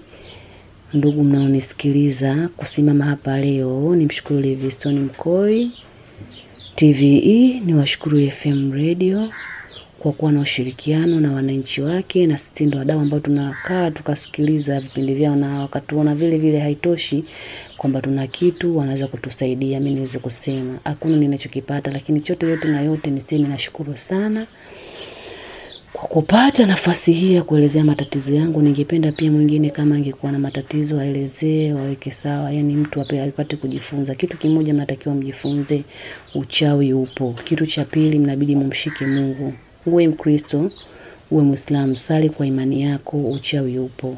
ndugu mnaonisikiliza kusimama hapa leo, nimshukuru Livingstone Mkoi TVE, niwashukuru FM Radio kwa kuwa na ushirikiano na wananchi wake, na sisi ndio wadau ambao tunakaa tukasikiliza vipindi vyao, na wakatuona vile vile haitoshi kwamba tuna kitu wanaweza kutusaidia. Mimi niweze kusema hakuna ninachokipata, lakini yote na yote niseme nashukuru sana kwa kupata nafasi hii ya kuelezea matatizo yangu. Ningependa pia mwingine kama angekuwa na matatizo aelezee, waweke sawa. Yaani mtu apate kujifunza. Kitu kimoja mnatakiwa mjifunze, uchawi upo. Kitu cha pili, mnabidi mumshike Mungu. Uwe Mkristo, uwe Muislamu, sali kwa imani yako, uchawi upo.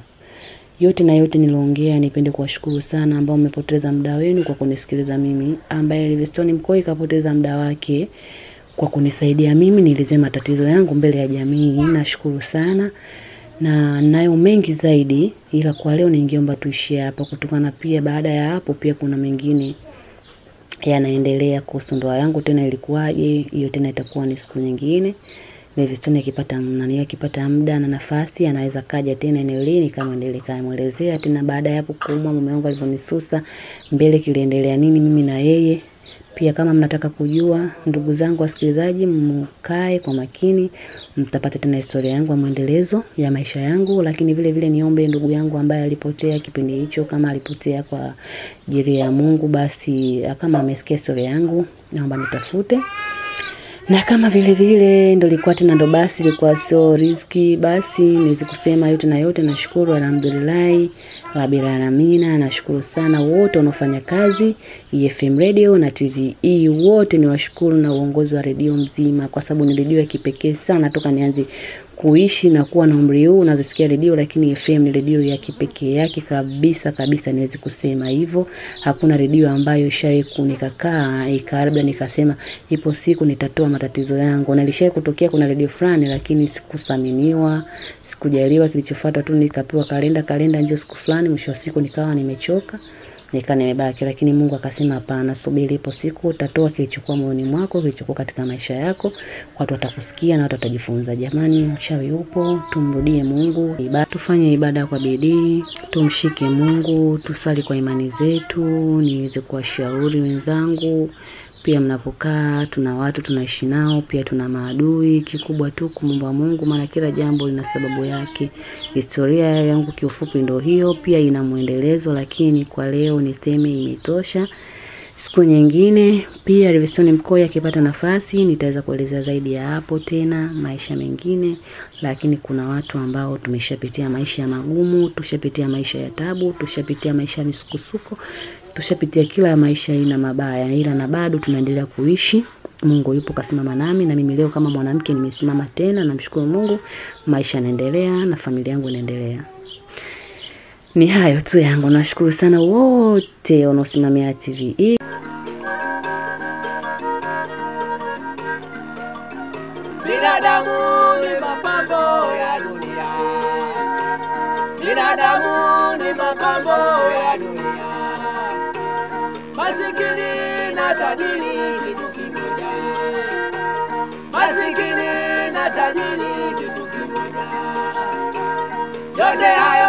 Yote na yote niloongea, nipende kuwashukuru sana ambao mmepoteza muda wenu kwa kunisikiliza mimi, ambaye Livingstone Mkoi kapoteza muda wake kwa kunisaidia mimi nielezee matatizo yangu mbele ya jamii. Nashukuru sana, na nayo mengi zaidi, ila kwa leo ningeomba tuishie hapa, kutokana pia baada ya hapo pia kuna mengine yanaendelea kuhusu ndoa yangu, tena ilikuwaje, hiyo tena itakuwa ni siku nyingine. Livingstone akipata muda na nafasi anaweza kaja tena eneo lini kama endelee kumuelezea tena. Baada ya hapo kuumwa mume wangu alivyonisusa, mbele kiliendelea nini mimi na yeye. Pia kama mnataka kujua, ndugu zangu wasikilizaji, mkae kwa makini, mtapata tena historia yangu ya muendelezo ya maisha yangu. Lakini vile vile niombe ndugu yangu ambaye alipotea kipindi hicho, kama alipotea kwa ajili ya Mungu, basi kama amesikia historia yangu naomba nitafute. Na kama vile vile ndo ilikuwa tena ndo basi ilikuwa sio riziki, basi niwezi kusema yote na yote. Nashukuru alhamdulillah rabbil alamin. Nashukuru sana wote wanaofanya kazi FM Radio na TVE, wote niwashukuru, na uongozi wa redio mzima, kwa sababu ni redio ya kipekee sana toka nianze kuishi na kuwa na umri huu. Nazisikia redio, lakini FM ni redio ya kipekee yake kabisa, niwezi kusema hivyo. Hakuna redio ambayo ishaye kunikakaa labda nikasema ipo siku nitatoa matatizo yangu. Nalishaye kutokea kuna redio fulani, lakini sikusaminiwa, sikujaliwa. Kilichofuata tu nikapewa kalenda njoo siku fulani, mwisho wa siku nikawa nimechoka, nikaa nimebaki, lakini Mungu akasema hapana, subiri, ipo siku utatoa kilichokuwa moyoni mwako, kilichokuwa katika maisha yako, watu watakusikia na watu watajifunza. Jamani, mchawi upo, tumrudie Mungu, tufanye ibada kwa bidii, tumshike Mungu, tusali kwa imani zetu. Niweze kuwashauri wenzangu pia, mnapokaa tuna watu tunaishi nao, pia tuna maadui, kikubwa tu kumomba Mungu, maana kila jambo lina sababu yake. Historia yangu kiufupi ndio hiyo, pia ina muendelezo, lakini kwa leo niseme imetosha. Siku nyingine pia Livingstone Mkoi akipata nafasi nitaweza kueleza zaidi ya hapo tena maisha mengine, lakini kuna watu ambao tumeshapitia maisha ya magumu, tushapitia maisha ya tabu, tushapitia maisha ya misukosuko, tushapitia kila maisha ina mabaya, ila na bado tunaendelea kuishi. Mungu yupo kasimama nami, na mimi leo kama mwanamke nimesimama tena, namshukuru Mungu, maisha yanaendelea na familia yangu inaendelea. Ni hayo tu yangu, nashukuru sana wote wanaosimamia TVE. Binadamu ni mapambo ya dunia. Binadamu ni mapambo ya dunia. Masikini na tajiri kitu kimoja. Masikini na tajiri kitu kimoja. Yote hayo